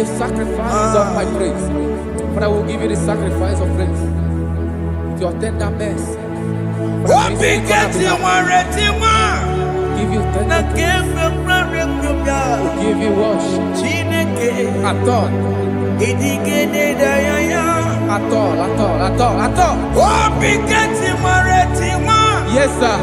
the sacrifice of my praise. Father, I will give you the sacrifice of praise. With your tender mercy. Give you tender praise. We'll give you worship. At all. Yes, sir.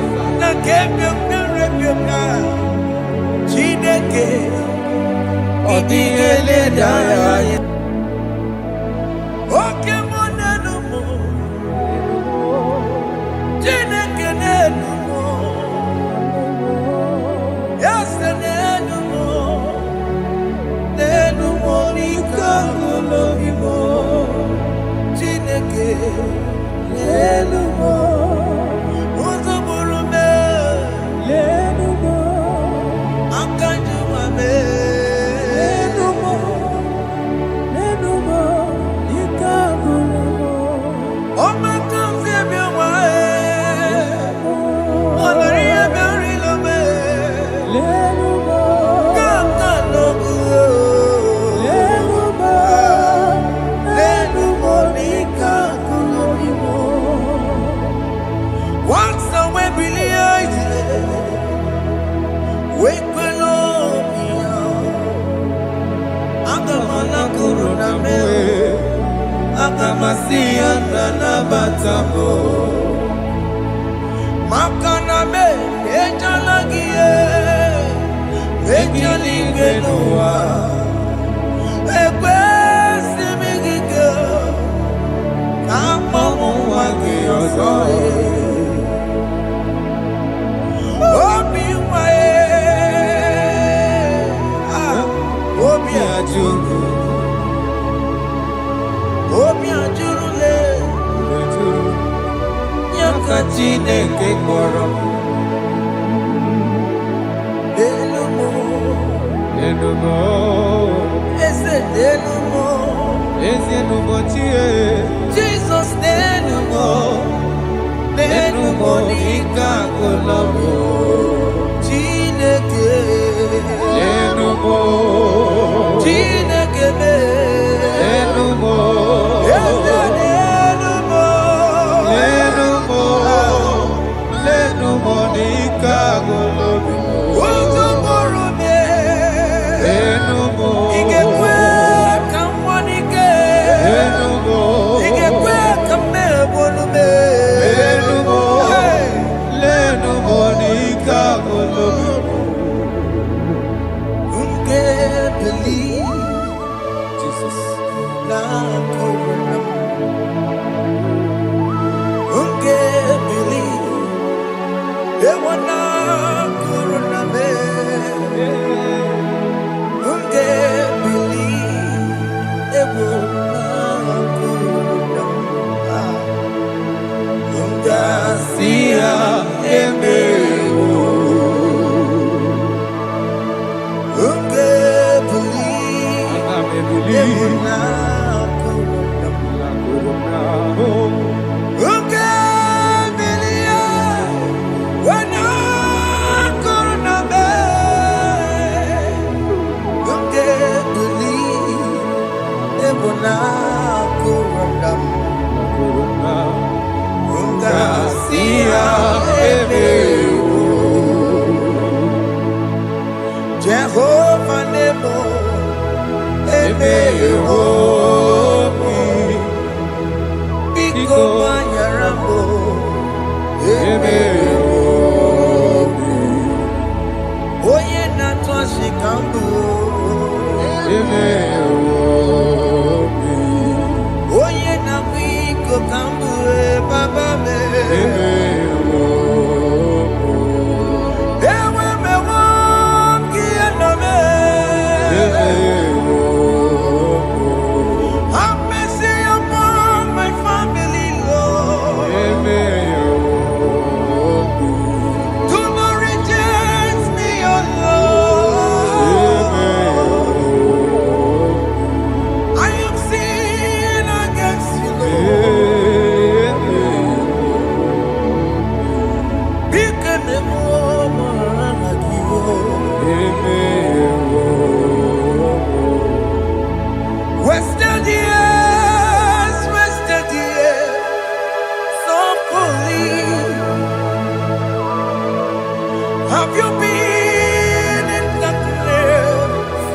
Have you been in darkness?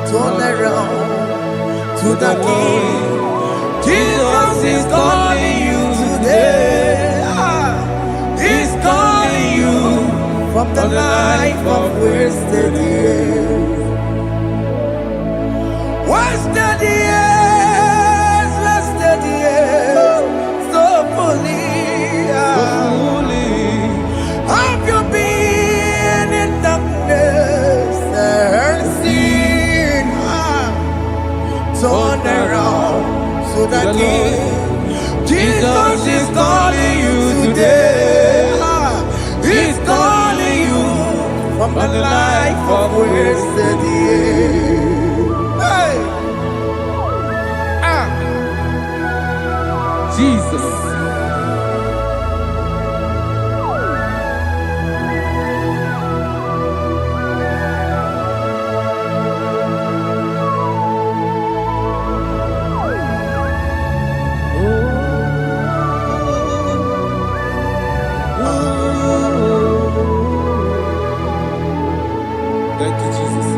Turn around to the King. Jesus is calling you today. He's calling you from the life of wasted years. Wasted years, wasted years, so fully. Have you been in darkness and seen? Turn around to the King. Jesus is calling you today. He's calling you from the life of wasted years. Hey. Jesus. Thank you, Jesus.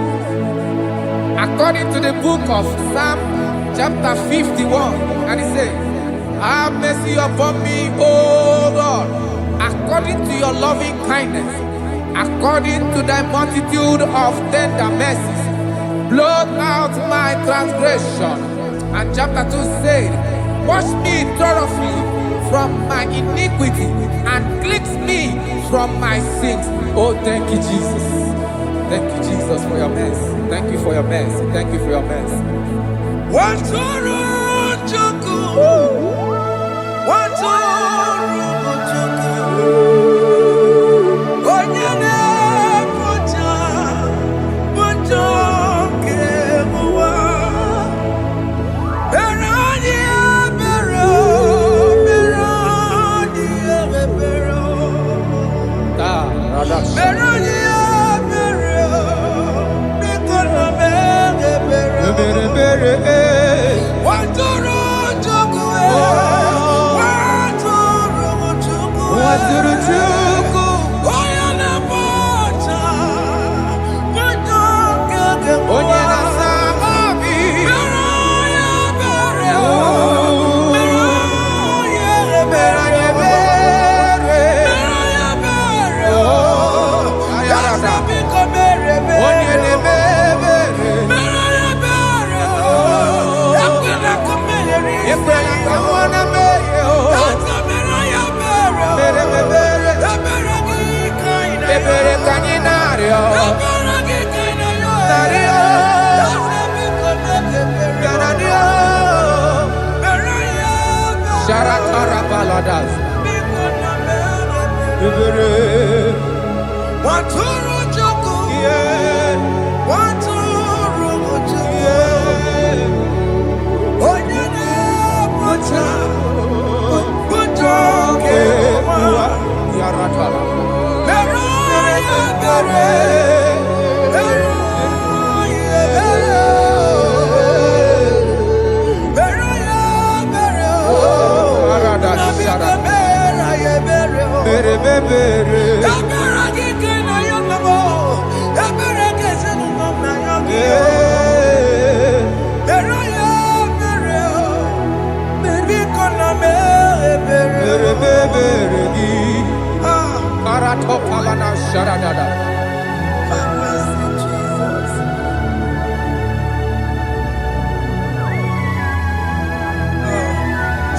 According to the book of Psalm chapter 51, and it says, have mercy upon me, O Lord, according to your loving kindness, according to thy multitude of tender mercies, blot out my transgression. And chapter 2 said, wash me thoroughly from my iniquity and cleanse me from my sins. Oh, thank you, Jesus. Thank you, Jesus, for your mercy. Thank you for your mercy. Thank you for your mercy.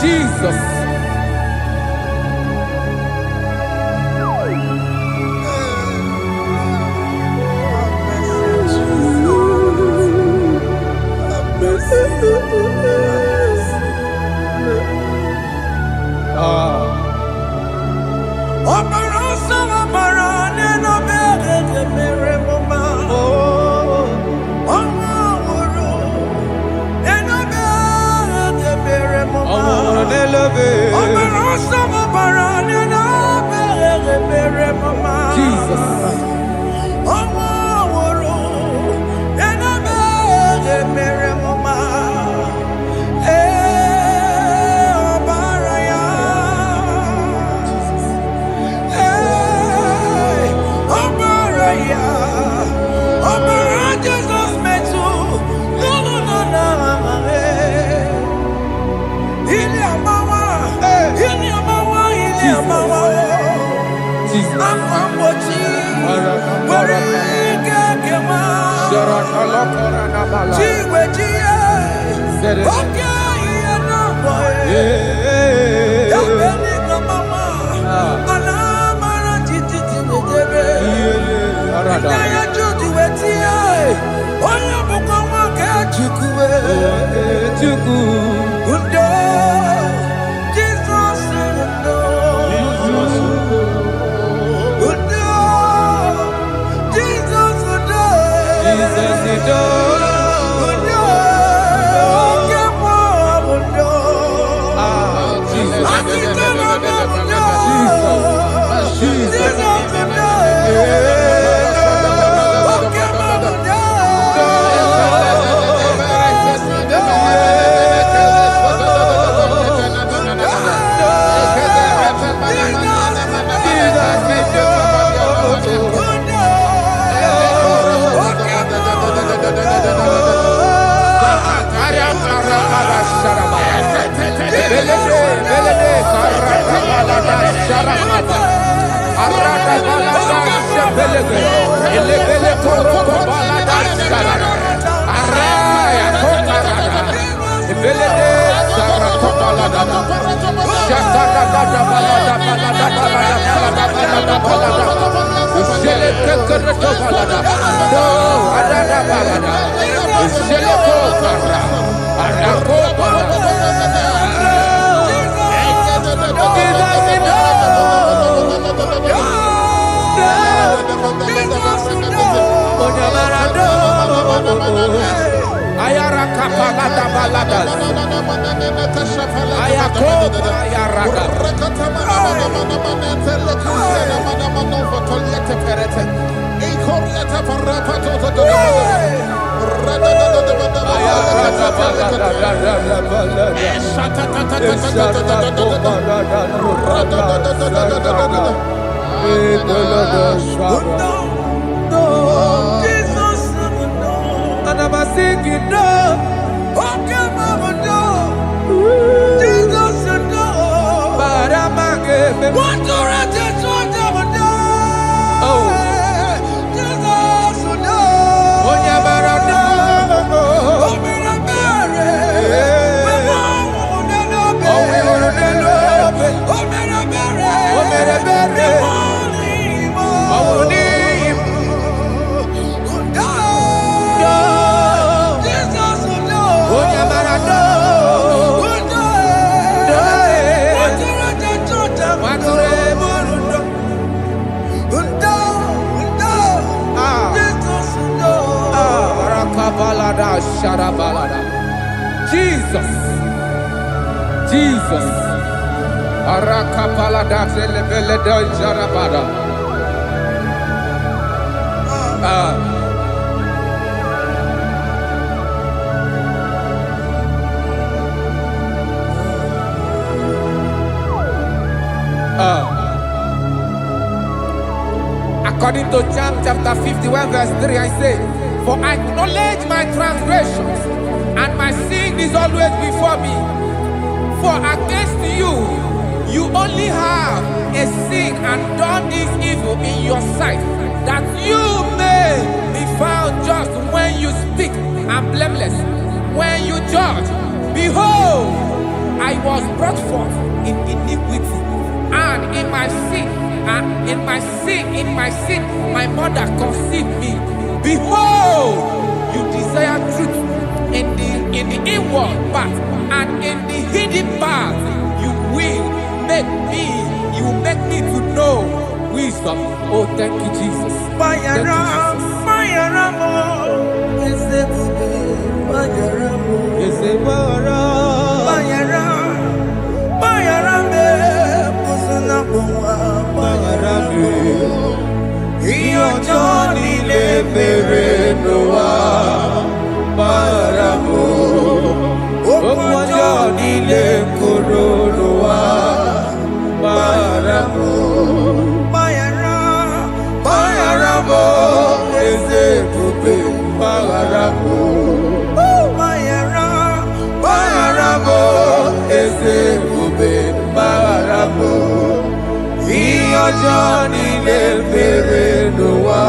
Jesus. Jesus. Amambochi. Warika kema. Chiwejiye. Okay, no boy. Dabeni kamama. Alamara titi tibetebe. Inaya juju wetie. Oya bukama ke chukwe. Undo. Jesus undo. Undo. Jesus undo. Jesus undo. Undo. Kemo undo. Jesus. Akitana undo. Jesus undo. Jesus. Jesus. Arakapalada zelebeleda jarabada. According to John chapter 51 verse 3, I say, for I acknowledge my transgressions, and my sin is always before me. For against you, you only have a sin and done this evil in your sight, that you may be found just when you speak, and blameless when you judge. Behold, I was brought forth in iniquity, and in my sin, my mother conceived me. Behold, you desire truth in the inward part, and in the hidden part you will make me to know wisdom. Oh, thank you, Jesus. Thank Johnny le mere no wa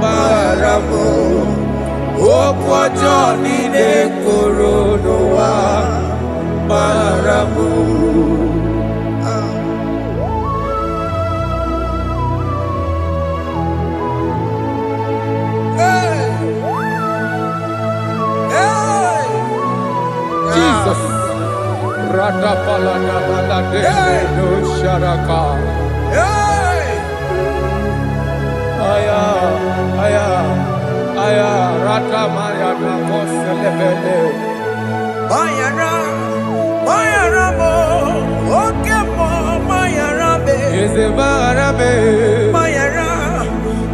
maramo. Okwa Johnny le koro no wa maramo. Jesus. Rada palada balade no sharaka. Aya, aya, aya. Rada maya na koselebele. Mayara, Mayara mo, okemo Mayara be. Eze Mayara be. Mayara,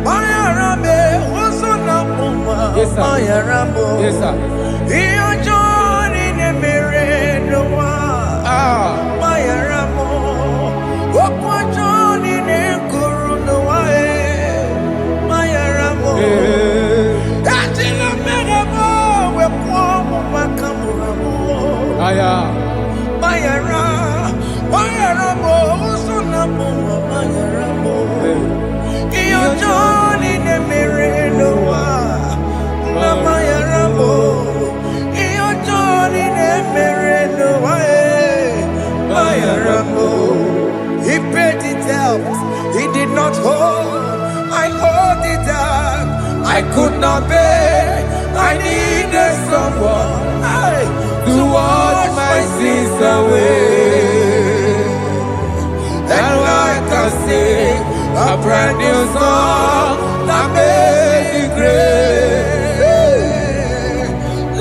Mayara be. Osona muma. Yes sir. Mayara mo. Yes sir. Iyo Johnny ne mere no wa. Mayara mo. Okwa Johnny ne kuru no wa. Mayara mo. Atila mere mo. We kwa mo makamura mo. Aya. Mayara, Mayara mo. Osona muma Mayara mo. Iyo Johnny ne mere no wa. Mayara mo. Iyo Johnny ne mere no wa. Mayara mo. He paid the debt. He did not hold. I owed the debt. I could not pay. I needed someone to wash my sins away. And I can sing a brand new song that made me great.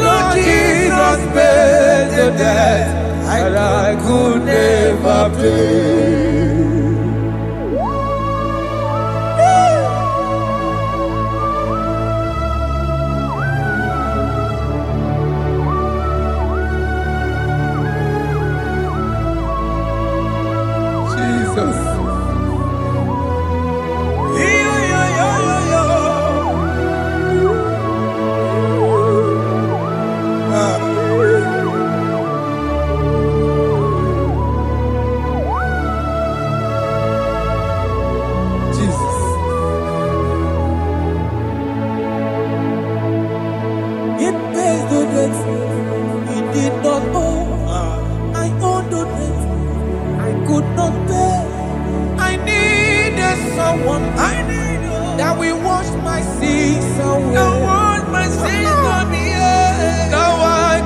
Lord Jesus paid the debt that I could never pay. Jesus. Jesus. It pays the debt he did not owe. I owed the debt I could not pay. I needed someone that will wash my sins away. Now I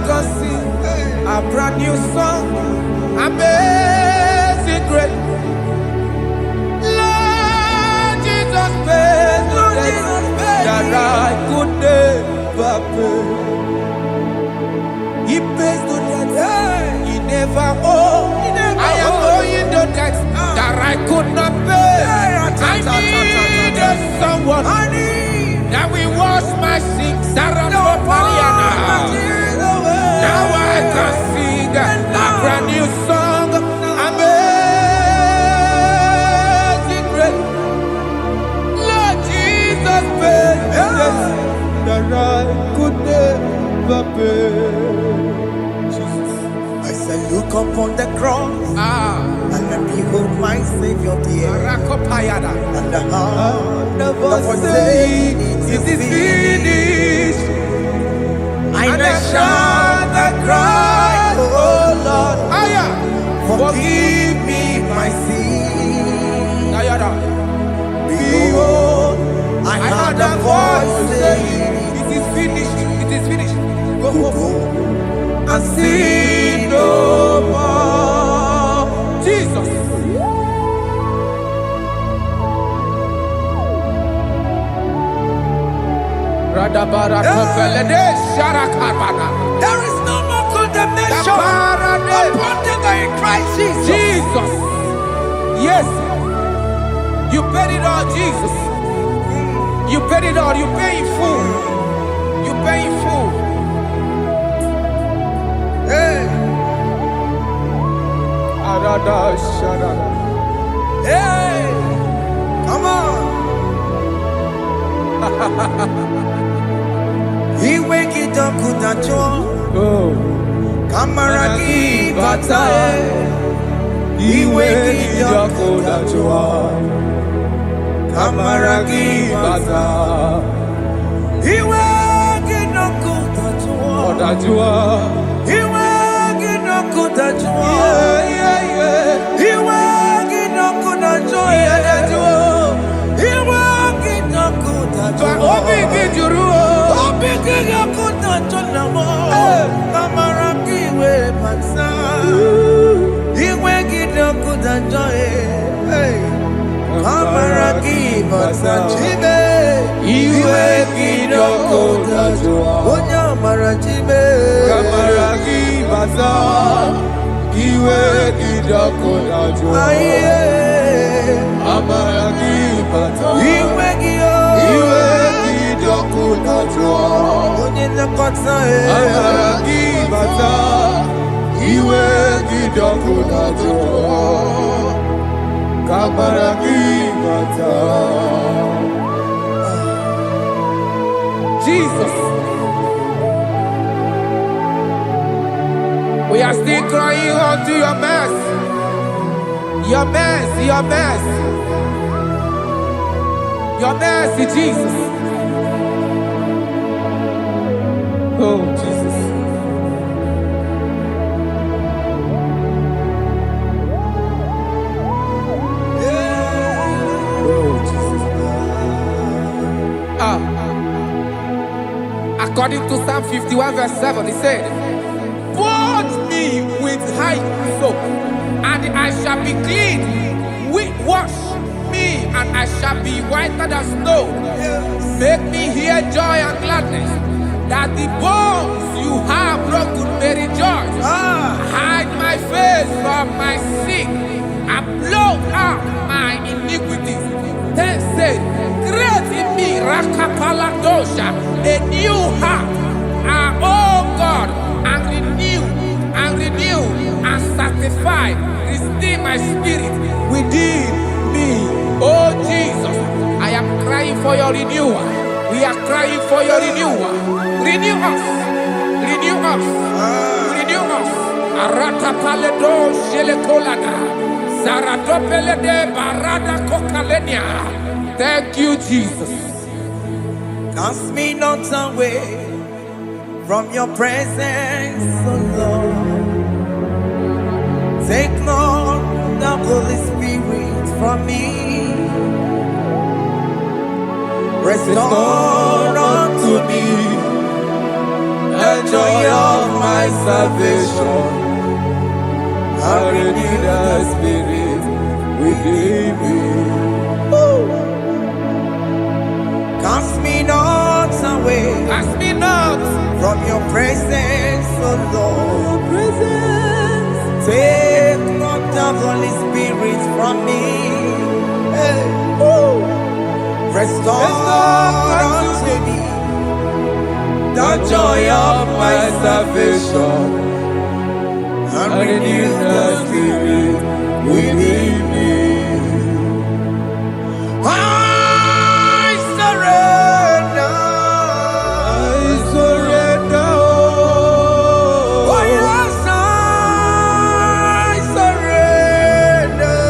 can sing a brand new song, amazing grace. Lord Jesus paid the debt that I could never pay. He pays the debt he never owed. I am owing the debt that I could not pay. I needed someone that will wash my sins. Now I can sing a brand new song, amazing grace. Lord Jesus paid the debt that I could never pay. I said, look upon the cross and behold my Savior dear. And the heart that was saying, it is finished. And I shout and cry, oh Lord, forgive me my sin. Behold, I heard a voice saying, it is finished, it is finished. go And sin no more. Jesus. There is no more condemnation upon them that in Christ Jesus. Jesus. Yes. You paid it all, Jesus. You paid it all. You pay in full. You pay in full. Hey, hey, come on. He wake it up, kudacho. Kamaraki batae. He wake it up, kudacho. Kamaragi bata. Iwe ginoku tajua. Odajua. Iwe ginoku tajua. Iwe ginoku tajua. Iwe ginoku tajua. Obi gijuru. Obi ginoku tajua. Kamaragi we bata. Iwe ginoku tajua. Kamaragi bata chibe. Iwe ginoku tajua. Onya marachibe. Kamaragi bata. Iwe ginoku tajua. Kamaragi bata. Iwe gio. Iwe ginoku tajua. Onye nakota Kamaragi bata. Iwe ginoku tajua. Kamaragi bata. Jesus. We are still crying unto your mercy. Your mercy, your mercy. Your mercy, Jesus. Oh, Jesus. Oh, Jesus. According to Psalm 51 verse 7, he said, "Purge me with hyssop, and I shall be clean. Wash me, and I shall be whiter than snow. Make me hear joy and gladness, that the bones you have broken may rejoice. Hide my face from my sin, and blot out my iniquities. Then say, create in me Rakapaladosha, a new heart, oh God, and renew, and sanctify, restore my spirit within me." Oh Jesus, I am crying for your renewal. We are crying for your renewal. Renew us, renew us, renew us. Arata paledo shelekolada, zaradopele de barada kokalenia. Thank you, Jesus. Cast me not away from your presence, O Lord. Take not the Holy Spirit from me. Restore unto me the joy of my salvation. And renew the spirit within me. Cast me not away. Cast me not from your presence, O Lord. Take not the Holy Spirit from me. Restore unto me the joy of my salvation, and renew the spirit within me. I surrender. Oh yes, I surrender.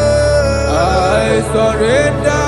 I surrender.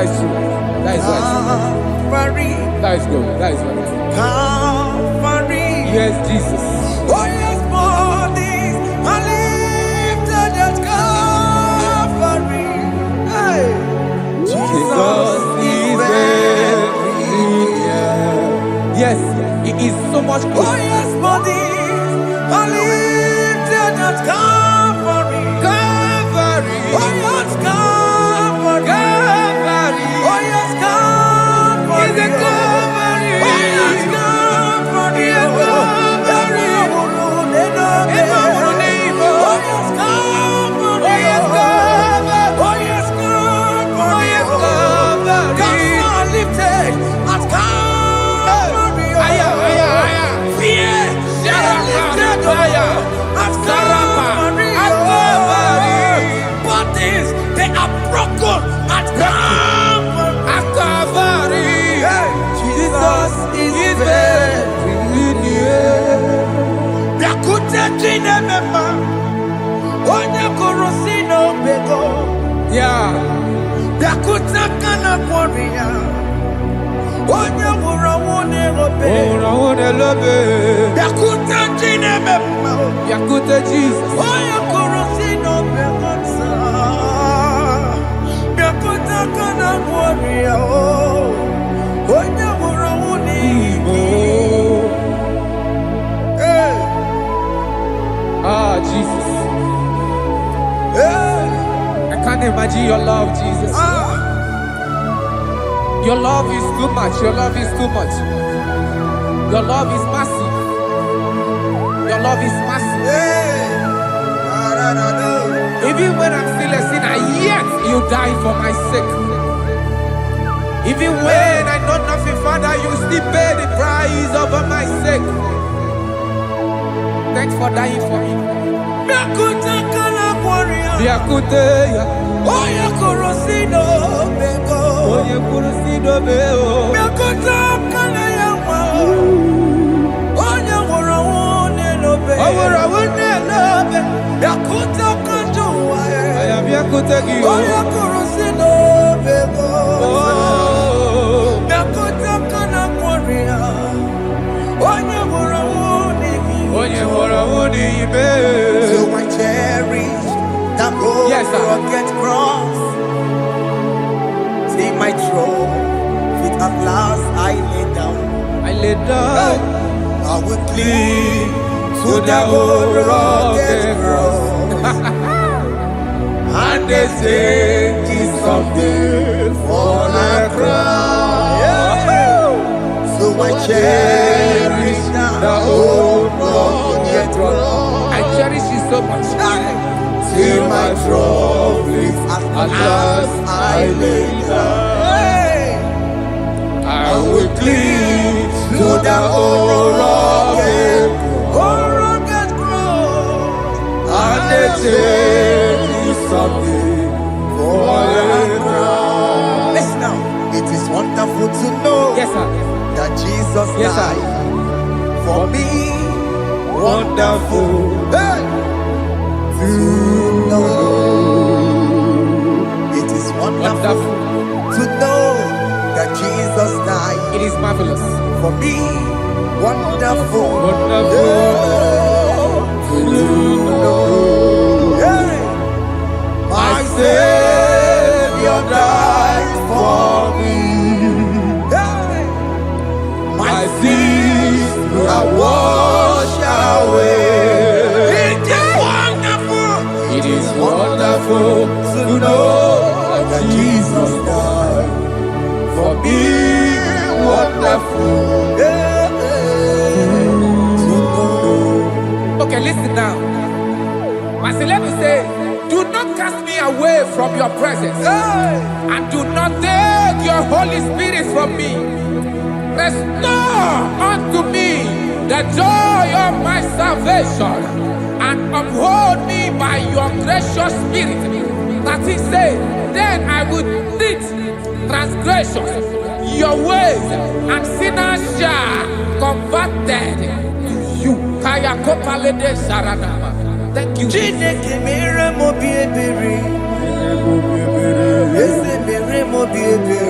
That is true. That is right. Calvary. That is good. That is right. Calvary. Yes, Jesus. Oh yes, bodies are lifted at Calvary. Hey. Jesus is very near. Yes, it is so much Oh closer. yes, bodies are lifted at Calvary. Calvary. Oh yes, Calvary. Calvary. Oh yes, Calvary. Is a Calvary. Oh yes, Calvary. Is a Calvary. Oh yes, Calvary. Oh yes, Calvary. Oh yes, Calvary. Oh yes, Calvary. Gods are lifted at Calvary. Aya, aya, aya. Fear lifted at Calvary. Bodies, they are broken at Calvary. At Calvary. Jesus is very near. Biakute chinemema, onye korosino bego. Yeah. Biakute kana kworiya, onye wurawune obe. Oh, I love it. Biakute chinemema, Yakute Jesus. onye korosino bego sa. Biakute kana kworiya, onye wurawune Oh. Hey, Ah, Jesus. hey, I can't imagine your love, Jesus. Your love is too much. Your love is too much. Your love is massive. Your love is massive. hey. Even when I'm still a sinner, yet you die for my sake. Even when I know nothing, Father, you still pay the price over my sake. Thanks for dying for me. Biakute kana kworiya, Biakute, onye korosino bego. onye kurusido beo. Biakute kana yawa, onye wurawune lobe. Owura wune lobe. Biakute kanjuwa, Aya biakute gi. onye korosino bego. Oh, Biakute kana kworiya, onye wurawune onye hora wuni ibe. So I cherish that old Yes, sir. rugged cross. See my throne, feet at last I lay down. I lay down I will cling to that old rugged cross. and they say it's someday for a crown. So I cherish The old rugged cross. I cherish it so much. till my troubles at last I lay down. I will cling to the old rugged cross. and they say it's someday for a crown. Listen now, it is wonderful to know Yes, sir. that Jesus Yes, sir. died for me. Wonderful. Hey! To know. It is wonderful Wonderful. to know that Jesus died It is marvelous. for me. Wonderful. Wonderful. To know. Hey! My Savior died for me. Hey! My sins are washed away. It is wonderful. It is wonderful to know that Jesus died for me. Wonderful. Okay, listen now. Pastor Levi say, do not cast me away from your presence, and do not take your Holy Spirit from me. Restore unto me the joy of my salvation, and uphold me by your gracious spirit. That he said, then I would teach transgressions your ways, and sinners shall converted to you. Kaya kopalede saranama. Thank you. Chineke mere mo bi ebere. Eze mere mo bi ebere.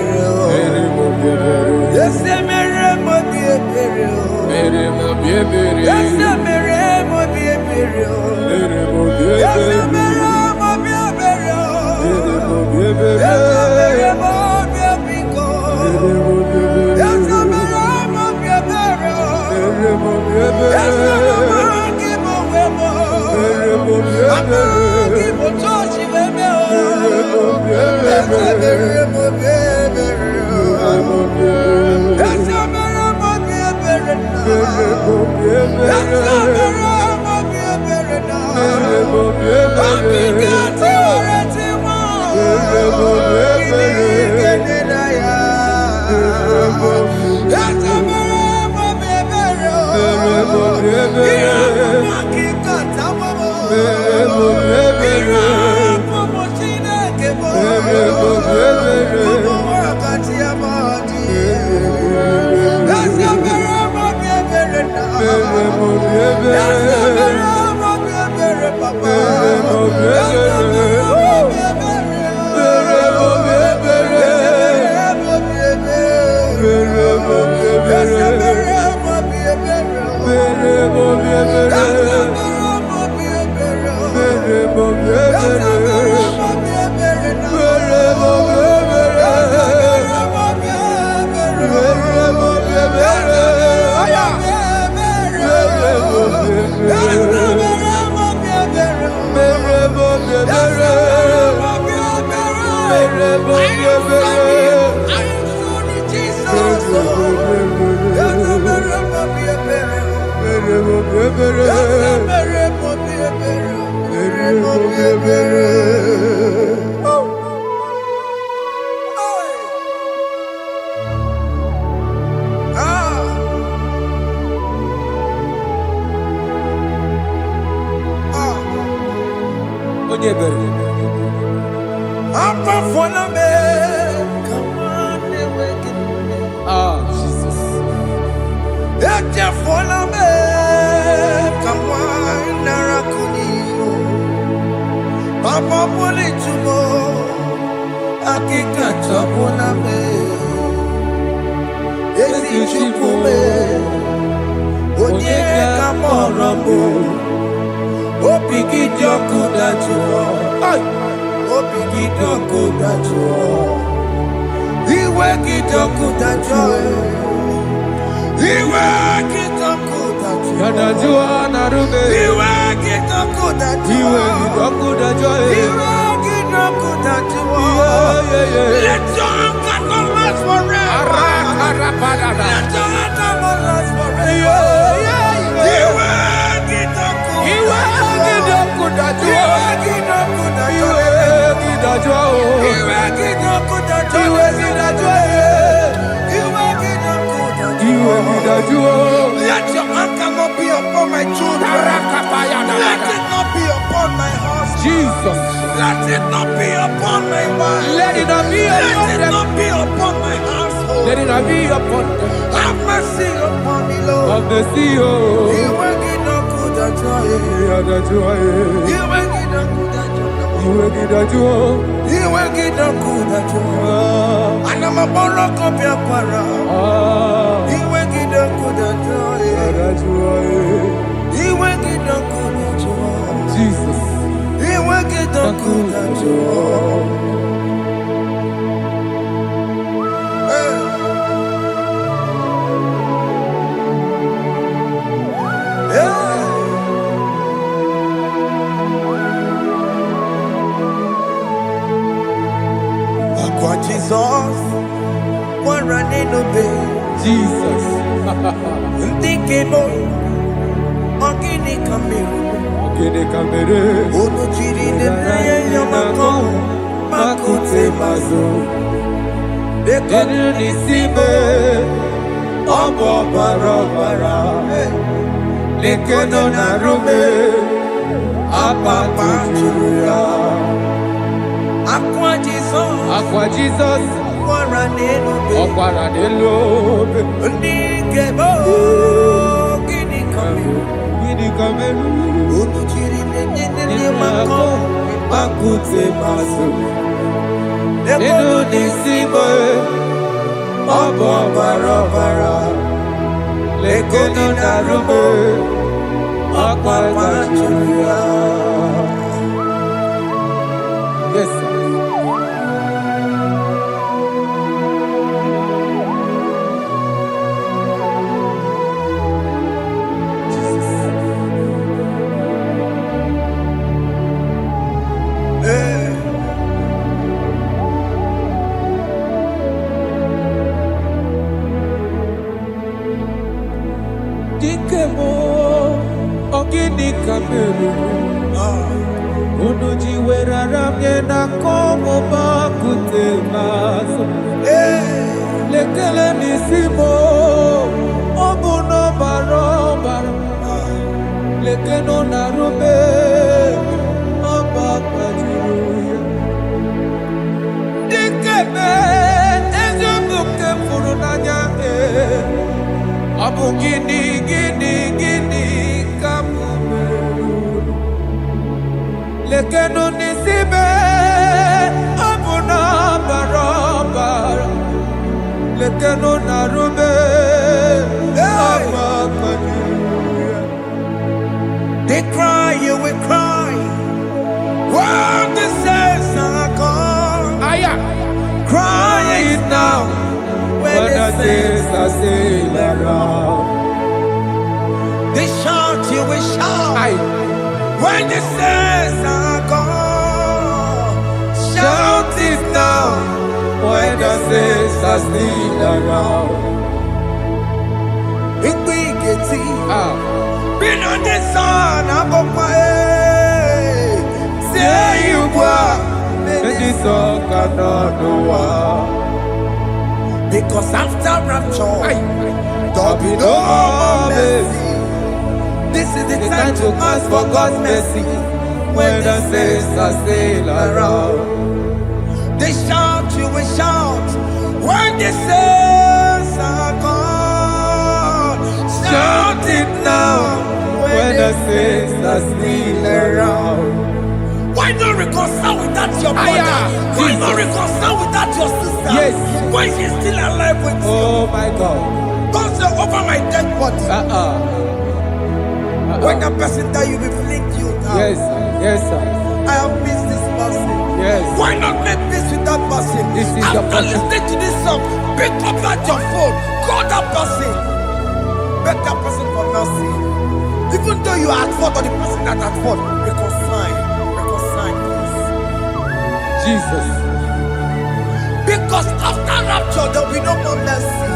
Let your anger not be upon my children. Let it not be upon my husband. Jesus. Let it not be upon my wife. Let it not be upon Let it not be upon my household. Let it not be upon them. Have mercy upon me, Lord. Of the sea. You will get no good at joy. You will get no good at joy. You will get no good at joy. And I'm a borrow of your para. You will get no good at joy. You will get no good at joy. Jesus. You will get no good at joy. Jesus, one running obey. Jesus. Ndikebo, ogini kamere. Ono chiri nene yamako, makute mazo. Denu nisibe, obo barabara. Lekono narume, apa tuya. Aqua Jesus, Okwara Nelobe, Ndikebo, ogini kamere. Ono chiri nene yamako, makute mazo. Denu nisibe, obo barabara. Lekono narume, apa tuya. Yes, sir. Yaramye na komo bakute maso. Lekele nisimo obuno barobara. Lekeno narube abakajiruya. Dikeme ezobuke furunanya abu gini kamumeru. Lekeno nisibe abuna barobara. Lekeno narube abakajiruya. They cry, you will cry. When the saints are gone, cry it now. When the saints are still around, they shout, you will shout. When the saints are gone, shout it now. When the saints are still around, it will get been on the sun, I'm on my head. Say you were, and this song cannot do. Because after rapture, there'll be no more mercy. This is the time to ask for God's mercy. When the saints are still around, they shout, you will shout. When the saints are gone, shout it now. When the saints are still around. Why not reconcile without your brother? Why not reconcile without your sister? Yes. Why she's still alive with you? Oh my God. Don't say over my dead body. When the person that you will fling you down. Yes, yes, sir. I have missed this person. Yes. Why not make peace with that person? This is after listening to this song, pick up that your phone, call that person, beg that person for mercy. Even though you are at fault or the person that at fault, reconcile, please. Jesus. Because after rapture, there will be no more mercy.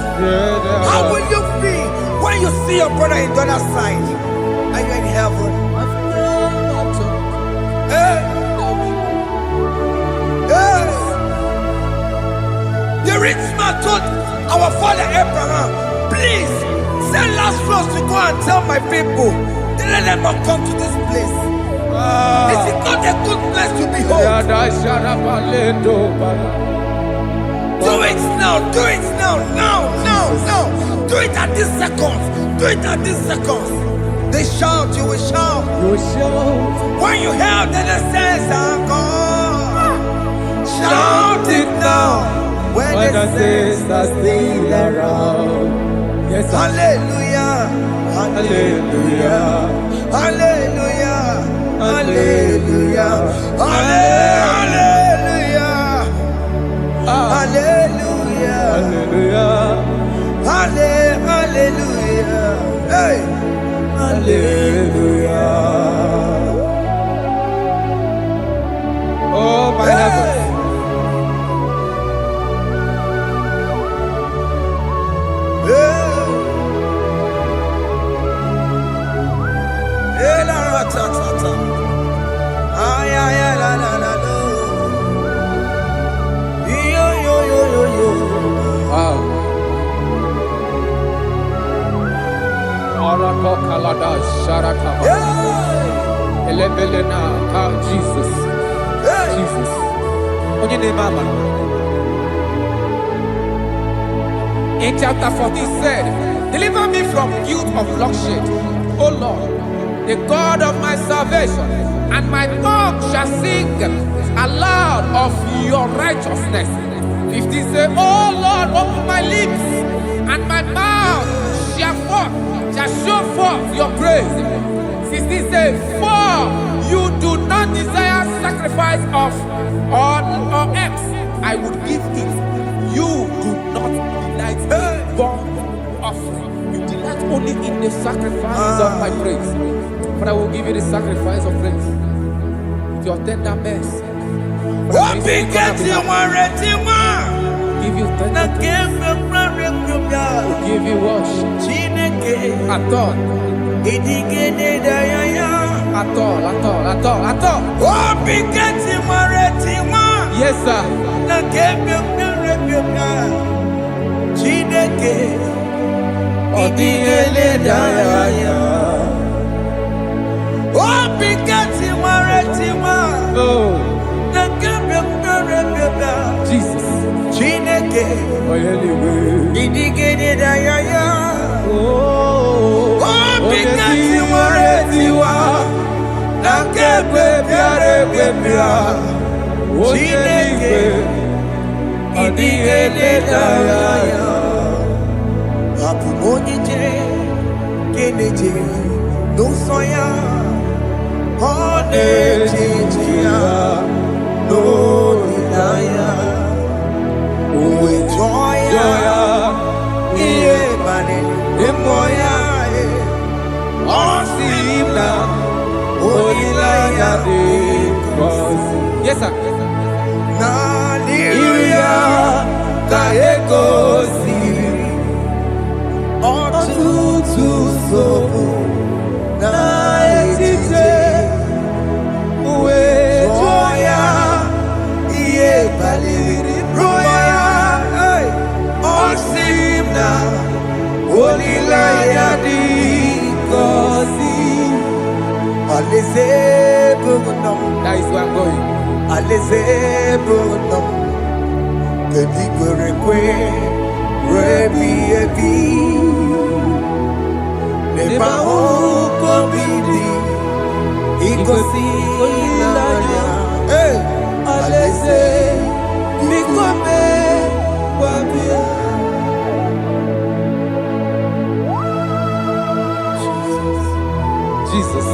How will you feel when you see your brother in the other side? Are you in heaven? Hey. Hey. The rich man told our father Abraham, please send Lazarus to go and tell my people, let them not come to this place. This is not a good place to behold. Do it now, do it now, now. Do it at this second. Do it at this second. They shout, you will shout. You shout. When you hear that the saints are gone, shout it now. When the saints are still around. Yes, hallelujah, hallelujah, hallelujah, hallelujah, hallelujah, hallelujah, hallelujah, hallelujah, hey, hallelujah. Oh my heavens. Jesus. Jesus. In chapter 14 said, deliver me from guilt of bloodshed, O Lord, the God of my salvation, and my tongue shall sing aloud of your righteousness. 15 say, O Lord, open my lips, and my mouth shall show forth your praise. 16 say, for you do not desire sacrifice of or eggs, I would give it. You do not delight in burnt offering. You delight only in the sacrifice of my praise. But I will give you the sacrifice of praise with your tender mercy. Give you tender praise. Will give you worship. Adore. At all. Oh, Pikati Maretima. Yes, sir. Na kebyo Chineke. Odigele daya. Oh, Pikati Maretima. Oh, Na kebyo Jesus. Chineke. Odigele daya. Oh, Pikati Maretima. Na kebyo Chineke. Odigele daya. Apu monije keneje no soya onejeja no nilaya uwe joya iye bane emoya osimna onilaya de cross. Yes, sir. na liria kaego siri ọtụtụ nsogbu na etiti uwe jụọ ya ihe baliri rụọ ya ọ sị m na olileanya dị ngọzi alaeze bụ nọ That is where I'm going. alaeze bụ nọ kedu kwere kwe rebi ebi neba ụkọ bidi igosi olileanya alaeze biko mee wabịa. Jesus.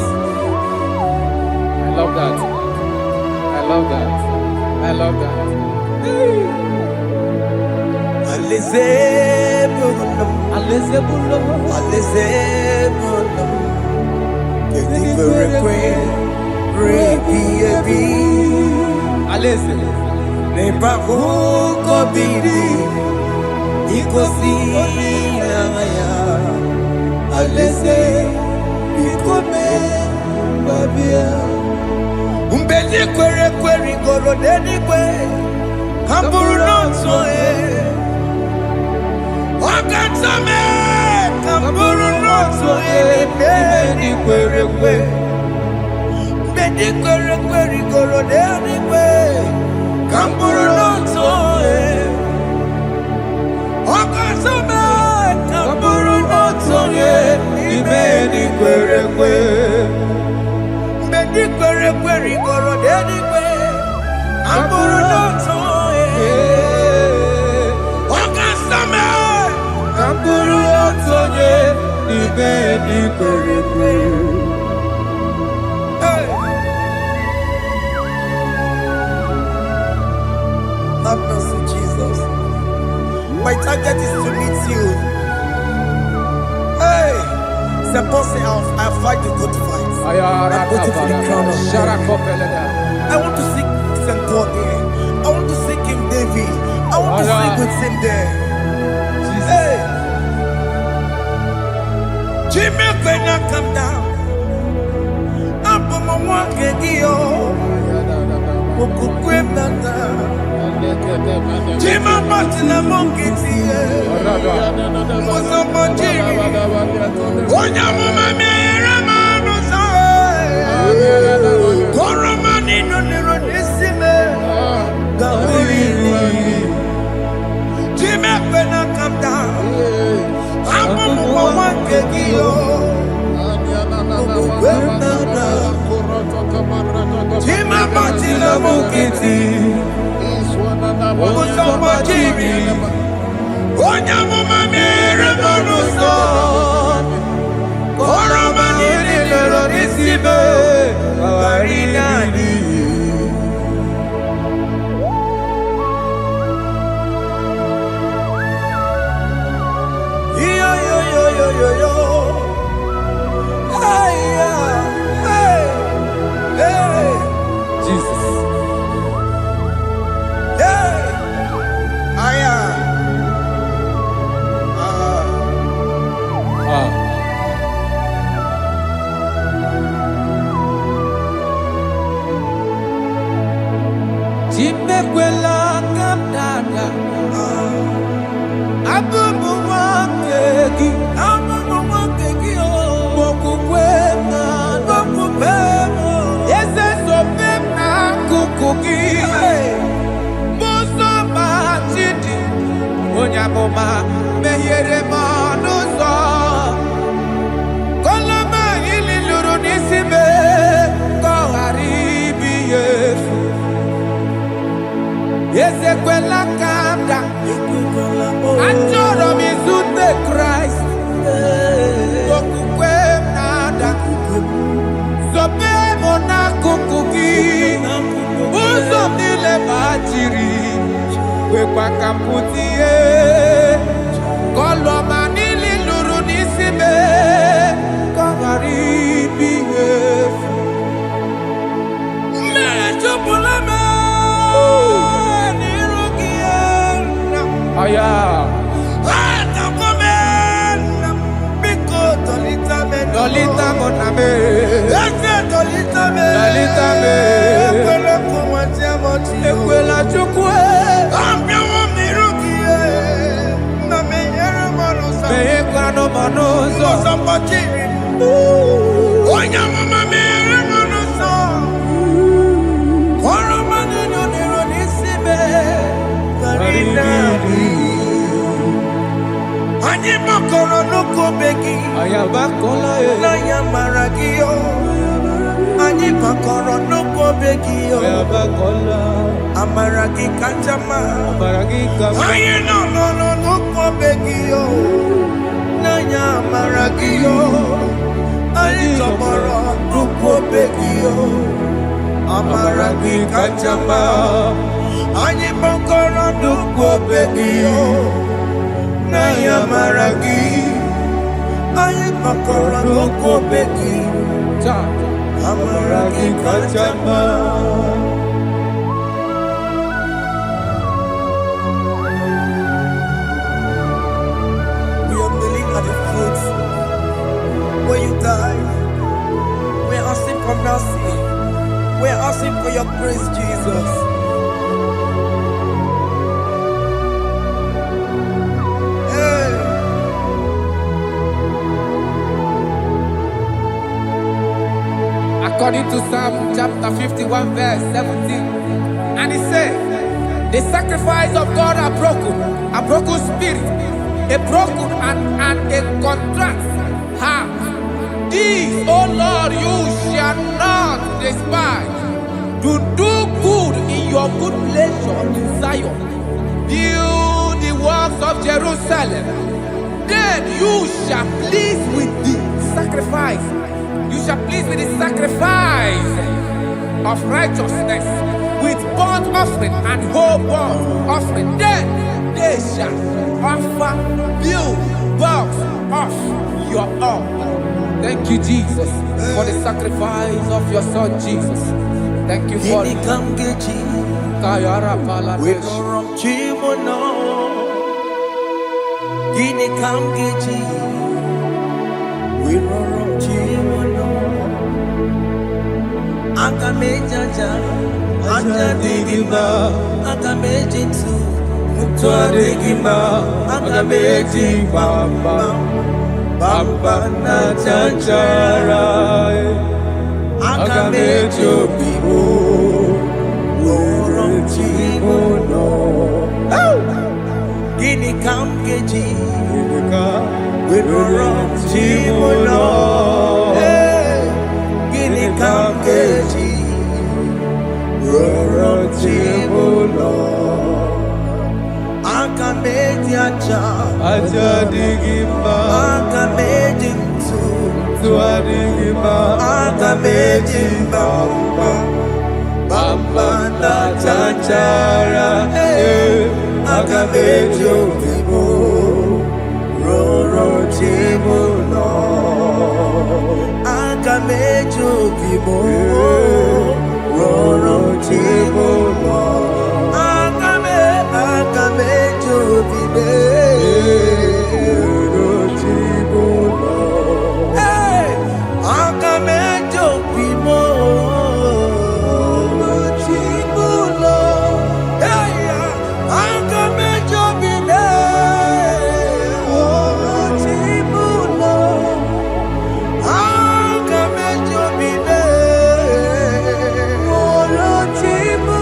I love that. Alaeze bụnụ Alaeze bụlọ. alaeze bụnụ kedu kwere kwe rebi ebi Alaeze. neba ụkọ bidi igosi olileanya alaeze biko mee wabịa. Mgbe ndị kwere rigoro n'eluigwe ha bụrụ n'otu onye ọ kacha mee ka m bụrụ n'otu onye n'ime ndị kwere ekwe. Mgbe ndị kwere rigoro n'eluigwe ka m bụrụ n'otu onye ọ kacha mee ka m bụrụ n'otu onye n'ime ndị kwere ekwe. Mgbe ndị kwere rigoro n'eluigwe ka m bụrụ n'otu onye ọ kacha mee ka m bụrụ n'otu onye n'ime ndị kwere ekwe. Have mercy, Jesus. My target is to meet you. Hey, c'est pensé I fight the good fight. I'm waiting for the crown of glory. I want to seek St. God there. I want to seek King David. I want to sing with him there. Hey, Jimmy, when I come down, I'm on my walk again. Jima Martina Monkiti, was a Monjiri. Onya Mama Ramano Sai, Koromani no Nirodissime, Gawiri. Jima when I come down, I'm on one kegio. Jima Martina Monkiti. Onya mama mere bonuso Koroma nini lero nisibe Awarinani Yo yo yo yo yo yo Hey hey hey Jesus. amụma mehiere m ọnụ ụzọ koloma ili lụrụ n'isi me ka ọ ghara ibu ihe efu ezekwela ka m da achọrọ m izute Kraịst okwukwe m na-ada zobe m n'akụkụ gị ụzọ m niile gbachiri wekwa ka m pụta ihe kọlọma niile lụrụ n'isi me ka ọ ghara ibu ihe efu mmejupụla m n'iru gị aya Dolita moname, dolita me, ekwela chukwe, me ekwano manozo, onya mama me manozo, koro manino nero nisibe, karina. Anyi makoro nuko begi ayabakola naya maragio anyi makoro nuko begi ayabakola amaragi kanjama amaragi kama ayi no nuko begi naya maragio ayi tomoro nuko begi amaragi kanjama anyi makoro nuko begi Naya maragi, ayi makora loko beki, amaragi kachama. We are kneeling at the foot where you died. We are asking for mercy. We are asking for your grace, Jesus. According to Psalm chapter 51 verse 17, and he said, the sacrifice of God are broken spirit, a broken and a contrite heart. These, O Lord, you shall not despise. To do good in your good pleasure in Zion. Build the works of Jerusalem. Then you shall please with the sacrifice. You shall please with the sacrifice of righteousness, with burnt offering and whole burnt offering. Then they shall offer build works of your own. Thank you, Jesus, for the sacrifice of your Son, Jesus. Thank you for it. Akamejaja, ajadigima, akamejitu, mutuadigima, akamejibamba, bamba na chanchara, akamejobibo, oromchimono. Gini kamgeji, oromchimono. Kamkeji, Rorochibulo, Akameji aja digima, Akameji tuadigima, Akameji bamba, bamba na chanchara, Akameji obibo, Rorochibulo. Akamejo bibo, roro chibo, akamejo bibe, roro chibo, akamejo bibo, roro chibo, akamejo bibe, roro chibo. Akamejo bibe, roro chibo.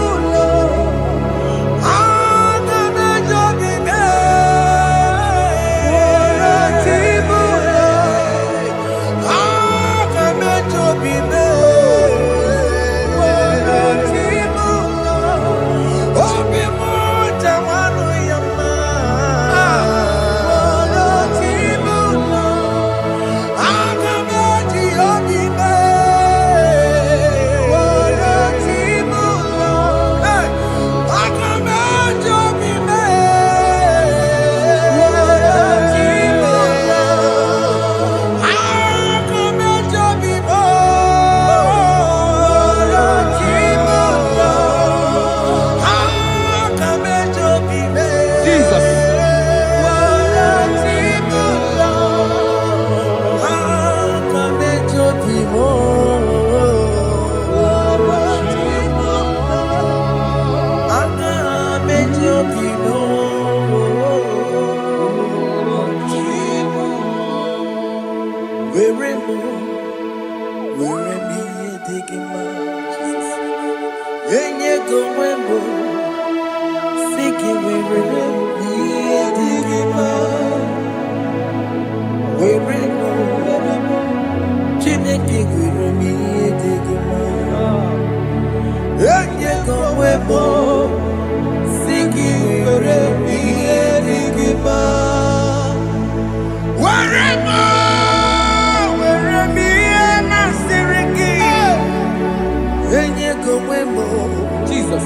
Jesus.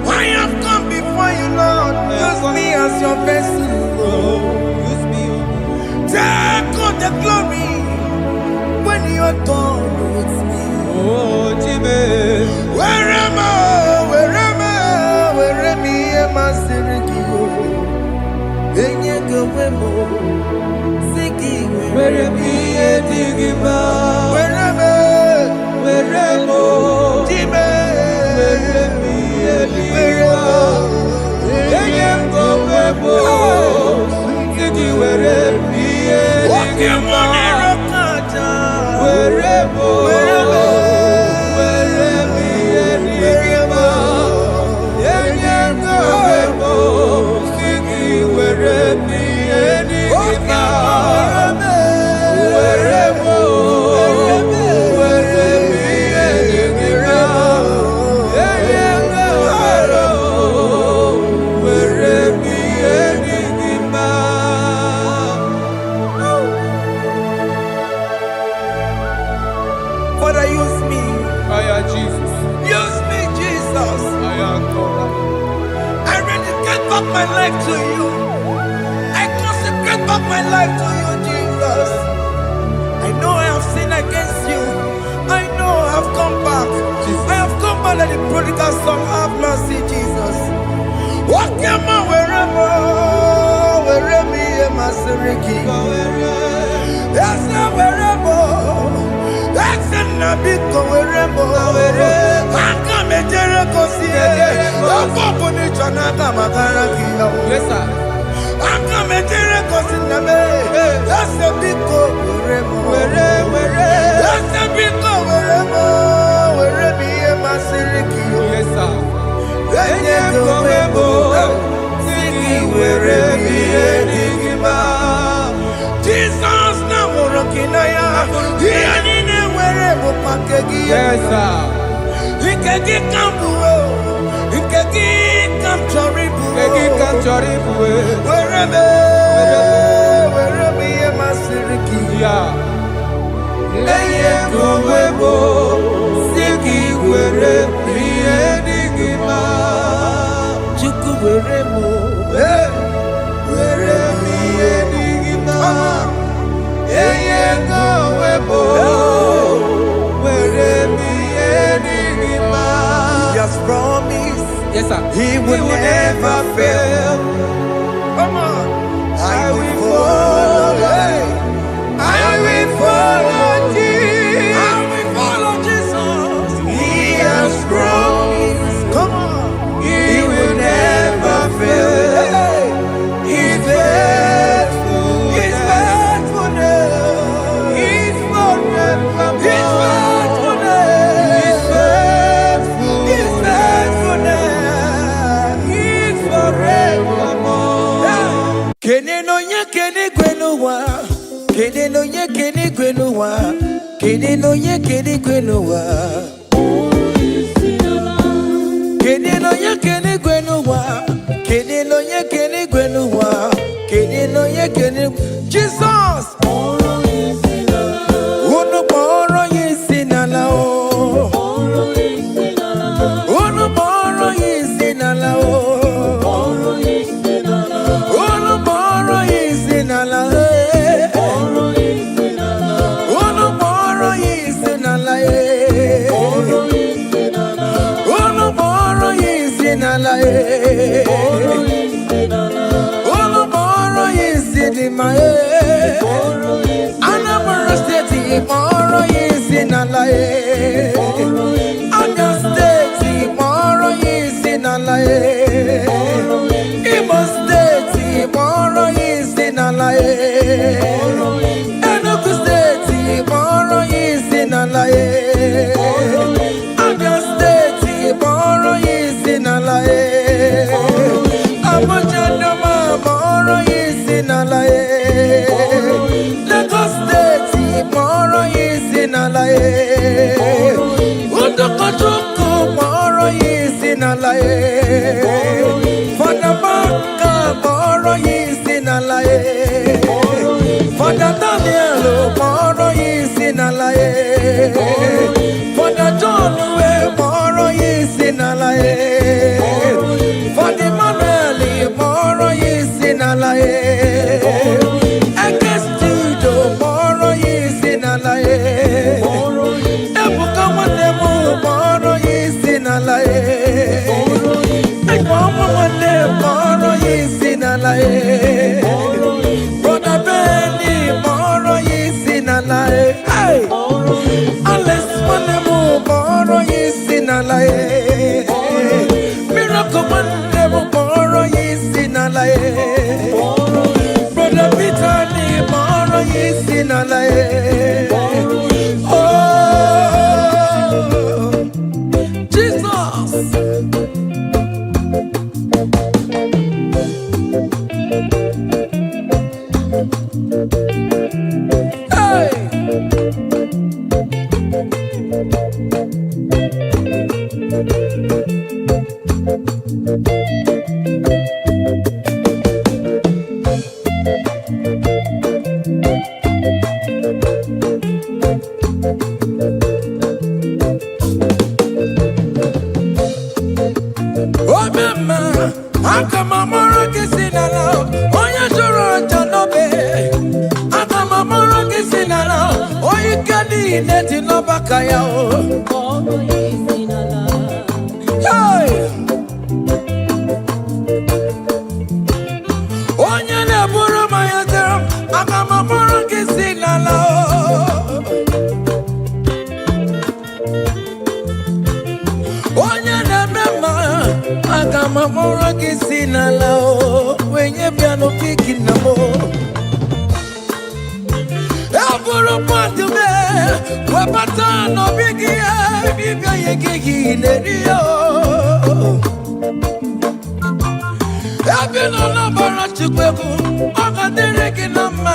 I have come before you, Lord. Use me as your vessel, Lord. Use me. Take all the glory when you are done with me. Oh, Jimmy. Where am I? Where am I? Maserikio. Enye gowemo. Siki Where am I? Digima. Where am I? Jimmy. Where am I? Digima. Enye gowemo. Siki where am I? Digima. Where am Father, use me. Jesus. Use me, Jesus. I rededicate back my life to you. I consecrate back my life to you, Jesus. I know I have sinned against you. I know I have come back. Jesus. I have come back like the prodigal son. Have mercy, Jesus. Walk your man wherever me and my Seriki. Yes, wherever. That's a big wherever. I come and Jericho see it. Yes, sir. I come and Jericho see the man. That's a big wherever. That's a big wherever me and my Seriki. Yes, sir. Jesus na morokinaya. Yanine wherever pakegi. Yes, sir. Ikegi kambuo. Ikegi kamchoribu. Wherever me and my Seriki. Yeah. Eye gowebo. Siki where me enigma. Chuku wherever. Where me enigma. Eye gowebo. Where me enigma. He has promised. Yes, sir. He will never fail. Come on. I will follow. I will follow Jesus. I will follow Jesus. He has promised. Come on. He will never fail. He's faithful. His faithfulness. He's forevermore. His faithfulness. He's faithful. His faithfulness. He's forevermore. Kene no nye kene gwenuwa. Kene no nye kene gwenuwa. Kene no nye kene gwenuwa. Kene no nye kene gwenuwa. Kene no nye kene gwenuwa. Kene no nye kene. Jesus. Unu boro yesinala o. Unu boro yesinala o. Unu boro yesinala e. Unu boro yesinala e. Unu boro yesinala e. Unu boro yesinima e. Anambra State boro yesinala e. Abia State boro yesinala e. Imo State boro yesinala e. Enugu State boro yesinala e. Abia State sinalaye. Father Maka moro yi sinalaye. Father Daniel moro yi sinalaye. Father John we moro yi sinalaye. Father Manuel moro yi sinalaye. Ekestudo moro yi sinalaye. Ebuka wanemu moro yi sinalaye. Mama wande moro yi sinalaye. Brother Benny moro yi sinalaye. Hey, Alex wanemu moro yi sinalaye. Miracle wanemu moro yi sinalaye. Brother Peter ni moro yi sinalaye. Oh, Jesus. Hey. Oh mama, akamamoro kisinala, oya joro janobe. Akamamoro kisinala, oya kadi neti no bakaya o. Hey, oya ne buru mayate, akamamoro kisinala. Oya ne mema, akamamoro kisinala. Wenye piano piki namo. Eburu pantu me, wapata no bigi bibia yegi nerio. Ebino na bara chukweku, akadere kinama.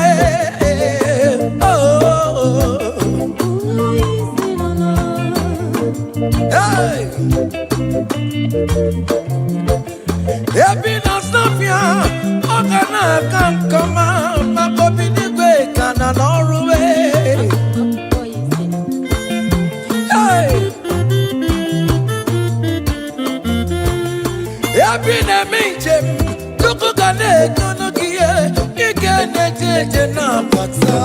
Hey. Ebina Sofia, Ogana Kankama, Makobinigwe, Kana Norway. Hey, Ebina Minchem, Kukugane, Kunukia, Ikanete, Napata.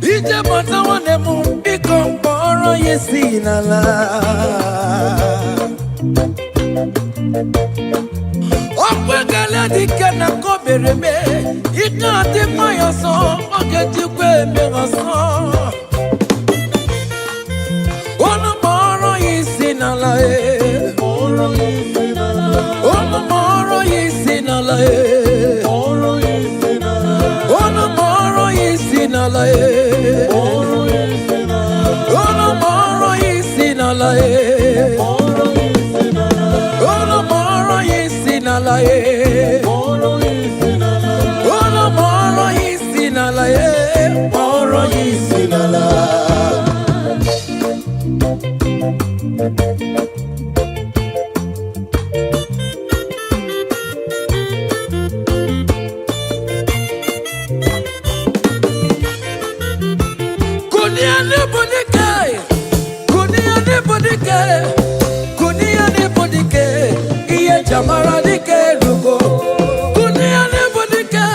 Ije Mata Wanemu, Become Boro Yesinala. Okwegala dikana kobereme, ikati mayaso, ogetikwe megaso. Ono moro yisinalae, ono moro yisinalae, ono moro yisinalae, ono moro yisinalae. Ono moro yisinalaye. Ono moro yisinalaye. Moro yisinala. Kunia ne bodike. Kunia ne bodike. Kunia ne bodike. Iye jamara dike rugo. Kunia ne bodike.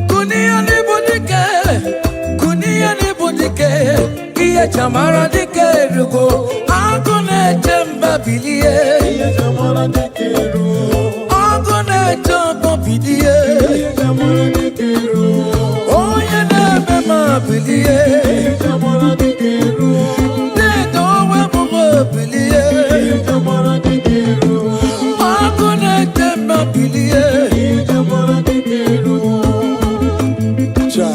Kunia ne bodike. Kunia ne bodike. Iye jamara dike rugo. Agone jamba bilie. Iye jamara dike rugo. Agone jamba bilie. Iye jamara dike rugo. Oye ne bema bilie. Iye jamara dike rugo. Ne dowe bugo bilie. Iye jamara dike rugo. Agone jamba bilie. Iye jamara dike rugo. Cha.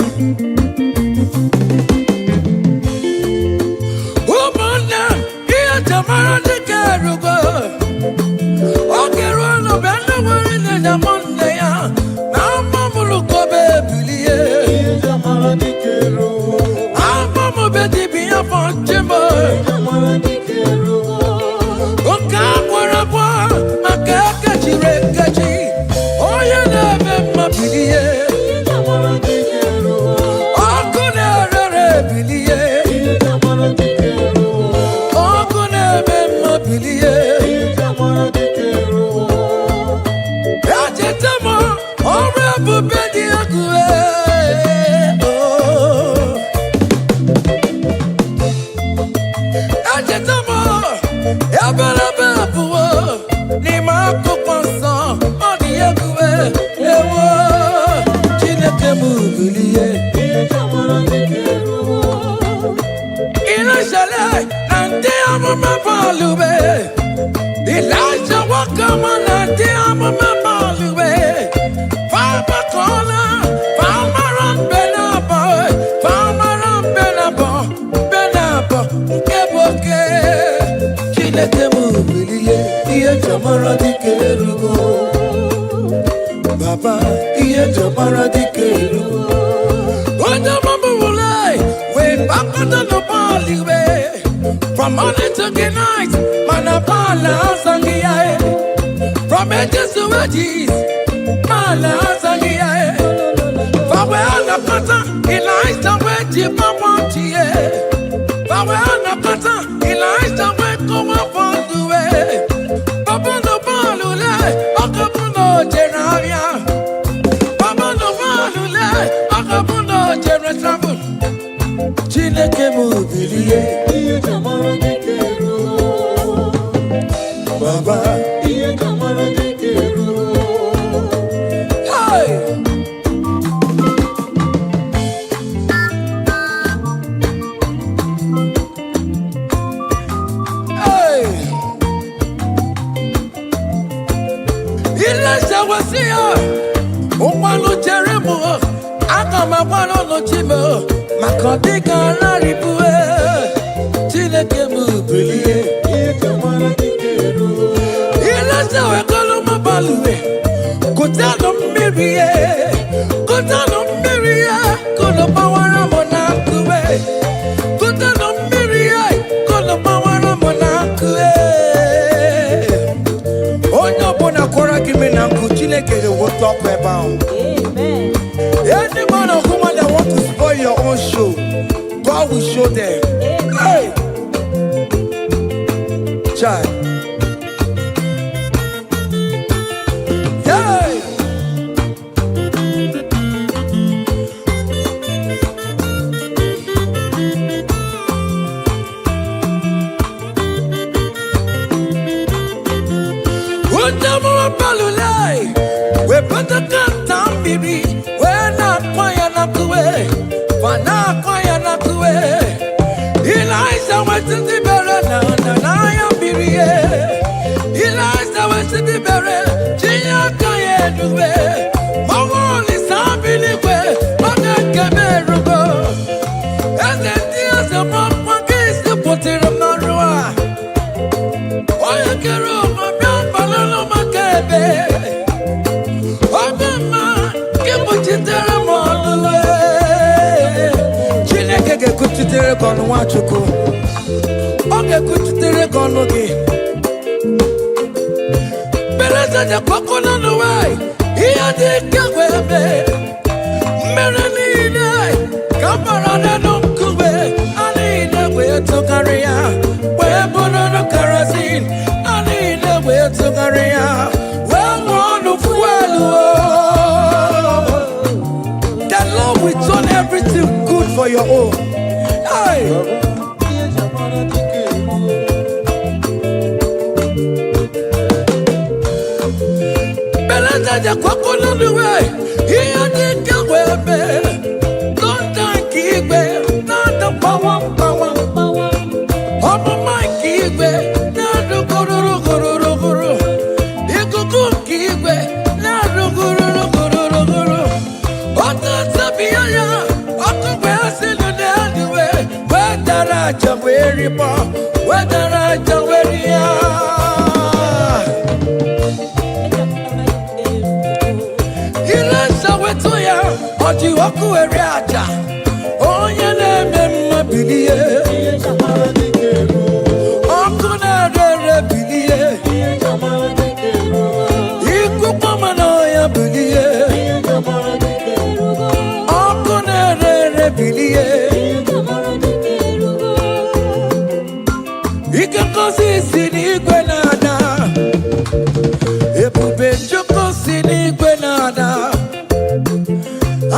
Umona iye jamara dike rugo. Okero no benda wori ne jamone ya. Na mamulu ko be bilie. Iye jamara dike rugo. Amamu be di biya fonchimo. Iye jamara dike rugo. Ebelebebuwo n'ime akụkọ nsọ ọ dị egwu ewo Chineke m bilie Ileshele na ndị amụma balụwe Elijah wakama na ndị amụma balụwe Famakola Famaran Benabo Famaran Benabo nke boke Chineke m bilie ihe jamara dike erugo Baba ihe jamara dike erugo Onye mabụwụle wee bakọta n'ụbọọliwe From morning to the night mana bala asangi ya From ages to ages bala asangi ya Fawe anakata Elijah wee jibabọchi ya Fawe anakata Elijah wee kowa fonduwe Babuno balule Akabuno jerabia Babuno balule Akabuno jeratrabu Chineke m bilie Baba Hey Elijah was here Ụgbọelu chere m aga m agbara n'ochime maka dịka narịbue Chineke m bilie Elijah wekọlụ m balụwe kụtanụ mmiri ya kụtanụ mmiri ya kụnụ gbawara m na nkụwe kụtanụ mmiri ya kụnụ gbawara m na nkụwe Onye ọbụla kwara gị me na nkụ Chineke ga-eweta ọkụ ebe ahụ Any man or woman that want to spoil your own show God will show them Hey Child Hey We better cut down, baby. We're not quiet enough to wait. We're not quiet enough to wait. Elijah went to the barrel, and I am busy. Elijah went to the barrel. Gia can't do it. My wall is happy, but I can't go. And then there's a one case to put it on the road. Why you can't run my balloon on my cabin? Chineke ga-ekuchitere gị ọnụ Nwachukwu Ọ ga-ekuchitere gị ọnụ gị Beleza dị kwakọ n'ụwa Ihe dị ike wee mee Mmiri niile ka mara n'elu nkume A niile wee tụgharị ya Wee bụrụ kerosene A niile wee tụgharị ya Wee nwụọ ọnụ fuelu The Lord will turn everything good for your own. Hey! Beleza de kwako n'ụwa Ihe dị ka wee mee Dọnta nke igwe Na-adụ gbawam Ọmụma nke igwe Na-adụ gụrụrụ Ikuku nke igwe Na-adụ gụrụrụ Onye na-eme mma bilie ọkụ na-ere bilie ikuku mana ya bilie ọkụ na-ere bilie ike ngozi si n'igwe na-ada ebube Chukwu si n'igwe na-ada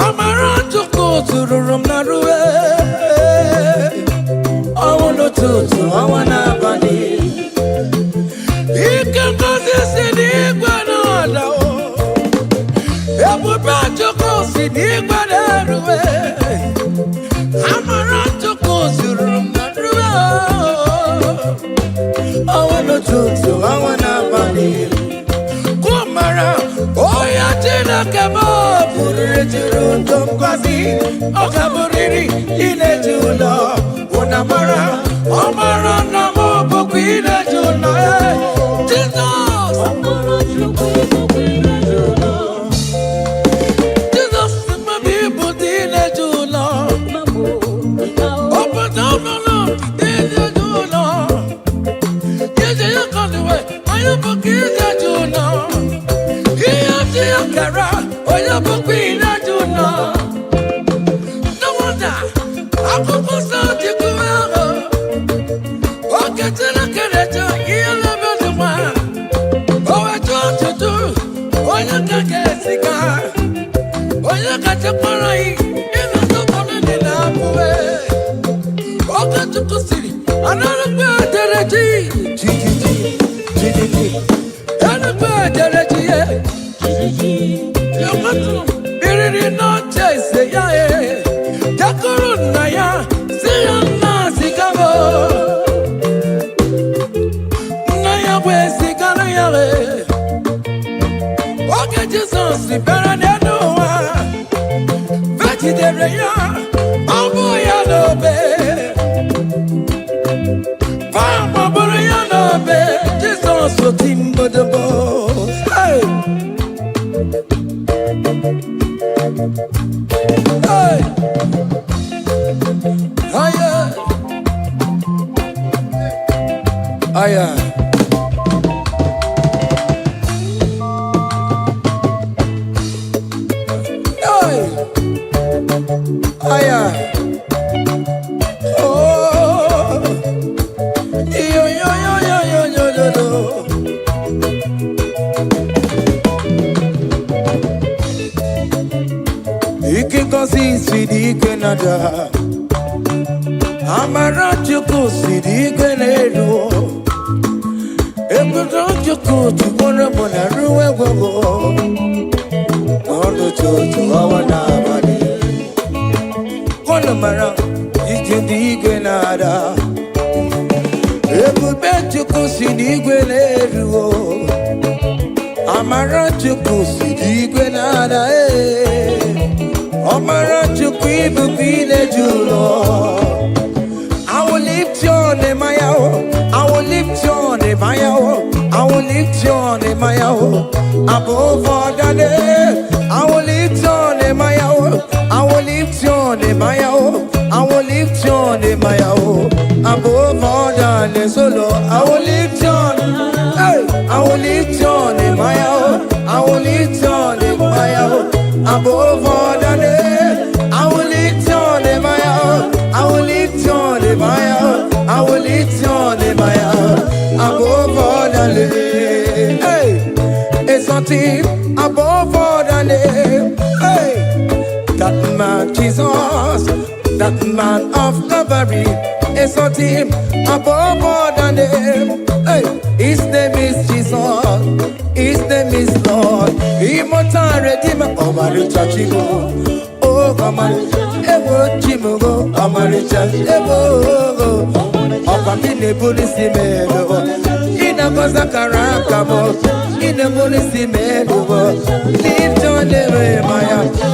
amara Chukwu tụrụrụ m na ruwe ọnwụ n'ụtụtụ ọnwa n'abalị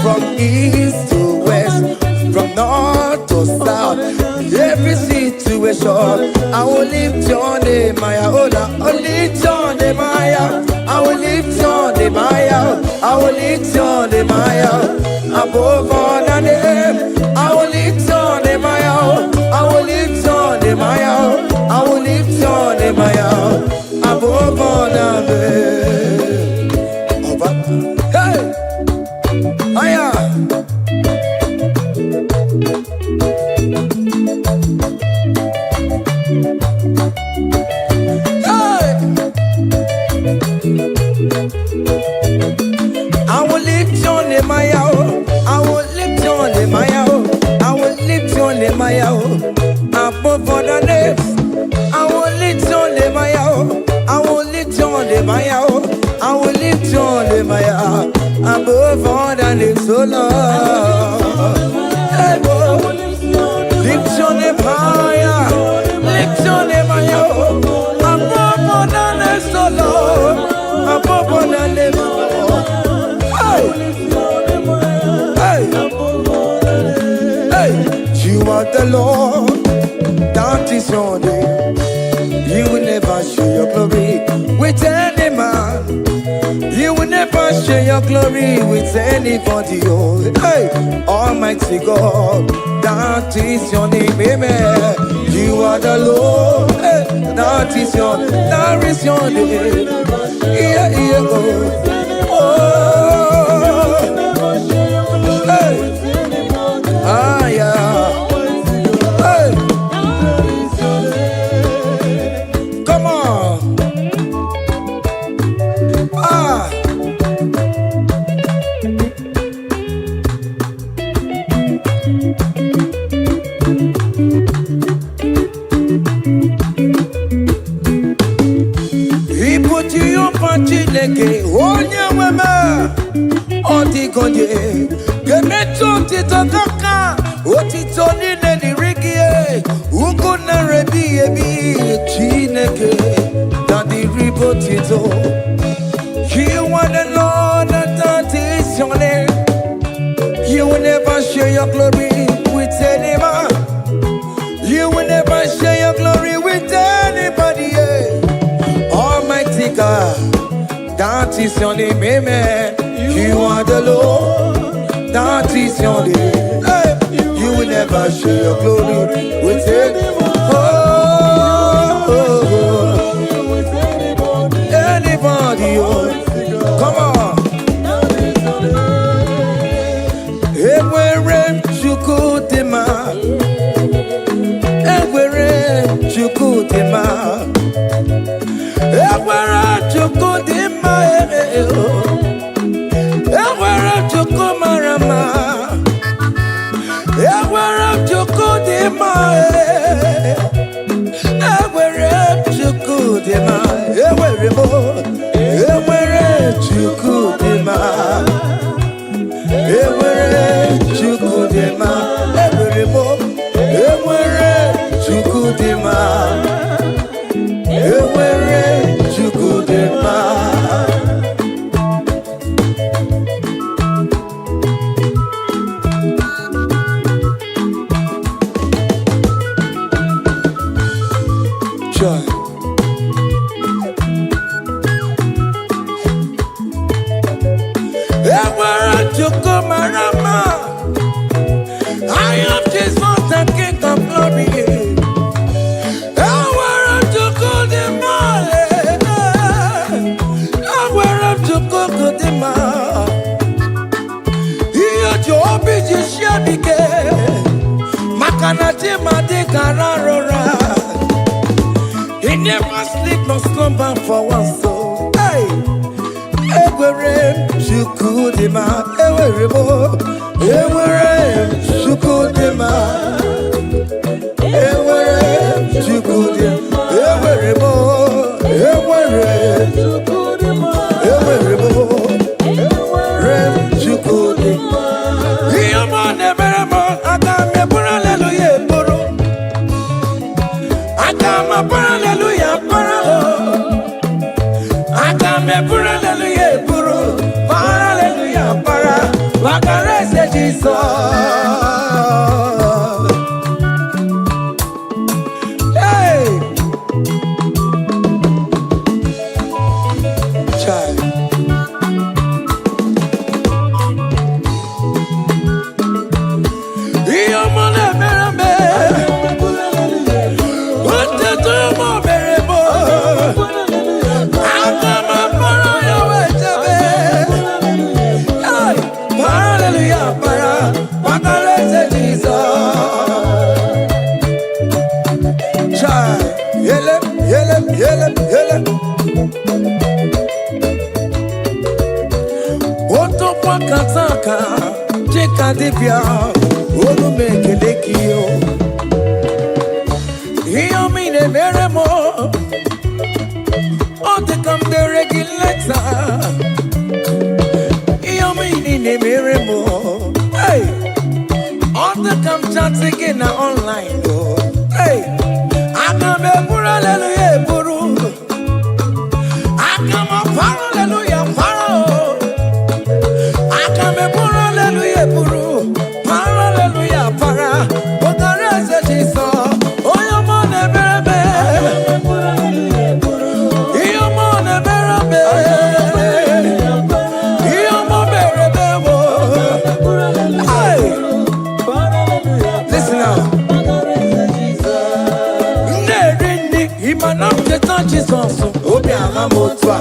From east to west, from north to south, every situation, I will lift your name, I will lift your name, I will lift your name, I will lift your name, above all the name, I will lift your name, I will lift your name, I will lift your name, above all the name. Hey! Aya! I will lift your name, I will lift your name, I will lift your name, above all the names. I will lift your name, I will lift your name, I will lift your name, above all the names. so Lord. Hey, boy. Lift your name higher. Lift your name higher. Above all the names, so Lord. Above all the names, Lord. Hey. Hey. You are the Lord. That is your name. You will never share your glory with any man. You will never share your glory with anybody. Oh, hey, Almighty God, that is your name, amen. You are the Lord, hey, that is your name. Yeah, yeah, oh, hey, ah, yeah, hey, come on, ah. Chineke onye nweme ọdịgonye ga-emetụ otito kaka otito niile dịrị gị ugwu nara ebighị ebi Chineke na dịrị bụ otito. You are the Lord that is your name. You will never share your glory with any man. You will never share your glory with anybody. Almighty God, that is your name, amen. You are the Lord, that is your name. Hey. You will never share your glory with anyone. Anybody, oh. Come on. Ewere chukudema, ewere chukudema, ewere chukudema, ewere chukumarama, ewere chukudema, ewere chukudema, ewere mo, ewere chukudema, ewere chukudema, ewere mo, ewere chukudema, ewere chukudema. Joy. Ewere chukumarama, I am Jesus, the King of glory. Ewere chukudema, ewere chukudema. Iyo jobi jishabike, makanati madikararora. He never sleep nor slumber for one soul. Hey, ewere chukudema, ewere mo, ewere chukudema, ewere chukudema, ewere mo, ewere chukudema, ewere mo, ewere chukudema. Iyama nebere mo, agame pura hallelujah puro, agama pura hallelujah para, agame pura hallelujah puro, para hallelujah para, wakarese Jesus. Hey, child. Iyama nebere me, otetumo mere mo, agama para yawechebe. Hey, para hallelujah para, wakarese Jesus. Child, yele, yele, yele, yele. Oto kwa kataka, cheka dipya, olu mekelekio. Iyo mine mere mo, ote kam de regulator. Iyo mine mere mo, na online oh. Hey, akame puru hallelujah puru. Akame puru hallelujah puru. Akame puru hallelujah puru. Puru hallelujah para. Ogare se Jesus. Oyo mo ne berebe. Iyo mo ne berebe. Iyo mo berebe wo. Hey. Listen now. Nerini imanam jetan Jesus. Obi ahamotwa.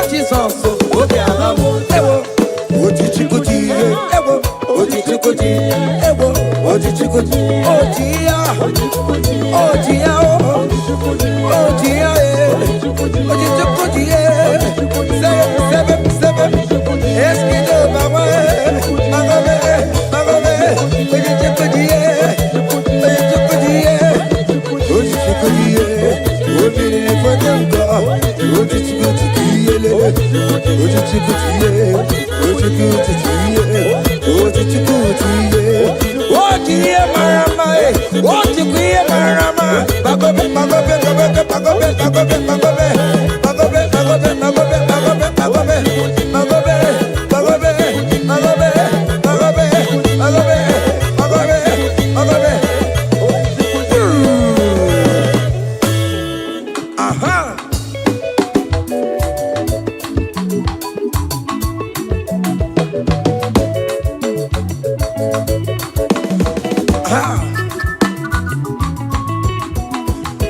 Jesus, oh yeah, ewo, ojichikuti, ewo, ojichikuti, ewo, ojichikuti, ojia, ojia, ojia, ojichikuti, sebe, eskido mama, magobe, ojichikuti, ojichikuti, obìnrin fọdẹ́ǹkà ojichikuti. Ojiye marama, ojiye marama. Bagobe, bagobe, bagobe, bagobe, bagobe, bagobe, bagobe, bagobe, bagobe, bagobe, bagobe, bagobe, bagobe, bagobe, bagobe, bagobe, bagobe. Aha.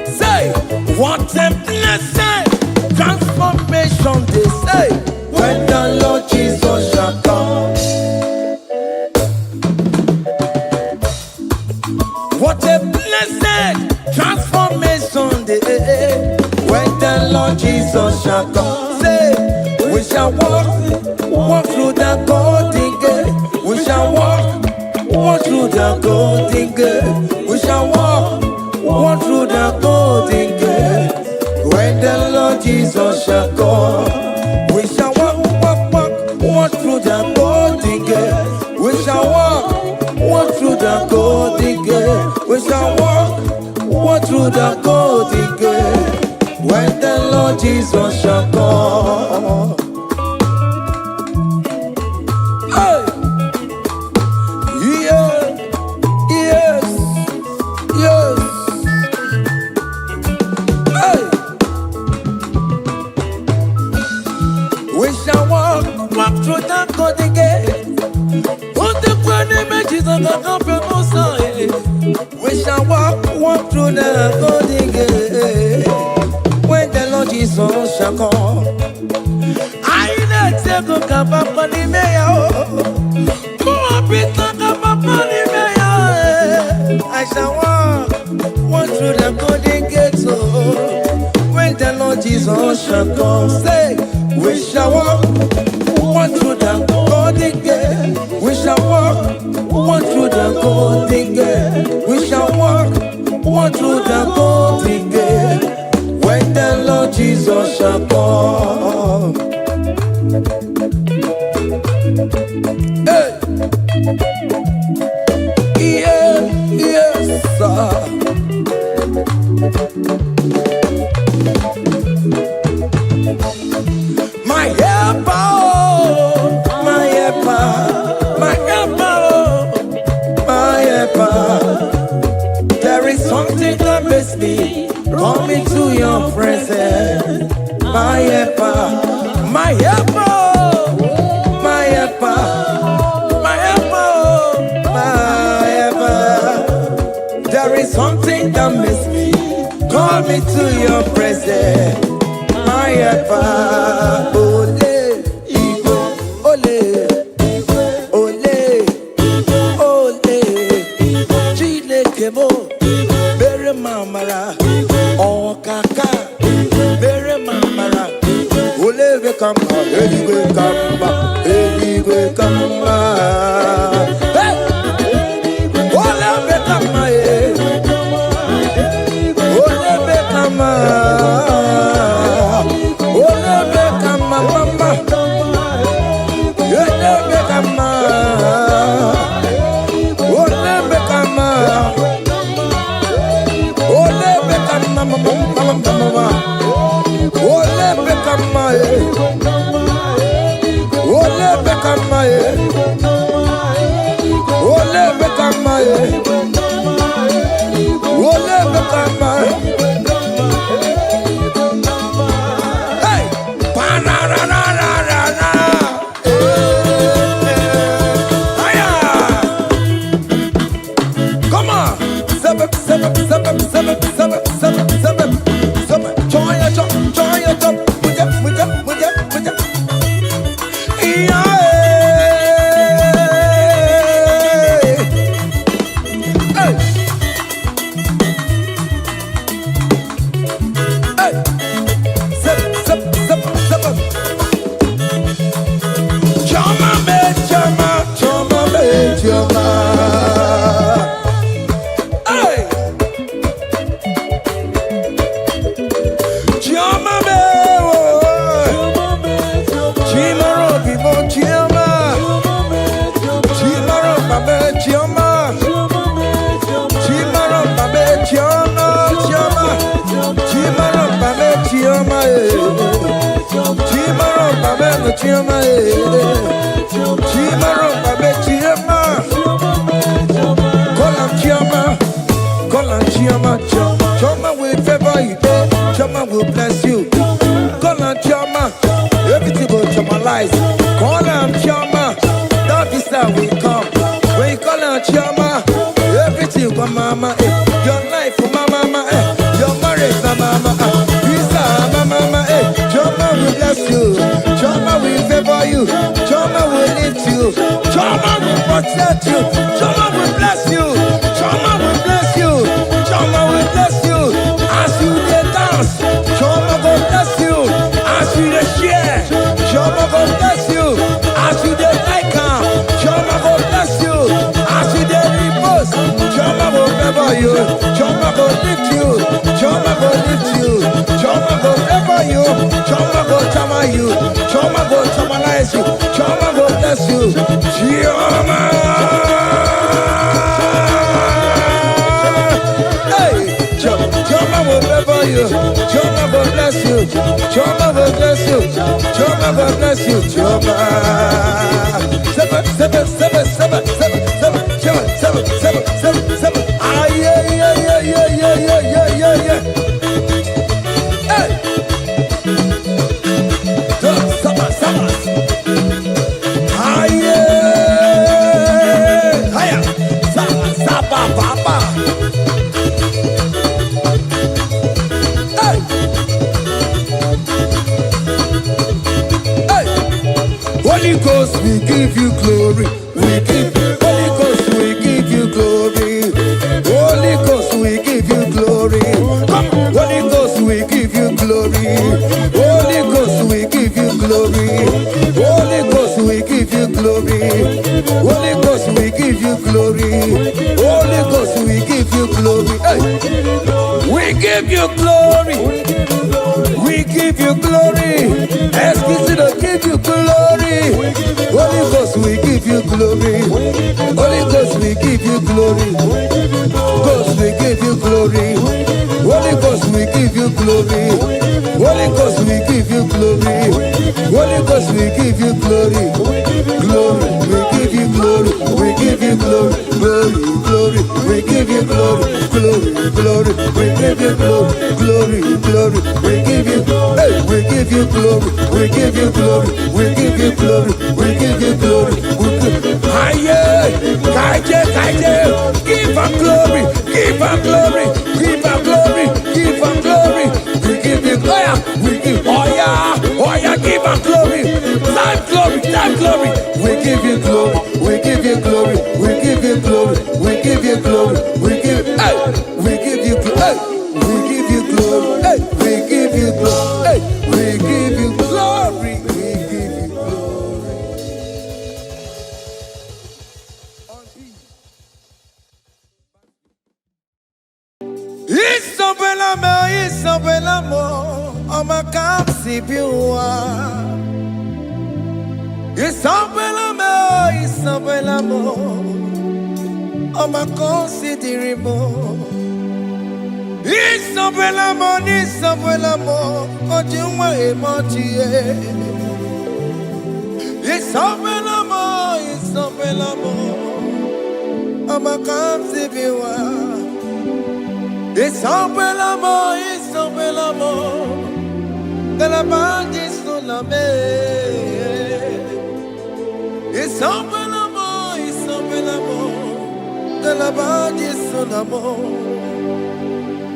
Say, what a blessing, transformation they say, when the Lord Jesus shall come. What a blessing, transformation they say, when the Lord Jesus shall come. Say, we shall walk through the golden gate. We shall walk through the golden gate. We shall walk through the golden gate. When the Lord Jesus shall come, we shall walk through the golden gate. We shall walk through the golden gate. We shall walk through the golden gate. When the Lord Jesus shall come. Hey. Yes. Hey. We shall walk through the golden gate. What the grand images of the company side. We shall walk through the golden gate. When the Lord Jesus shall come. I let you go kapapani meya. I shall walk through the golden gate. When the Lord Jesus shall come, say, we shall walk through the golden gate. We shall walk through the golden gate. We shall walk through the golden gate. When the Lord Jesus shall come. Hey. Yes, sir. My helper, my helper, my helper, my helper. There is something that makes me coming to your presence. My helper, my helper, my helper, my helper, my helper. There is something that makes me call me to your presence. My helper, ole, Igbo, ole, ole, ole, Chineke mo, bere mamara, okaka, bere mamara, Choma will favor you, Choma will bless you. Call on Choma, everything will Chomalize. Call on Choma, that visa will come. When you call on Choma, everything for mama, your life for mama, your marriage for mama, visa mama, Choma will bless you. Choma will favor you. Choma will lift you. Choma will protect you. Choma will bless you. Choma will bless you. Choma will bless you. As you dance, Choma will bless you. As you share, Choma will bless you. As you like her, Choma will bless you. As you repose, Choma will favor you. Choma will lift you. Choma will lift you. Choma will favor you. Choma will chama you. Choma will chamalize you. Choma will bless you. Choma. Choma will favor you. Choma will bless you. Choma will bless you. Choma will bless you. Choma. Seven. Ah, yeah. Hey. Seven. Ah, yeah. Hiya. Saba. Holy Ghost, we give you glory. Holy Ghost, we give you glory. Holy Ghost, we give you glory. Holy Ghost, we give you glory. Holy Ghost, we give you glory. Holy Ghost, we give you glory. Holy Ghost, we give you glory. Holy Ghost, we give you glory. We give you glory. We give you glory. Excuse me, give you glory. Holy Ghost, we give you glory. Holy Ghost, we give you glory. Ghost, we give you glory. Holy Ghost, we give you glory. Holy Ghost, we give you glory. Holy Ghost, we give you glory. Glory, we give you glory. We give you glory. Glory, we give you glory. Glory, we give you glory. Glory, we give you glory. Hey, we give you glory. We give you glory. We give you glory. We give you glory. Kaije, give her glory. Give her glory. Give her glory. Give her glory. We give you glory. We give give her glory. Time glory. We give you glory. We give you glory. We give you glory. We give you glory. We give you glory. We give you glory. We give you glory. We give you glory. We give you glory. Isabella, I'ma come see you. Isabella, I'ma consider more. Isabella, Ojuma emotie. Isabella, mama comes if you are. It's open l'amor, it's open l'amor. Que la bande sur la mer. It's open l'amor, it's open l'amor. Que la bande sur la mer.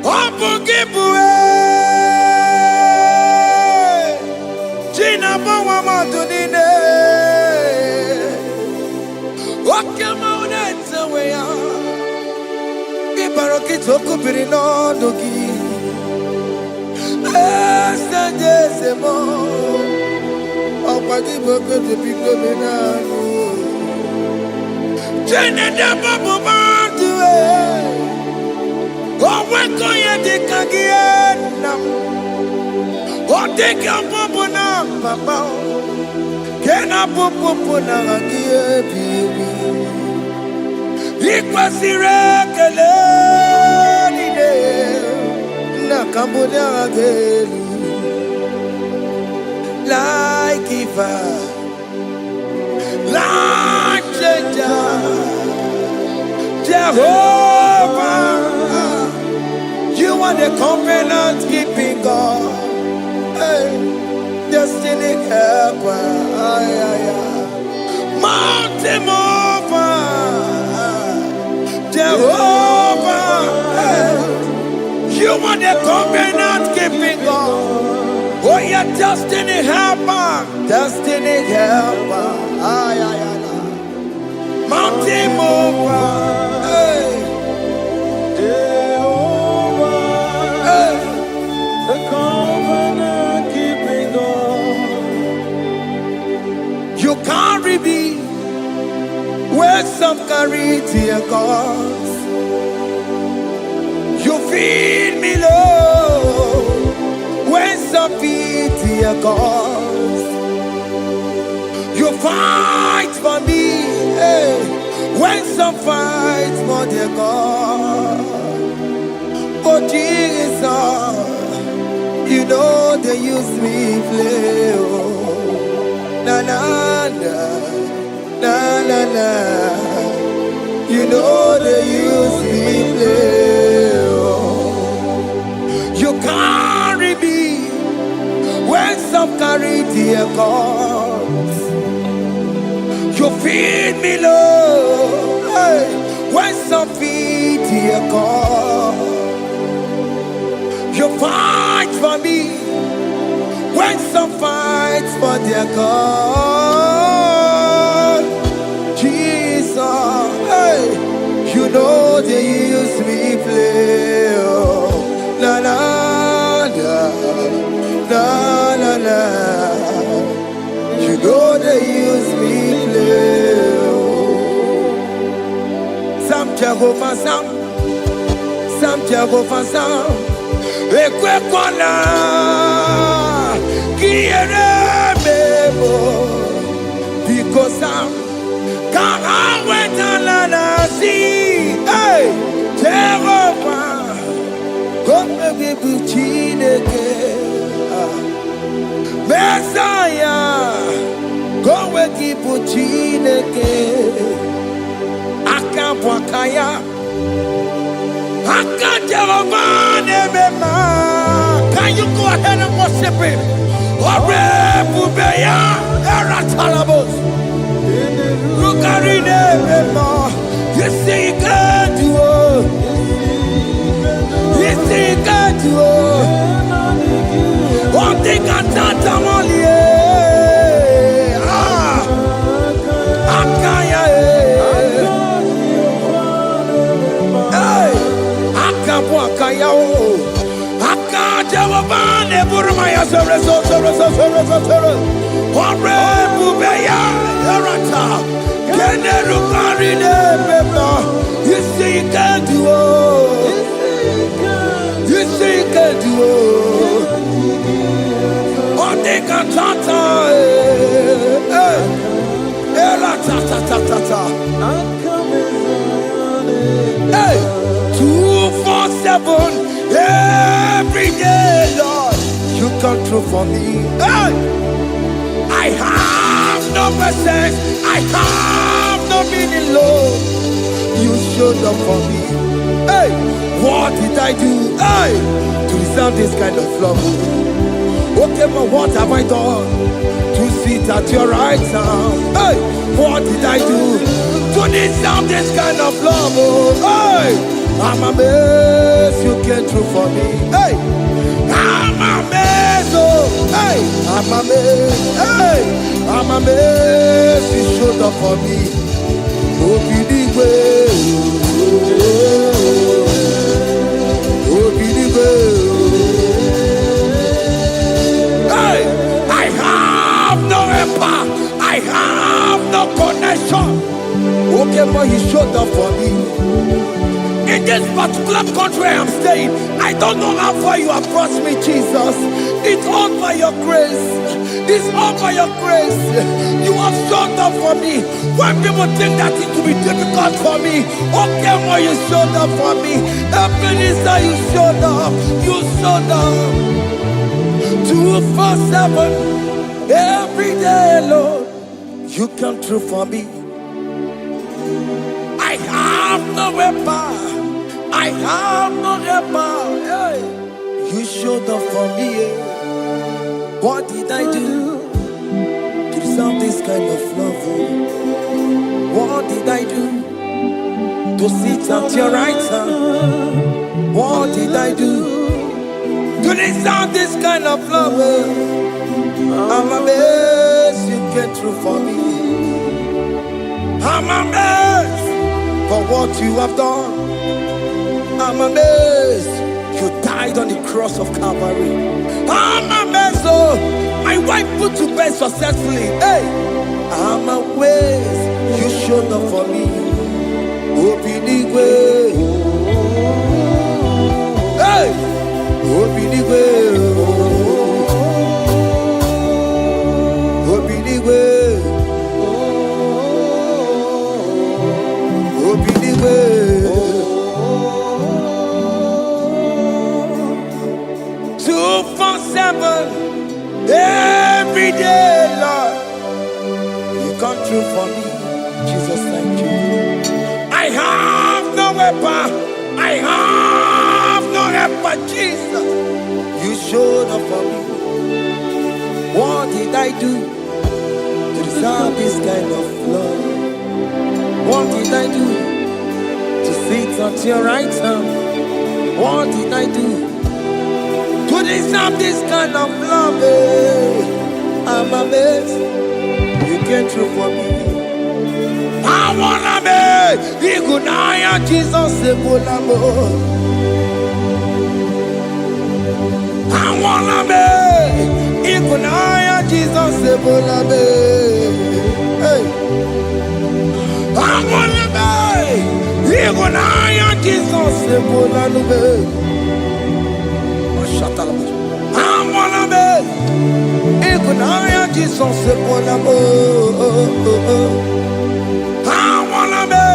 Oh, pour qui pourrait. Gina, bon, maman, donne. Oh, come on, it's a way out. Baroki toko pirino doki, esta mo. Opadi boko de pico menano. Jene de bobo bantu oh weko ye de kagiena. Oh de bobo na papa. Kena bobo na kagie bibi. Ikwasire keleni de na kambonya agelu like Eva, like Jehovah. You are the covenant keeping God, hey, destiny helper, mountain mover. Jehovah, you are the covenant keeping God. Oh, your destiny helper, destiny helper. Mountain mover, Jehovah, the covenant keeping God. You carry me where some carry tear gas. You feed me low when some feed tear gas. You fight for me, hey, when some fight for their God. Oh Jesus, you know they use me play. Oh, na na na. Na na na, you know they use me play. Oh. You carry me when some carry their cause. You feed me low, hey, when some feed their cause. You fight for me when some fight for their cause. Jesus, hey, you know they use me play. Oh, la la la, la la la. You know they use me play. Oh, Sam Jehovah Sam, Sam Jehovah Sam. Ekwe kwana, kiere mebo, because Sam. Can't wait to see, hey, Jehovah, come and be Buchineke, Messiah, go and keep Buchineke, Akampwakaya, Jehovah, Nemema. Can you go ahead and worship him? Ore Bubeya, Eratalabos. Rukarine mema, you see you can do it. You see you can do it. One thing I can't only, Akaya, hey, Akabwakaya, Akajawabane, Burmaya, Ore Bubeya, Erata. You see you can do it. You see you can do it. On the cantata, hey, 247 every day, Lord. You come through for me. Hey, I have no patience. I have no meaning, Lord. You showed up for me. Hey, what did I do? Hey, to deserve this kind of love? Okay, but what have I done to sit at your right hand? Hey, what did I do to deserve this kind of love? Hey, I'm amazed you came through for me. Hey, I'm amazed. Oh, hey, I'm amazed. Hey, I'm amazed you showed up for me. Obinigwe, Obinigwe. Hey, I have no helper, I have no connection. Okay, but he showed up for me. In this particular country I'm staying, I don't know how far you have brought me, Jesus. It's all by your grace. It's all by your grace. You have showed up for me. When people think that it will be difficult for me, okay, well, you showed up for me. Ebenezer, you showed up. You showed up. 247 every day, Lord. You come through for me. I have no weapon. I have no helper. Hey. You showed up for me. What did I do to deserve this kind of love? What did I do to sit at your right hand? What did I do to deserve this kind of love? I'm amazed you came through for me. I'm amazed for what you have done. I'm amazed you died on the cross of Calvary. I'm amazed, oh, my wife put to bed successfully. Hey, I'm amazed you showed up for me. Obinigwe, hey, Obinigwe, Obinigwe, Obinigwe. 247 every day, Lord. You come through for me, Jesus. Thank you. I have no weapon. I have no helper, Jesus. You showed up for me. What did I do to deserve this kind of love? What did I do to sit at your right hand? What did I do to deserve this kind of love? I'm amazed you came through for me. I wanna be Igunaya Jesus Ebulamo. I wanna be Igunaya Jesus Ebulamo. Hey, I wanna be Igunaya Jesus Ebulamo. I wanna be Igunaya Jesus Ebulamo. I wanna be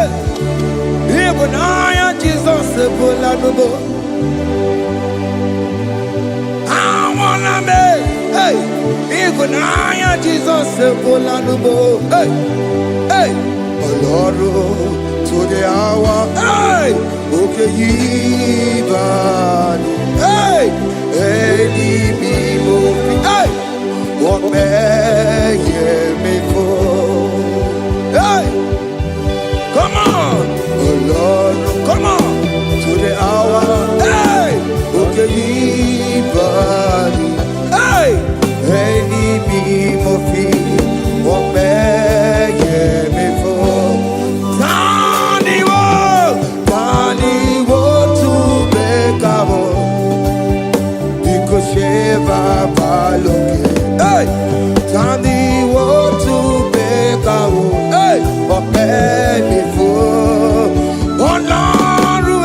Igunaya Jesus Ebulamo. I wanna be, hey, Igunaya Jesus Ebulamo. Hey, hey, Oloro to the hour. Hey, okay, Yibani. Hey, IGBO. Hey, what may me for? Hey, come on, oh Lord, come on to the hour. Hey, okay, Yibani. Hey, IGBO. What may me for? Tani wo to make up. Sheva baloke, hey, Tandi wo to bekawo, hey, ope mi fo, Ọlọ́run,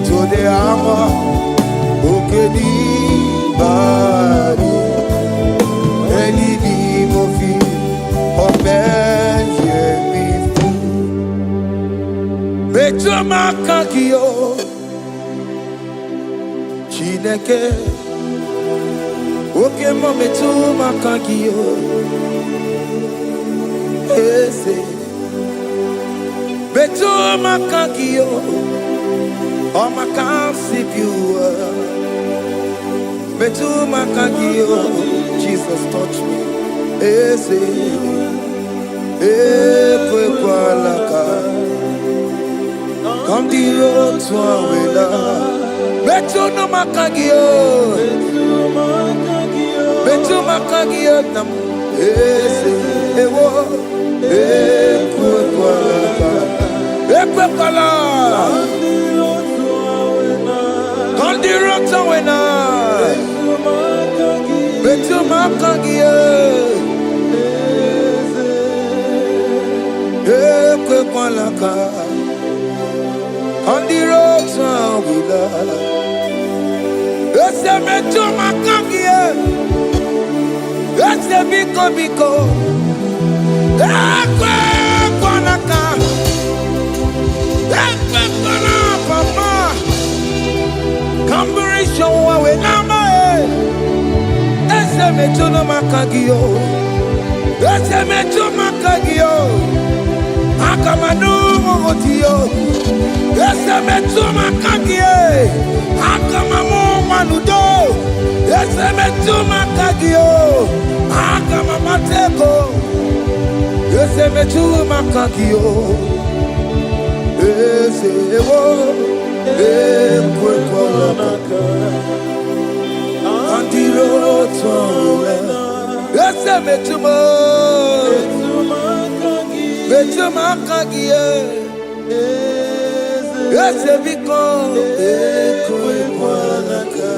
to the hour, oke ni bari, eni ni mo fi, ope ye mi fo, mejo makakiyo. Chineke, oke mometu makagiyo, ese, Betu makagio, oh makasipiu. Betu makagio, Jesus touch me. Ese, ekwalaka. Come the road to Awela. Betu no makagio, Betu makagio nam. Ese, ewo, ekwalaka. Ekwala, come the road to Awela. Betu makagio, ekwalaka. On the road to Awela. Ese Betu makagio, ese biko. Ekwalaka. Papa, Camberisha we nama. Ese Betu makagio, ese Betu makagio. Akamanu motio, ese Betu makagio. Akamamu manudo, ese Betu makagio. Akamamateko, ese Betu makagio. Ese ewo, ekwalaka. Andiro towe, ese Betu makagio. Ese biko, ekwalaka.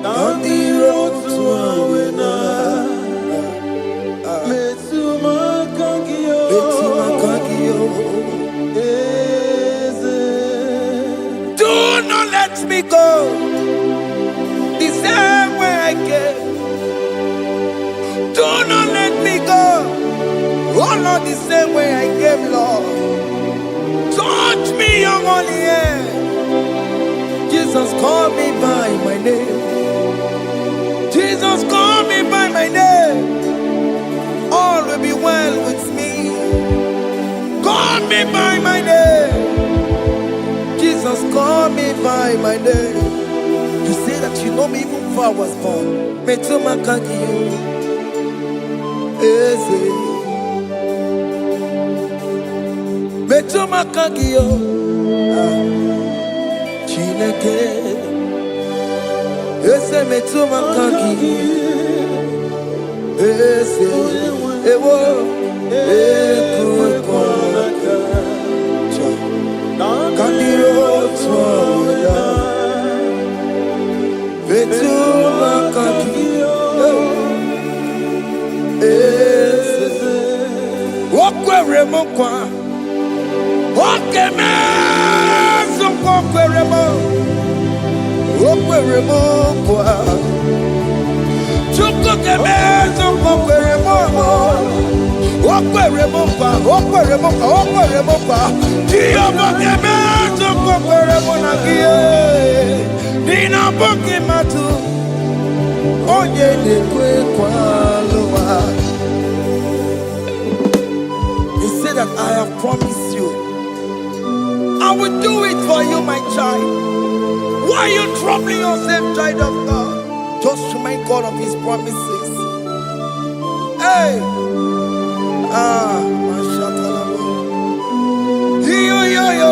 Andiro towe na. Betu makagio. Do not let me go the same way I came. Do not let me go, oh Lord, the same way I came, Lord. Touch me, your holy hand. Jesus, call me by my name. Jesus, call me by my name. All will be well with me. Call me by my name. Jesus, call me by my name. You say that you know me even before I was born. Betu makagio, ese. Betu makagio, Chineke. Ese Betu makagio, ese. Ewo, ekwalaka. Kandiro toya, Betu makagio. Ese, okwere mokwa, okeme okwere mokwa. Chuko keme okwere mokwa. Okwere mokwa. Diyo bokeme okwere monagie. Dina boki matu. Onye dekwe kwalowa. He said that I have promised you. I will do it for you, my child. Why are you troubling yourself, child of God? Just remind God of His promises. Hey! Mashatalabo. Yo.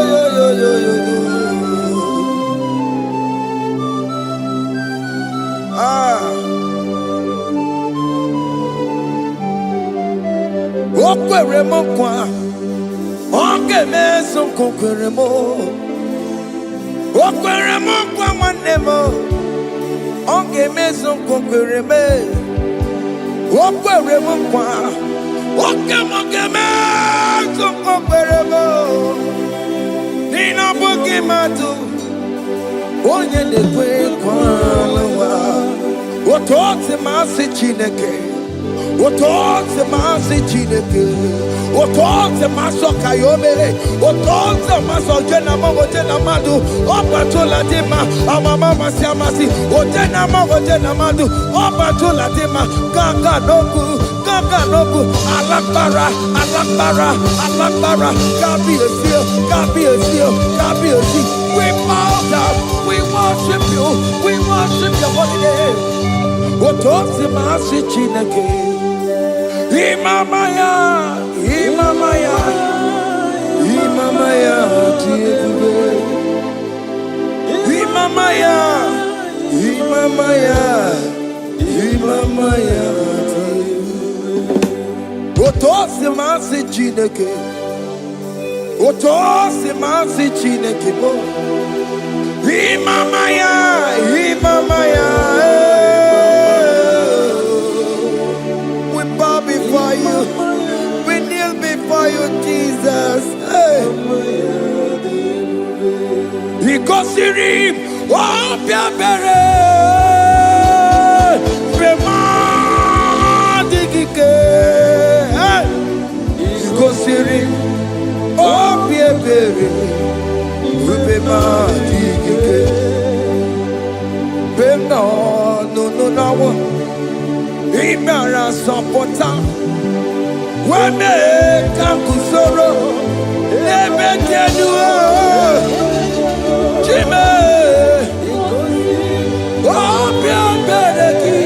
Okwere mokwa, okeme sokwere mo. Okwere mokwa manemo, okeme sokwere me. Okwere mokwa, okeme sokwere mo. Nina boki matu, onye dekwe kwalawa. Otote masi Chineke. Otote masi Chineke. Otonze maso kayome. Otonze maso jena mamo jena madu. Opatola dema. Amama masiamasi. Ojena mamo jena madu. Opatola dema. Gaga nogu. Gaga nogu. Alakbara. Alakbara. Alakbara. Gabi a seal. Gabi a seal. Gabi a seal. We bow down. We worship you. We worship your holy name. Otonze masi chineke. Imamaya. Imamaya. Imamaya. Imamaya. Imamaya. Imamaya. Otosi masi chineke. Otosi masi chineke bo. Imamaya. Imamaya. We bow before you. We kneel before you, Jesus. Hey. Ikosirim. Oh, Piabere. Premadigike. Ikosirim. Oh, Piabere. Premadigike. No, no, no, no. Imara sapota. Wame kakusoro. Ebe tenua. Chime. Opia bereki.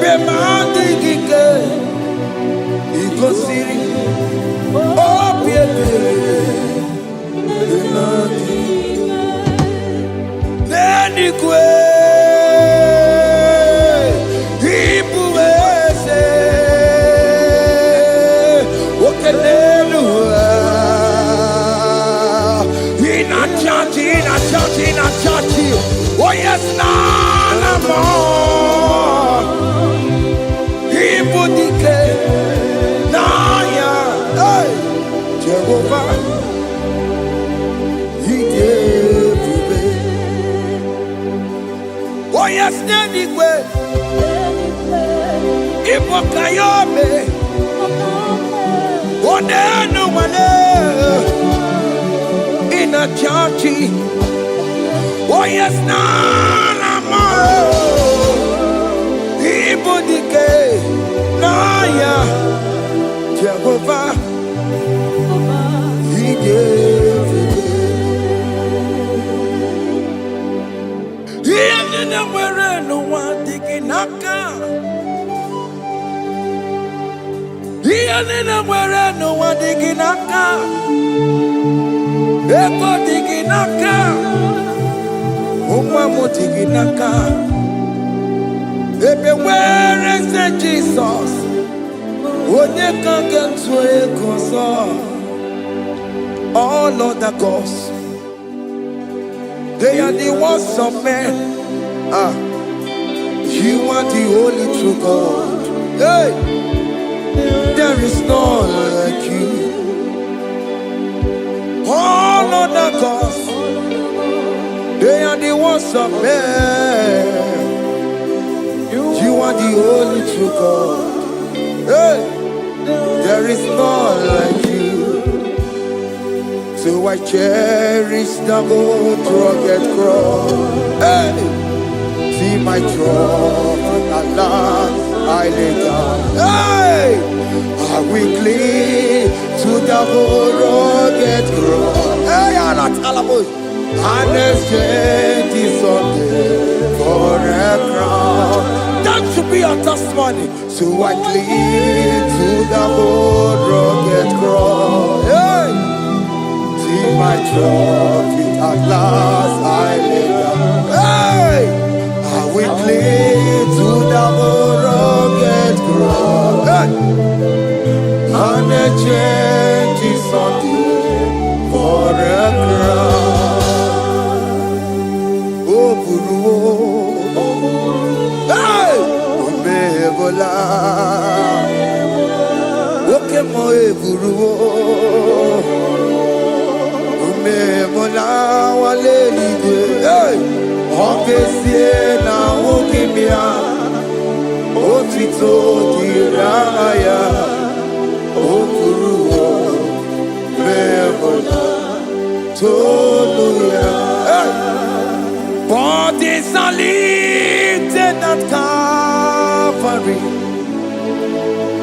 Bemandi gike. Ikosiri. Opia bereki. Neni kwe. Oh yes, nana more. Ibudike, naya, hey, Jehovah, he gave me. Oh yes, anyway, Ibokayobe, oh no one in a church. Oh yes, nana more. Ibudike, naya, Jehovah, he gave it. He ended up where no one digging naka. He ended up where no one digging naka. Echo digging naka. Umamotiginaka. Where is the Jesus? Onye can get to a console. All other gods, they are the ones of men. You are the only true God. Hey, there is none like you. All other gods, they are the ones of men. You are the only true God. Hey, there is none like you. So I cherish the old rugged cross. Hey, see my throne, Allah, I lay down. Hey, I will cling to the old rugged cross. Hey, Allah, Talamus. And exchange is Sunday for a crown. That should be our testimony. So I cling to the old rugged cross. Hey, see my trophy at last I lay down. Hey, I will cling to the old rugged cross. Hey, and exchange is Sunday for a crown. Hey! Umebola. Oke mo eburu. Umebola wale ligwe. Hey! Okesie na okimia. Otito diraya. Okuru.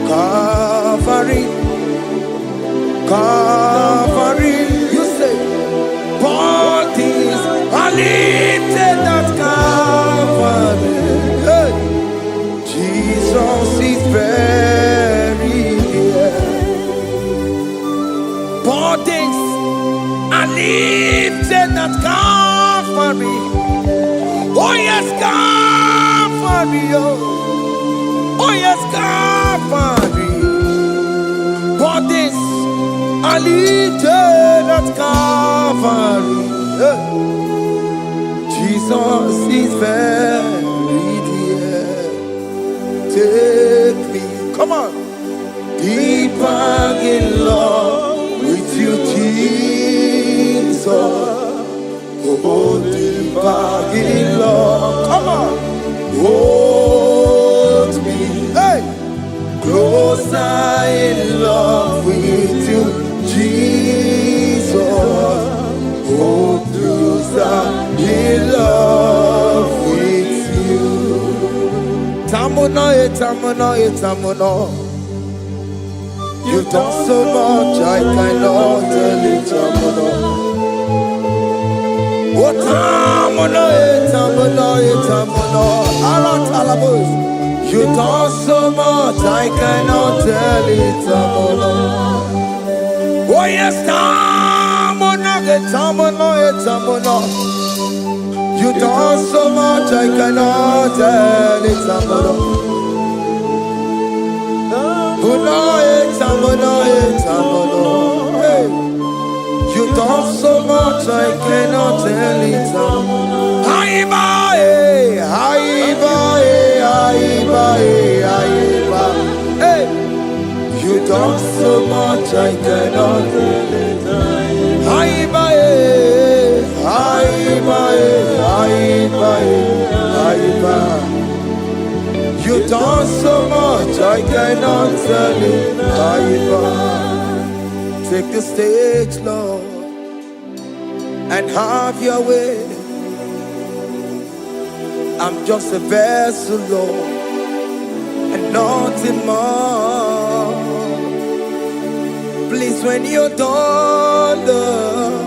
Calvary, Calvary, Calvary. You say, bodies are lifted at Calvary. Hey. Jesus is very near. Bodies are lifted at Calvary. Oh yes, Calvary. Oh yes, Calvary. Bodies are lifted at Calvary. Jesus is very dear. Take me, come on, deeper in love with you, Jesus. Oh, deeper in love, come on, hold me, hey, closer in love with you, Jesus. Oh, closer in love with you. Tamuno, tamuno, tamuno. You've done so much, I cannot tell it, tamuno. Oh, tamuno, tamuno, tamuno. Aratalabos. You've done so much, I cannot tell it, tamuno. Oh yes, tamuno, tamuno, tamuno. You've done so much, I cannot tell it, tamuno. Hey. You've done so much, I cannot tell it. Hey. You've done so much, I cannot tell it. You've done so much, I cannot tell it. Take the stage, Lord, and have your way. I'm just a vessel, Lord, and nothing more. Please, when you're done, Lord,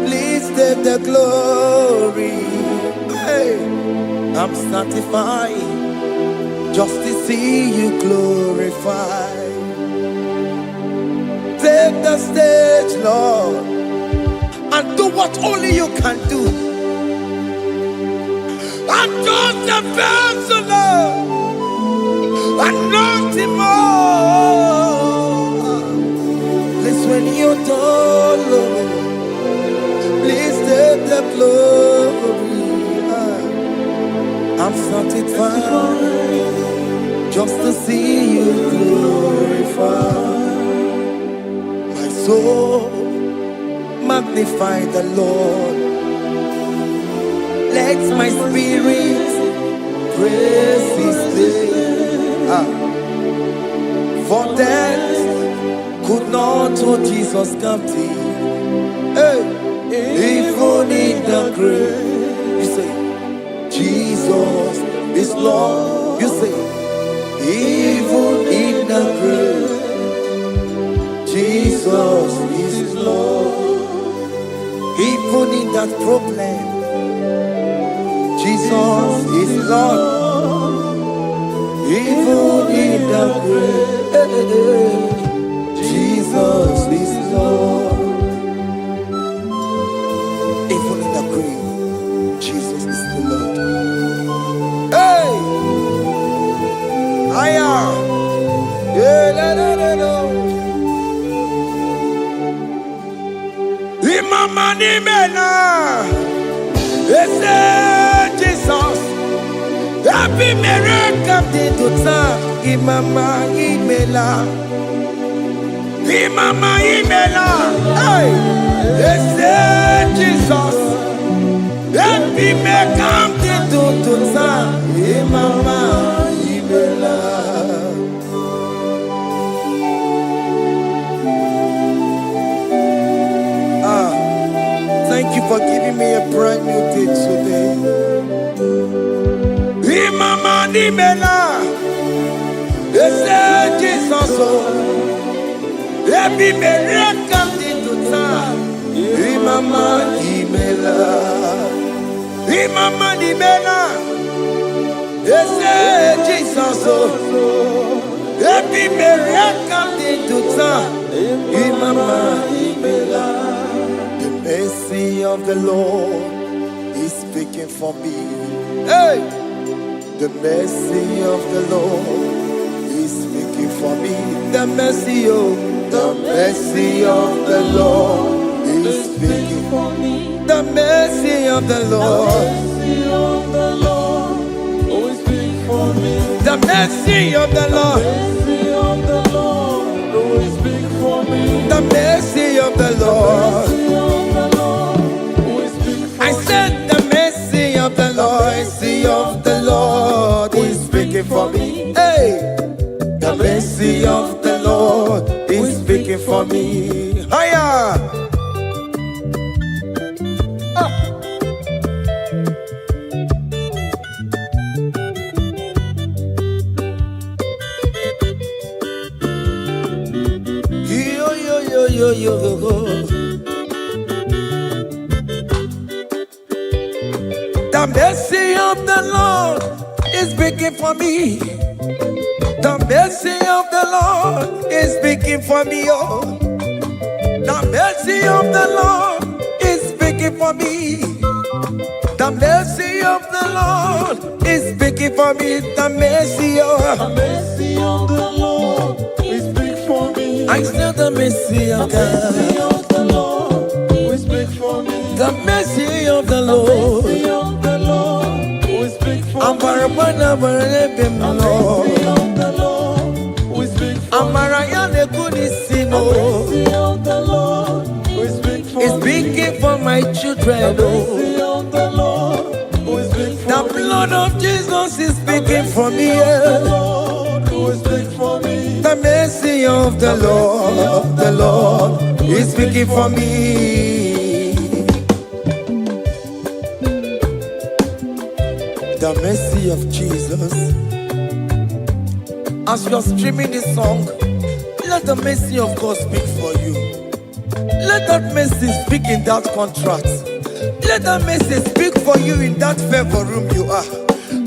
please take the glory. Hey, I'm satisfied just to see you glorified. Take the stage, Lord, and do what only you can do. I'm just a vessel, Lord, and nothing more. Please, when you're done, Lord, please take the glory. I'm satisfied just to see you glorified. My soul magnify the Lord. Let my spirit praise His name. For death could not hold Jesus captive. Hey, even in the grave, you say, Jesus is Lord. You say, even in the grave, Jesus is Lord. Even in that problem, Jesus is Lord. Even in the grave, Jesus is Lord. Even in the grave, Jesus is the Lord. Hey! I am. Imama ni mena, ese Jesus. Happy miracle de tota. Imama imela, Imama imela. Hey, ese Jesus. Happy miracle de tota. Imama imela. Thank you for giving me a brand new day today. Imama nimela, Every miracle into time. Imama imela. Imama imela. Yes, Jesus. Every miracle into time. Imama imela. The mercy of the Lord is speaking for me. Hey, the mercy of the Lord is speaking for me. The mercy of the Lord is speaking for me. The mercy of the Lord. The mercy of the Lord. The mercy of the Lord. I said the mercy of the Lord. Mercy of the Lord is speaking for me. Hey, the mercy of the Lord is speaking for me. Higher. Yo. The mercy of the Lord is speaking for me. The mercy of the Lord is speaking for me. Oh, the mercy of the Lord is speaking for me. The mercy of the Lord is speaking for me. The mercy of the Lord is big for me. I still the mercy of God. The Lord is big for me. The mercy of the Lord. The Lord is big for me. I'm Barabana Barabim Lord. The Lord is big for I'm Mariana Kudisino. The Lord is big for It's speaking for my children. The Lord is big for The blood of Jesus is speaking for me. The Lord is big for me. The mercy of the Lord is speaking for me. The mercy of Jesus. As you are streaming this song, let the mercy of God speak for you. Let that mercy speak in that contract. Let that mercy speak for you in that favor room you are.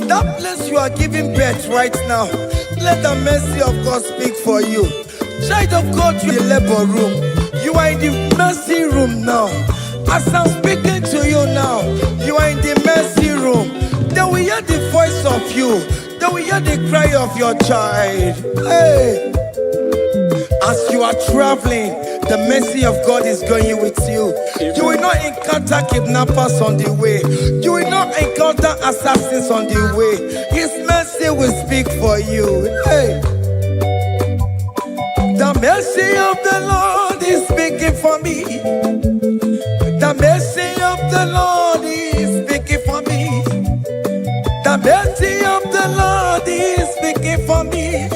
That place you are giving birth right now. Let the mercy of God speak for you. Child of God, you are in the labor room. You are in the mercy room now. As I'm speaking to you now, you are in the mercy room. They will hear the voice of you. They will hear the cry of your child. Hey, as you are traveling, the mercy of God is going with you. You will not encounter kidnappers on the way. You will not encounter assassins on the way. His mercy will speak for you. Hey, the mercy of the Lord is speaking for me. The mercy of the Lord is speaking for me. The mercy of the Lord is speaking for me.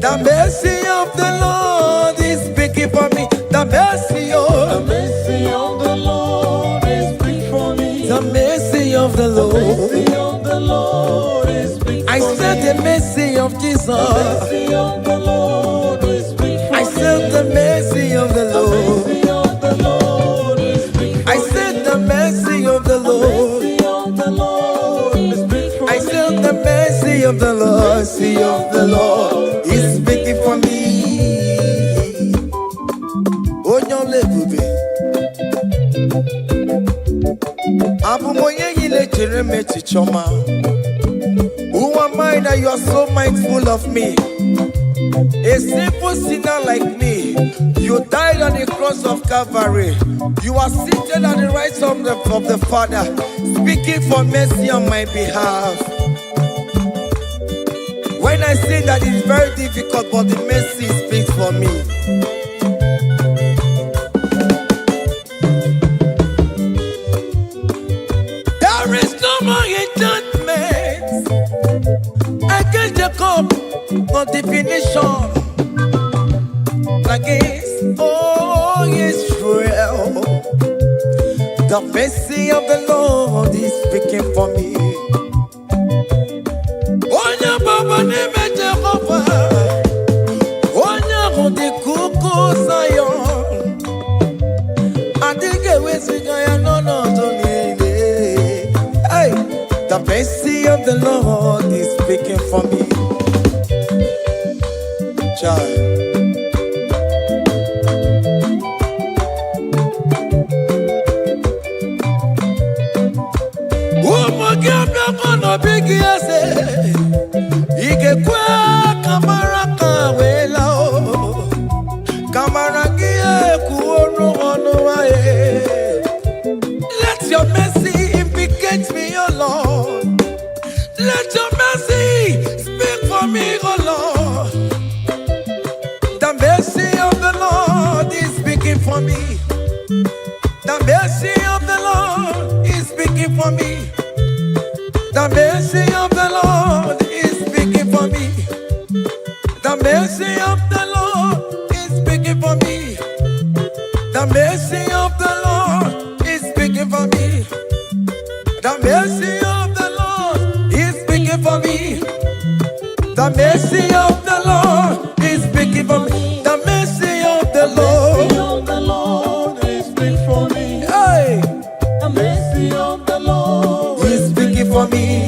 The mercy of the Lord is speaking for me. The mercy of the Lord is big for me. the mercy of the Lord. The Lord is big for me. I said the mercy of Jesus. The Lord is big for me. I said the mercy of the Lord. The Lord is big for me. I said the mercy of the Lord. The Lord is big for me. I said the mercy of the Lord. Mercy of the Lord is speaking for me. Oh, no, baby. Who am I that you are so mindful of me? A simple sinner like me. You died on the cross of Calvary. You are seated at the right side of the Father, speaking for mercy on my behalf. When I say that it's very difficult, but the mercy speaks for me. There is no more enchantment against Jacob, no definition against all Israel. The mercy of the Lord is speaking for me. Oh, yeah, Baba, name Jehovah. of the Lord is speaking for me. Child. Let your mercy implicate me, oh Lord. Let your mercy speak for me, oh Lord. The mercy of the Lord is speaking for me. The mercy of the Lord is speaking for me. The mercy of the Lord is speaking for me. The mercy of the Lord is speaking for me. The mercy of the Lord is speaking for me. The mercy of the Lord is speaking for me. The mercy of the Lord is speaking for me. The mercy of the Lord is speaking for me. Hey. The mercy of the Lord is speaking for me.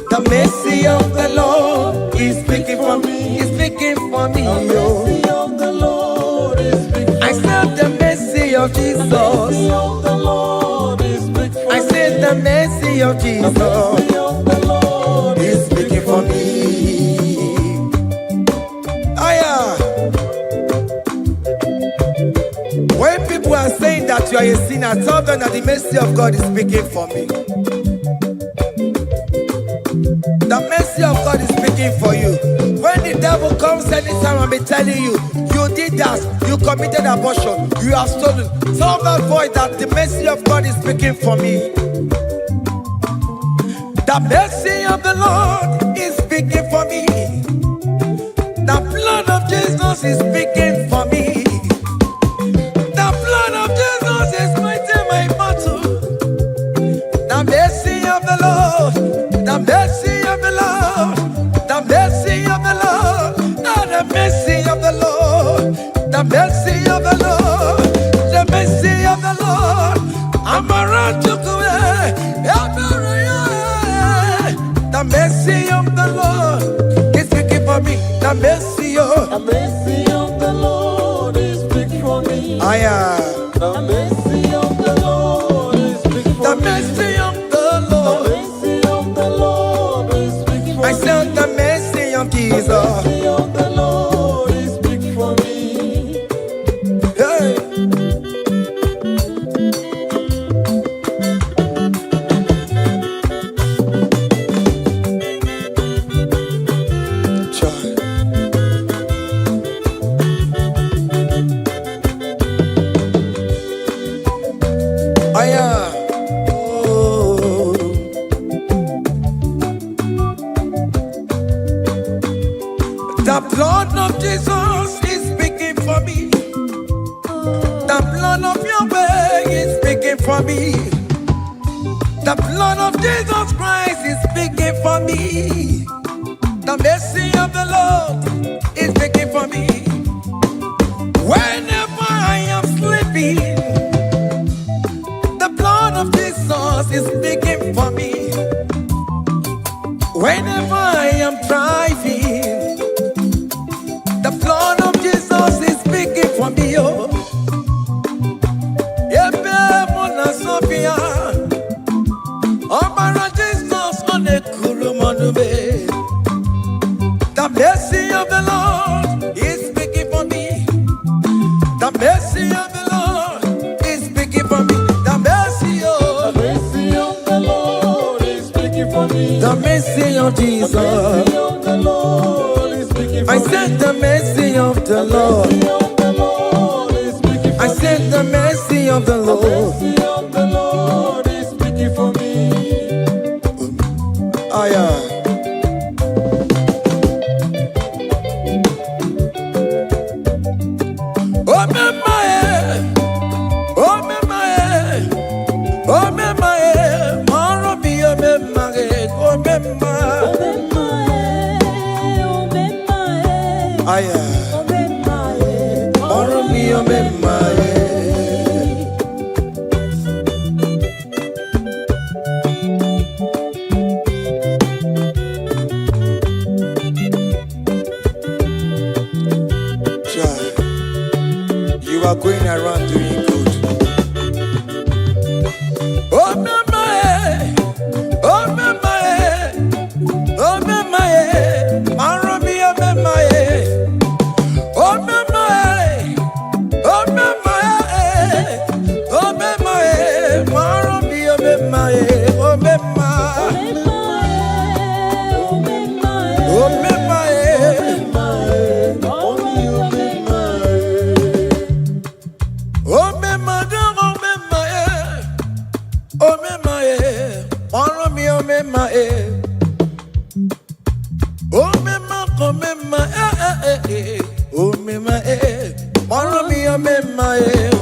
The mercy of the Lord is speaking for me. Is speaking for me. The mercy of the Lord is speaking for me. I said the mercy of Jesus. The mercy of the Lord is speaking for me. I said the mercy of Jesus. The mercy of the Lord is speaking for me. Aya. When people are saying that you are a sinner, tell them that the mercy of God is speaking for me. The mercy of God is speaking for you. When the devil comes anytime and be telling you, you did that, you committed abortion, you have stolen, tell that boy that the mercy of God is speaking for me. The mercy of the Lord is speaking for me. The blood of Jesus is speaking for me. The blood of Jesus is fighting my battle. The mercy of the Lord, the mercy of the Lord, the mercy of the Lord, oh, the mercy of the Lord, the mercy of the Lord, the mercy of the Lord. I'm around to go the mercy of the Lord is speaking for me. The mercy of the Lord is speaking for me. The mercy of the Lord is speaking for me. The mercy of the Lord. The mercy of the Lord is speaking for me. I said the mercy of Jesus. The mercy of the Lord is speaking for me. Hey. The blood of Jesus is speaking for me. The blood of Yahweh is speaking for me. The blood of Jesus Christ is speaking for me. The mercy of the Lord is speaking for me. Whenever I am sleeping, the blood of Jesus is speaking for me. Whenever I am driving, the blood of Jesus is speaking for me. Oh, Mona Sophia, Obara Jesus on the Kulumanube. The mercy of the Lord is speaking for me. The mercy of the Lord is speaking for me. The mercy of the Lord is speaking for me. The mercy of Jesus. The mercy of the Lord is speaking for me. I said the mercy of the Lord. I said the mercy of the Lord. The mercy of the Lord is speaking for me. you are going around doing good. Oh, mama, oh, mama, oh, mama, Maromi, oh, mama, oh, mama, oh, mama, oh, mama, Maromi, oh, mama, oh, mama,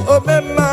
oh, mama,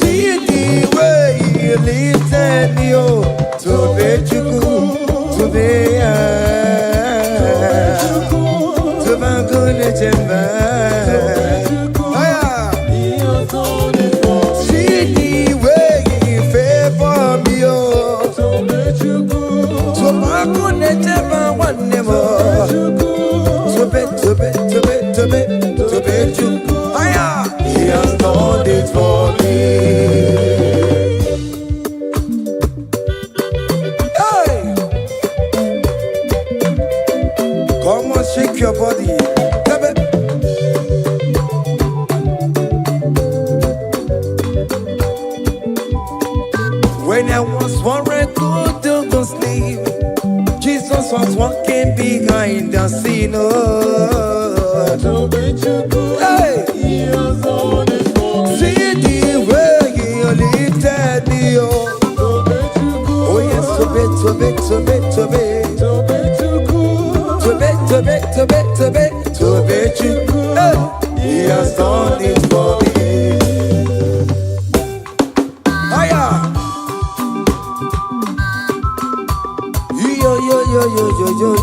See way you lifted me, oh, to be to be to be good see the way you favor me, oh, to be good one more, to be he has done it for me. Hey, come on, shake your body. When I was worried, good to go sleep, Jesus was walking behind the scene. Oh, hey, see the way you lifted me, oh, oh yes, to be. Hey, he has done it for me. Hiya.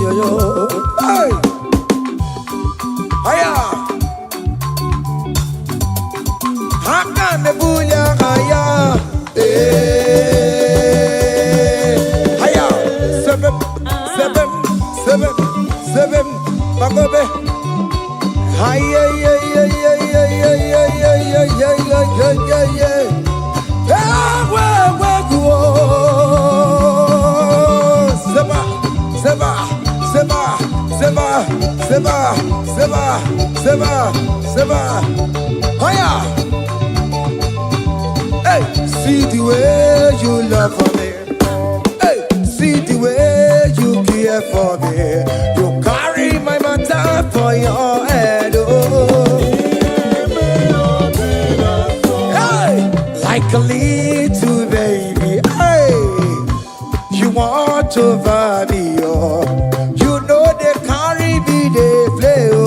Yo. Hey. Hiya. Haka me bunya hiya. Hiya. Seven. Bagobe. Hiya. Seba. Hiya. Hey, see the way you love for me. Hey, see the way you care for me. You carry my matter for your head. Oh, hey, like a little baby. Hey, you want over me. Oh, you know they carry me, they play. Oh.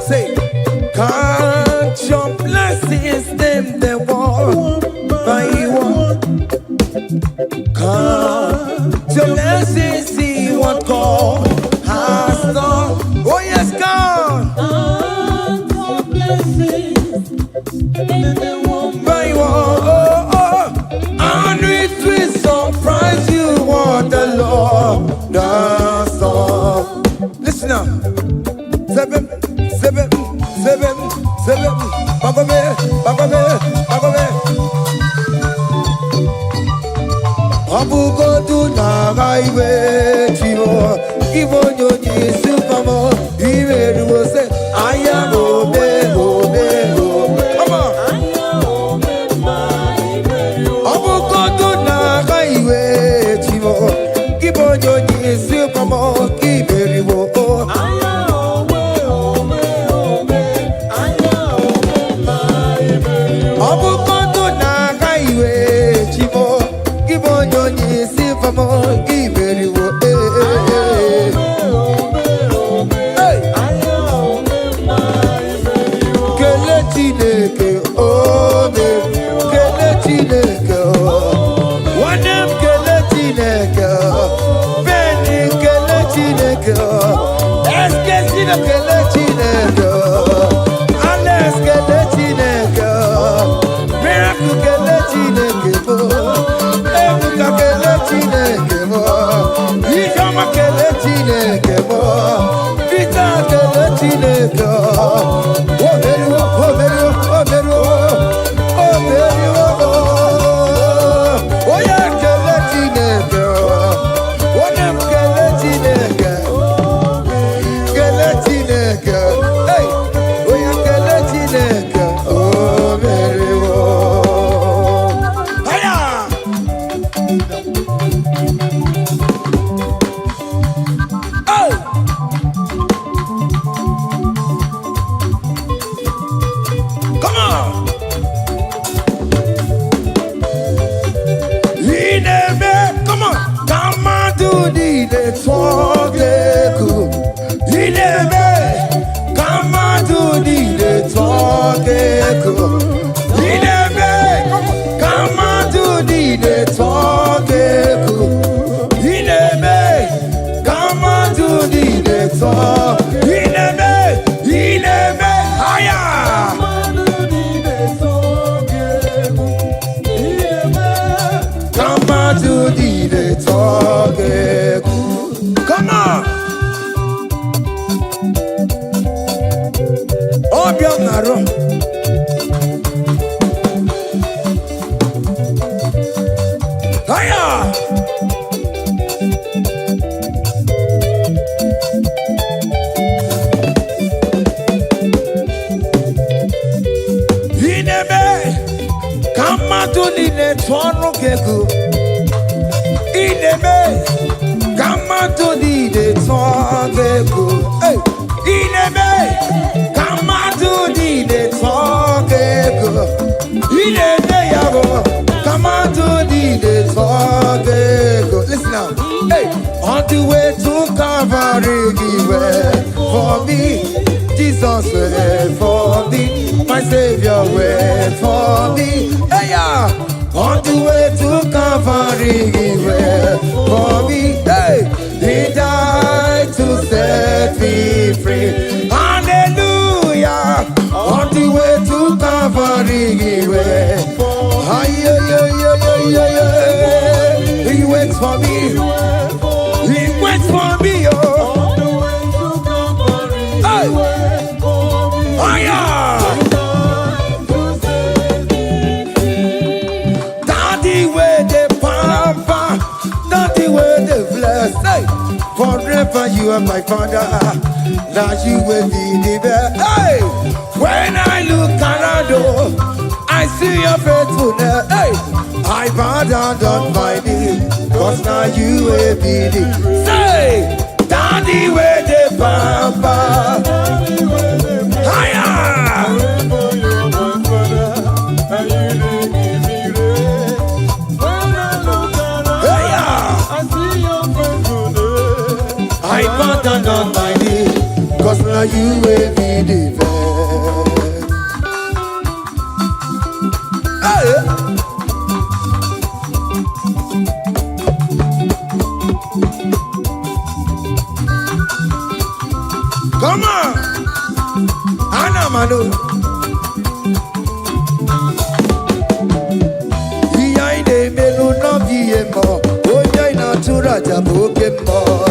Say, can't your blessings them the one by one? Can't your blessings see what God has done? Oh yes, God. Can't your blessings by one? And it will surprise you what the Lord does. Listen up. Seven. Bagobe. Abugo do na highway chivo. Ibo nyonyi supamo. Iwe do say aya obe. Come on. Abugo do na highway chivo. Ibo nyonyi supamo. Iwe do Hey! Come on! Come on! Come on to the talk. Come on to the talk. Come on to the talk. Come on to the talk. Higher. Come on to the talk. Come on. Obianaro. Higher. Come on to the network. Come on to the talk. Hey, come on to the talk. Come on to the talk. Listen now. Hey, on the way to Calvary, he went for me. Jesus went for me. My Savior went for me. Hey, yeah. On the way to Calvary, he went for me. Hey, he died to set me free. Hallelujah. On the way to Calvary, he went. He waits for me. He waits for me. Oh. Hey. Forever you are my father, now you will be the best. Hey, when I look around, oh, I see your faithfulness. Hey, I bow down on my knees, cause now you will be the. Say, Daddy, where the papa. Higher. I bow down on my knees, cause now you will be the best. Hey. Come on, Anamano. Behind the melu no be more. Oh, yeah, natural jaboke more.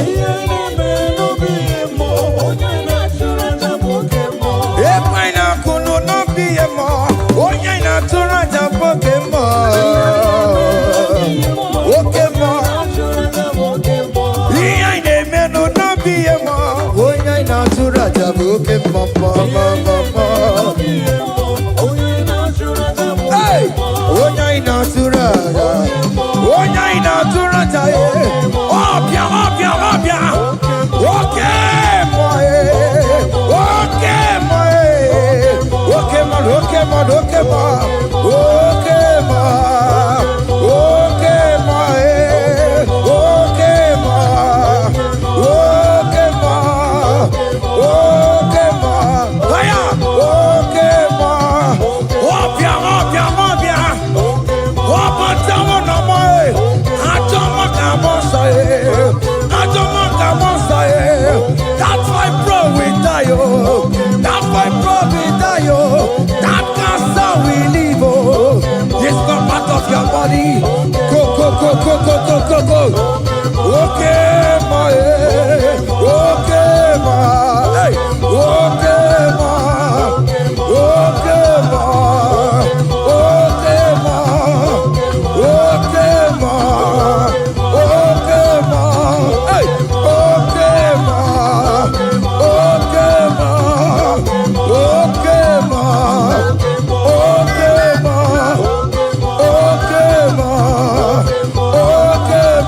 That's why bro we die, oh. That's why bro we die, oh. That cancer we live, oh. It's not part of your body. Go, go, go, go, go, go, go, go. Okay, my, okay, my, hey, okay, my, okay, my, okay, my, okay, my, okay, my, hey, okay, my, okay, my, okay, my, okay, my, okay, ma, okay,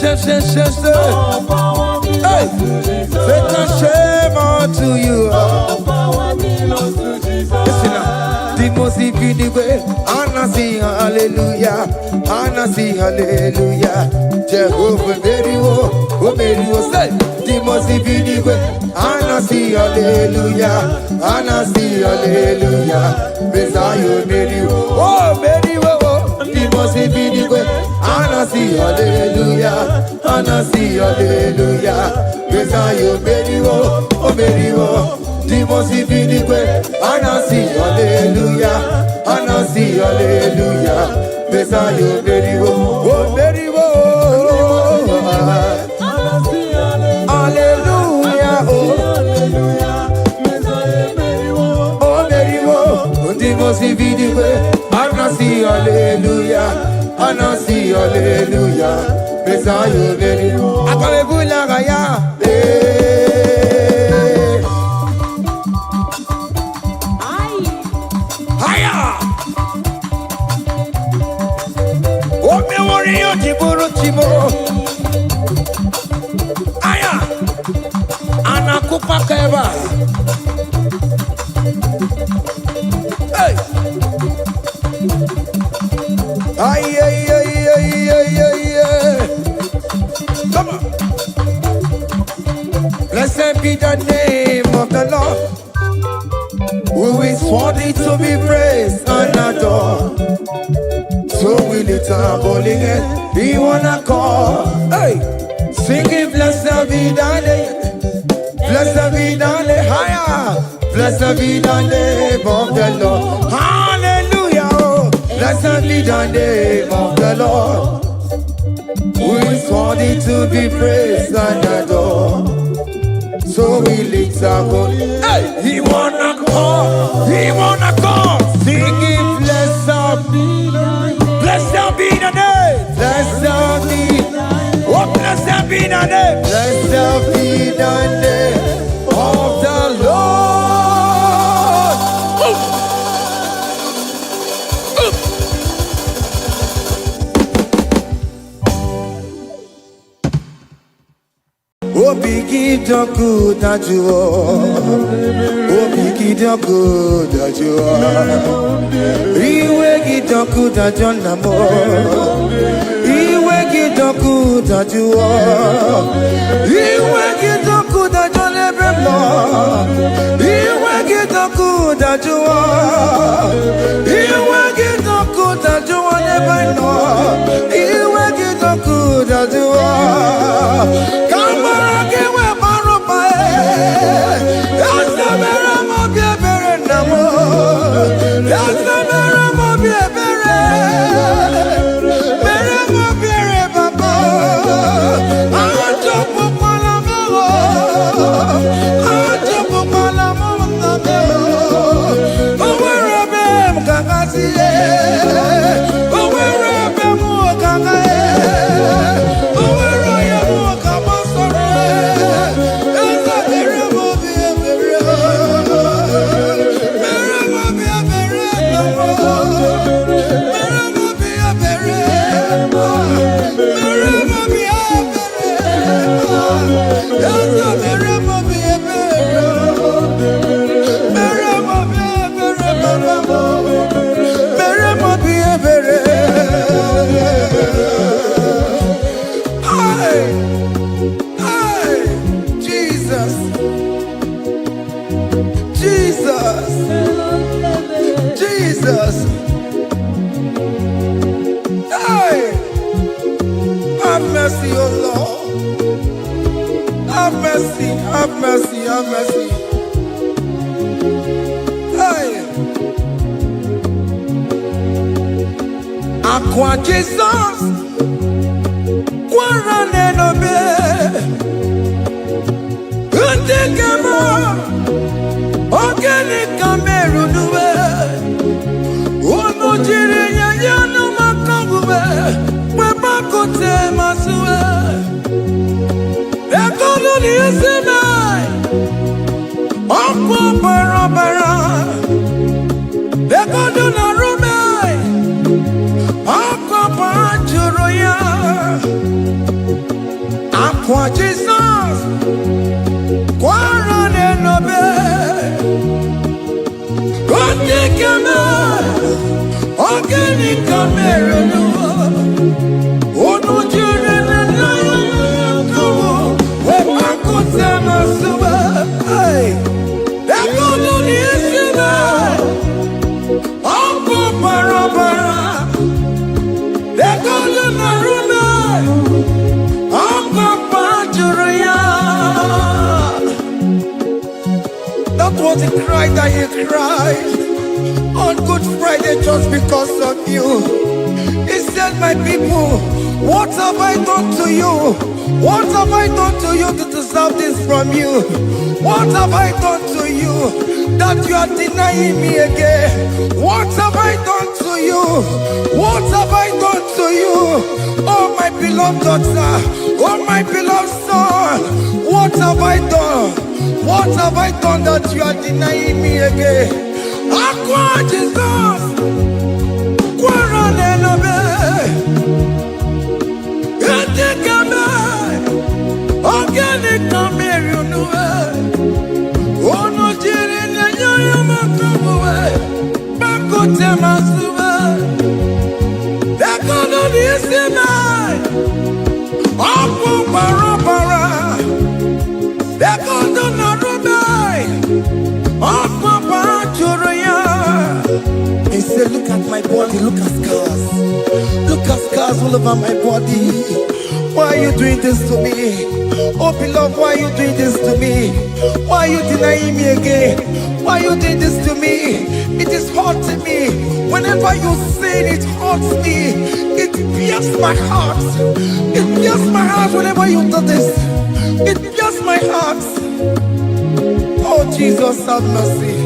All power belongs to Jesus. Satan, shame unto you. All power belongs to Jesus. Listen now. The most way. Anna see hallelujah. Anna see hallelujah. Jehovah very wo say. The most way. Anna see hallelujah. Anna see hallelujah. Messiah very wo. Oh very wo. The most way. Anna see hallelujah. Anna see hallelujah. Messiah very wo. Oh very wo. The most way. Anna see hallelujah. Anna see hallelujah. Messiah very wo. Oh very wo. Hallelujah. Oh very wo. The most way. Anna see hallelujah. Anna see hallelujah. Messiah very wo. Akalebula gaya. Aya, anakupa keba. Hey, ay. Come on. Blessed be the name of the Lord, who is worthy to be praised and adored. So we lift our holy hand, we wanna call, hey, singing blessed be the name, blessed be the name, higher, blessed be the name of the Lord, hallelujah, oh, blessed be the name of the Lord, who is worthy to be praised and adored. So we lift our holy hand, hey, we wanna call, singing blessed be the name. Blessed be the name. Blessed be. Oh, blessed be the name. Blessed be the name of the Lord. Oh, biggie, the good that you are. Oh, biggie, the good that you are. Iwe gidoku da jona mo. Iwe gidoku da juo. Iwe gidoku da jona bremo. Iwe gidoku da juo. Iwe gidoku da juo ne bano. Iwe gidoku da juo. Kamara kewe maropa e. Yasamera mo biebere namo. Yasamera mo biebere. Mere mo biere baba. Ajopo malamo. Ajopo malamo namo. Owerebe mkakasiye. Owerebe mukakaye. Oweroye mukamasore. Yasamera mo biebere. Mere mo biebere namo. Mere mo biebere. Mere mo biebere. Yasamera mo biebere. Mere mo biebere baba. Mere mo biebere. Hey, hey, Jesus, Jesus, Jesus. Hey, have mercy, oh Lord. Have mercy, have mercy, have mercy. Hey, Aqua Jesus, Quarane no be, Untekemo, Organic Cameru nuwe, Uno Jirinya Yano Makangube, Webakote Masue, Ekono ni Esemai, Akwa Barabara, Ekono na Rumai, Akwa Pajuroya. That was the cry that he cried on Good Friday just because of you. He said, my people, what have I done to you? What have I done to you to deserve this from you? What have I done to you that you are denying me again? What have I done to you? What have I done to you? Oh, my beloved daughter, oh, my beloved son, what have I done? What have I done that you are denying me again? Aqua Jesus, Quaranelabe, Etikame, Organic Camerunue, Ono Jirin, Yamakamue, Bakote Masue, Dekono Nisime, Apu Barabara, Dekono Narubai, Apu Bajuria. He said, look at my body, look at scars. Look at scars all over my body. Why are you doing this to me? Oh beloved, why are you doing this to me? Why are you denying me again? Why are you doing this to me? It is hurting me. Whenever you sin, it hurts me. It pierces my heart. It pierces my heart whenever you do this. It pierces my heart. Oh Jesus, have mercy.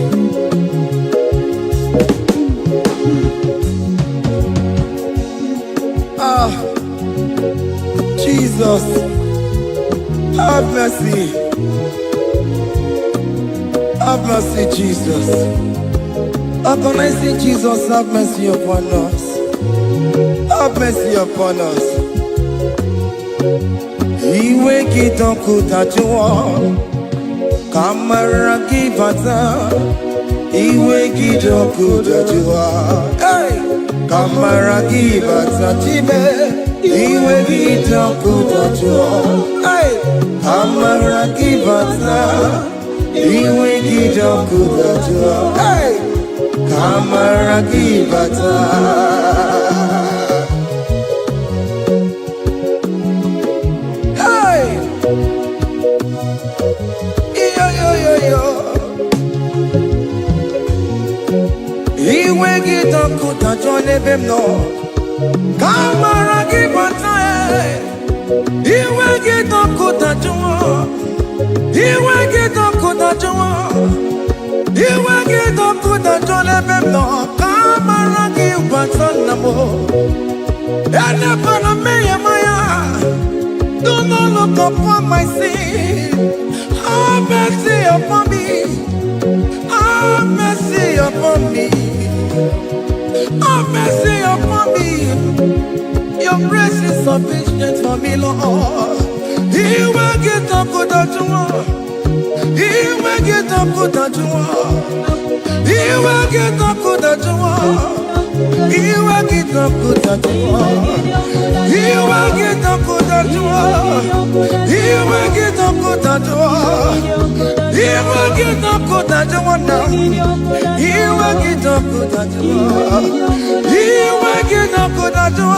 Jesus, have mercy. Have mercy, Jesus. Upon I say, Jesus, have mercy upon us. Have mercy upon us. Iwe kidoku tajua, kamara kibata. Iwe kidoku tajua, hey, kamara kibata tibe. Iwe kidoku tajua, hey, kamara kibata. Iwe kidoku tajua, hey, kamara kibata. Hey, yo yo yo yo. Iwe kidoku tajua nebemno, kamara kibata. Iwe kidoku tajua. Iwe kidoku tajua. Iwe kidoku tajua nebemno, kamara kibata namo. Ene pana meya maya. Do not look upon my sin. Have mercy upon me. Have mercy upon me. Have mercy upon me. Your grace is sufficient for me, Lord. He will get up good at you. He will get up good at you. He will get up good at you. He will get up good at you. He will get up good at you. He will get up good at you. He will get up good at you now. He will get up good at you. He will get up good at you.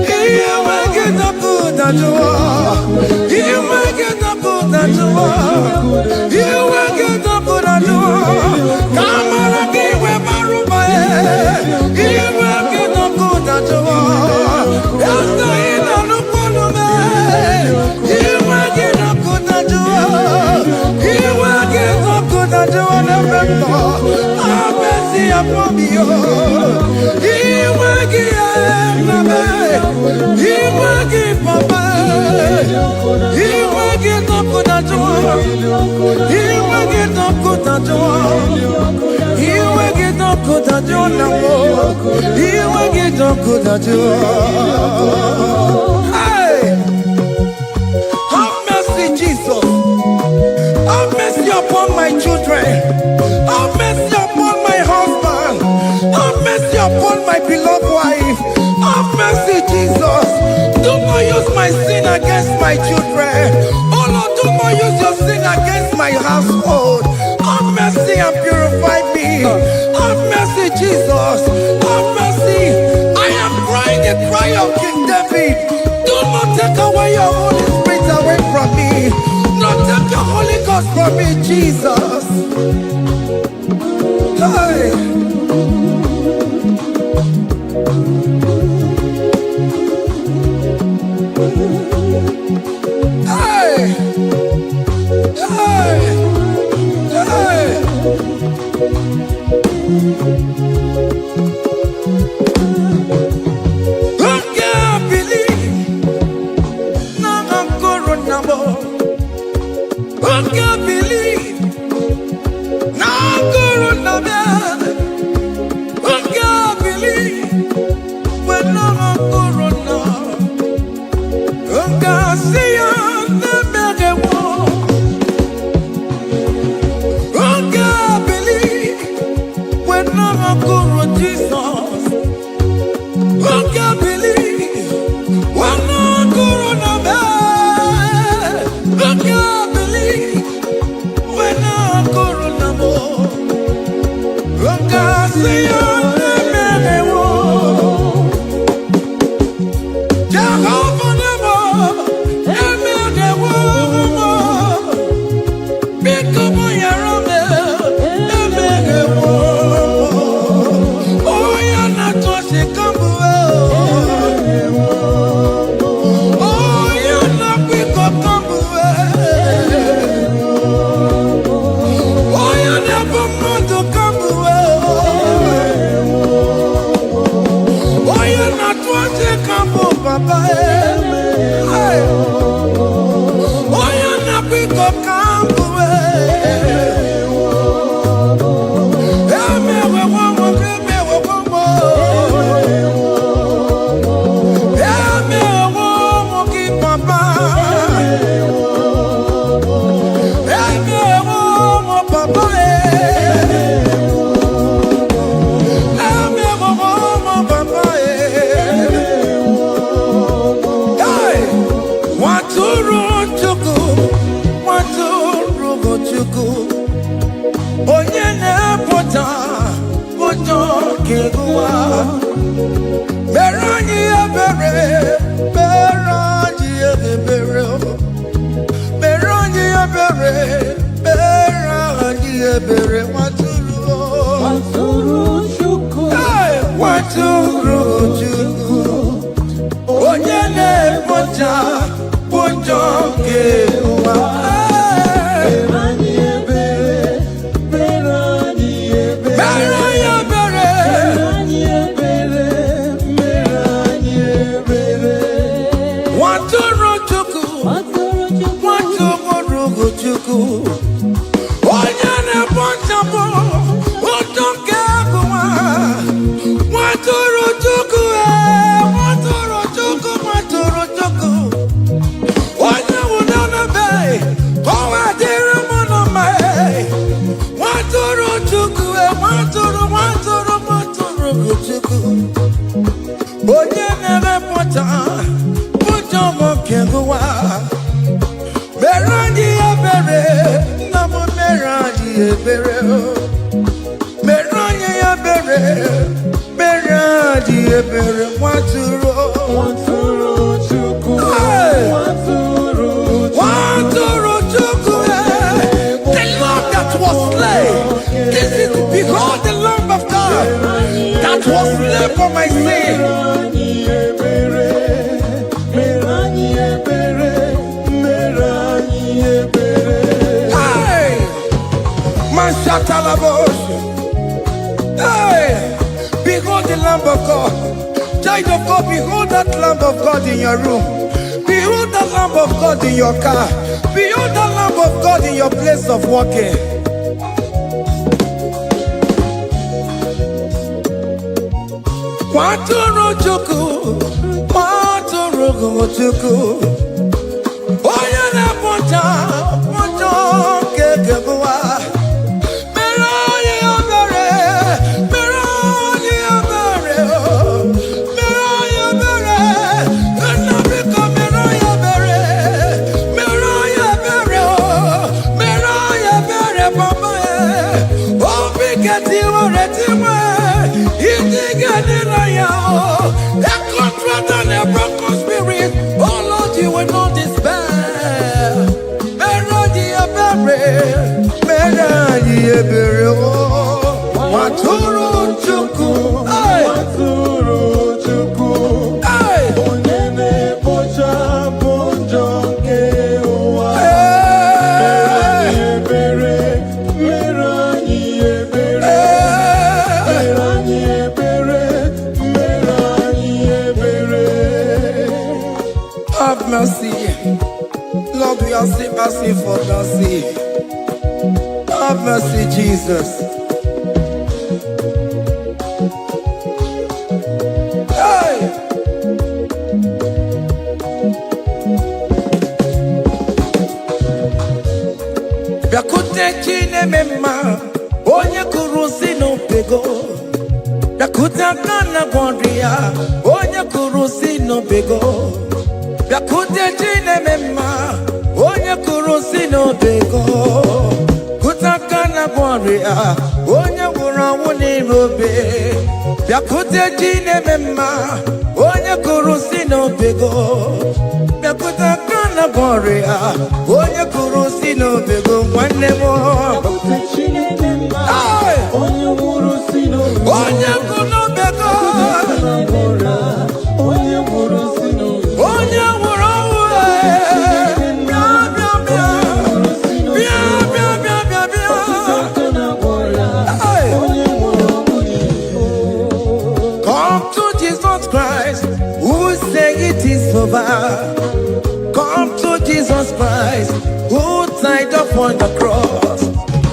He will get up good at you. He will get up good at you. He will get up good at you. Come on, give me Baruba. He will get up good at you. Yes, I know no man. He will get up good at you. He will get up good at you. Have mercy upon me. He will give me. He will give me. He will get up good at you. He will get up good at you. He will get up good at you now. He will get up good at you. Hey, have mercy, Jesus. Have mercy upon my children. Have mercy upon household. Have mercy and purify me. Have mercy, Jesus. Have mercy. I am crying the cry of King David. Do not take away your Holy Spirit away from me. Not take your Holy Ghost from me, Jesus. Hey. Hey. Hey. Hey. I can't believe now I'm going number. I can't believe now I'm going number. I can't believe when now I'm going now. I can't see you never get one. I can't believe when now I'm going Jesus. I can't believe when now I'm going number. I can't believe when now I'm going number. I can't see you never get one. Jehovah never, never get one. Become my army, never get one. Oh, you're not touching come away. Oh, you're not quick up come away. Oh, you never want to come away. Oh, you're not touching come away, Papa. Hey. Oh, you're not quick up come away. Yeah, me we want more, me we want more. Yeah, me we want more, keep Papa. Yeah, me we want more, Papa. Yeah, me we want more, Papa. Hey, Waturu Chuku, Waturu Chuku. Onye na-epụta ụjọ keguwa. Mere anyị ebere, mere anyị ebere. Mere anyị ebere, mere anyị ebere. Waturu Chukwu. Hey, Waturu Chukwu. Onye na-epụta ụjọ keguwa. Onye na-emepụta ụjọ nwoke gụwa. Mere anyị ebere, nna m mere anyị ebere. Mere anyị ebere, mere anyị ebere. Waturu Chukwu. Waturu Chukwu. The Lamb that was slain. This is, behold, the Lamb of God that was slain for my sin. Hey, Mashatalabosh. Hey, behold the Lamb of God. Child of God, behold that Lamb of God in your room. Behold that Lamb of God in your car. Behold that Lamb of God in your place of working. Waturu Chukwu, Waturu Chukwu. Onye na-epụta ụjọ keguwa. Mere anyị ebere, mere anyị ebere. Mere anyị ebere, nna biko mere anyị ebere. Mere anyị ebere, mere anyị A contract and a broken spirit. Oh Lord, you will not despair. Meradi abere, meradi abere. Oh, maturu chuku, Maturu chuku. Onyene pocha ponjonge owa. Merani ebere. Have mercy, Lord, we are still asking for mercy. Have mercy, Jesus. Hey! Biakute chine mema, onye kurusi no pego. Biakute kana gwandria, onye kurusi no pego. Biakute chine mema, onye kurusi no bego. Kutaka na warrior, onye wura wuni robe. Biakute chine mema, onye kurusi no bego. Biakutaka na warrior, onye kurusi no bego. Wane mo. Biakute chine mema, onye wurusi no bego. Onye kuno bego. Onye wurusi no bego. Onye wura Come to Jesus Christ, who say it is over. Come to Jesus Christ, who died upon the cross.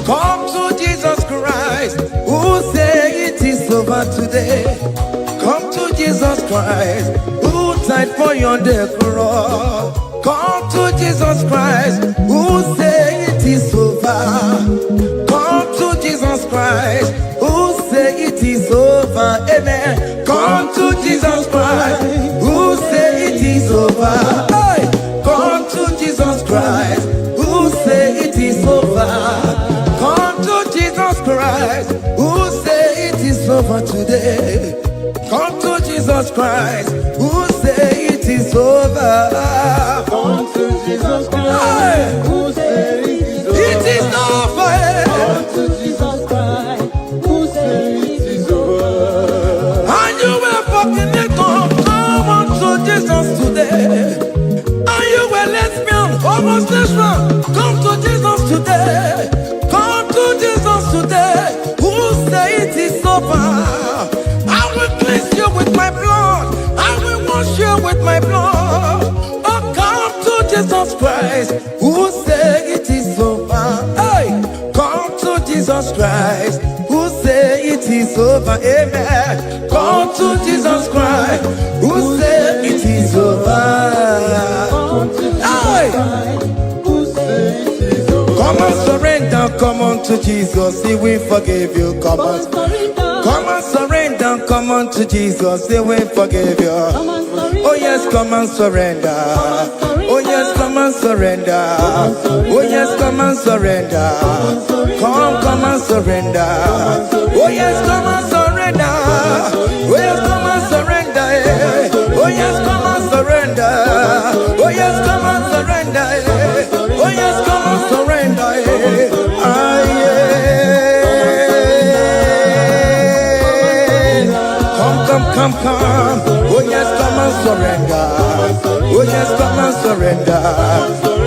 Come to Jesus Christ, who say it is over today. Come to Jesus Christ, who died for you on the cross. Come to Jesus Christ, who say it is over. Come to Jesus Christ, who say it is over. Amen. Come to Jesus Christ, who say it is over. Hey! Come to Jesus Christ, who say it is over. Come to Jesus Christ, who say it is over today. Come to Jesus Christ, who say it is over. Come to Jesus Christ, who say it is over. Come to Jesus Christ, who say it is over. And you were fucking it come on to Jesus today. And you were lesbian, homosexual, come to Jesus today. Come to Jesus today, who say it is over. I will cleanse you with my blood. I will wash you with my blood. Oh, come to Jesus Christ, who say it is over. Hey, come to Jesus Christ, who say it is over. Amen. Come to Jesus Christ, who say it is over. Come to Jesus Hey. Christ, who say it is over. Come and surrender, come on to Jesus, He will forgive you. Come on, come and surrender, come on to Jesus, He will forgive you. Oh yes, come and surrender. Oh yes, come and surrender. Oh yes, come and surrender. Come and surrender. Oh yes, come and surrender. Oh yes, come and surrender. Oh yes, come and surrender. Oh yes, come and surrender. Oh yes, come and surrender. Ah yeah. Come. Oh yes, come and surrender. Oh yes, come and surrender.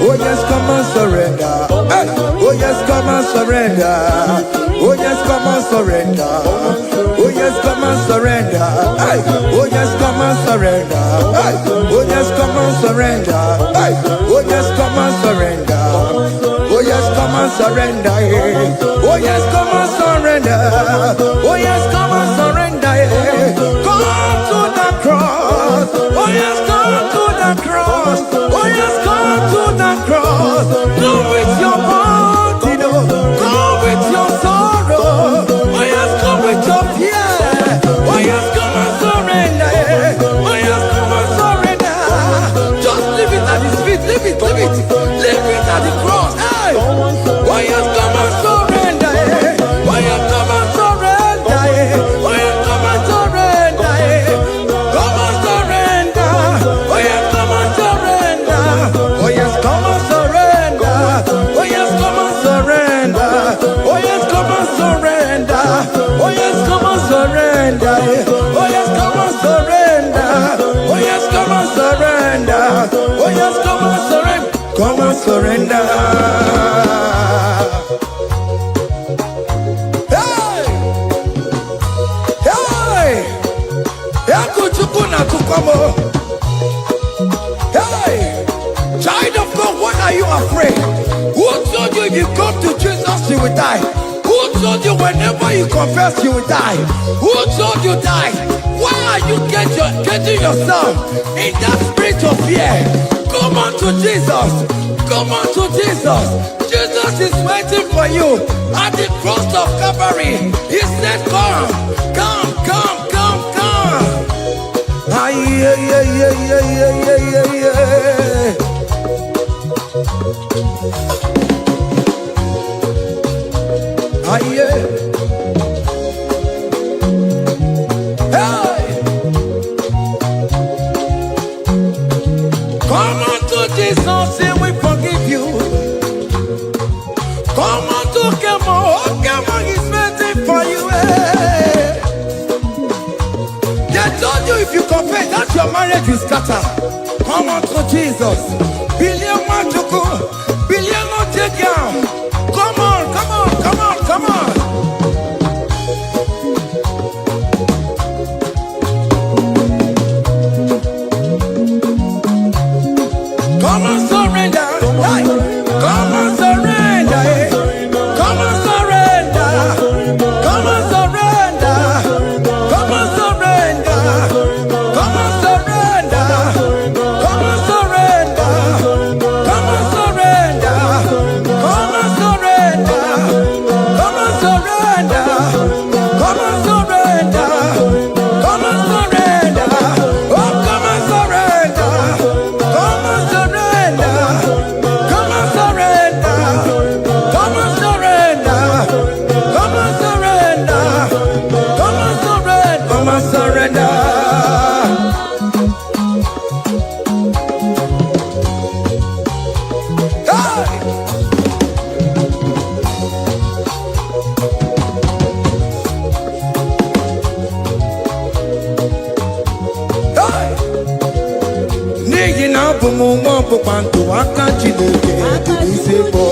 Oh yes, come and surrender. Hey. Oh yes, come and surrender. Oh yes, come and surrender. Oh yes, come and surrender. Hey. Oh yes, come and surrender. Hey. Oh yes, come and surrender. Hey. Oh yes, come and surrender. Oh yes, come and surrender. Oh yes, come and surrender. Oh yes, come and surrender. Come to the cross. Oh yes, come to the cross. Oh yes, come to the cross. Go with your body, no. Go with your sorrow. Oh yes, come with your fear. Oh yes, come and surrender. Oh yes, come and surrender. Just leave it at His feet. Leave it. Leave it at the cross. Hey. Oh yes, come and surrender. surrender. Oh yes, come on, surrender. Oh yes, come on, surrender. Oh yes, come on, surrender. Come on, surrender. Hey, hey, hey, child of God, what are you afraid? Who told you if you come to Jesus you will die? Who told you whenever you confess you will die? Who told you die? Why are you getting yourself in that spirit of fear? Come on to Jesus. Come on to Jesus. Jesus is waiting for you at the cross of Calvary. He said, come, come, come, come, come. Ah, yeah, yeah, yeah, yeah, yeah, yeah, yeah, yeah. Ah, yeah. Hey. Come on to Jesus and we forgive you. Come on to come on, he's waiting for you. Hey. They told you if you confess that your marriage will scatter. Come on to Jesus. Billion want to go, billion not take down. Come on, come on, come on, come on. Come on, surrender. Hey. Come on, surrender. Hey. Come on, surrender. Come on, surrender. Come on, surrender. Come on, surrender. Come on, surrender. Come on, surrender. Come on, surrender. Come on, surrender. Come on, surrender. Come on, surrender. Oh, come on, surrender. Come on, surrender. Come on, surrender. Come on, surrender. Come on, surrender. Come on, surrender. Come on, surrender. Hey! Hey! N'ihi na abụ m nwa ọgbụgba ndụ aka Chineke dị n'isi bụ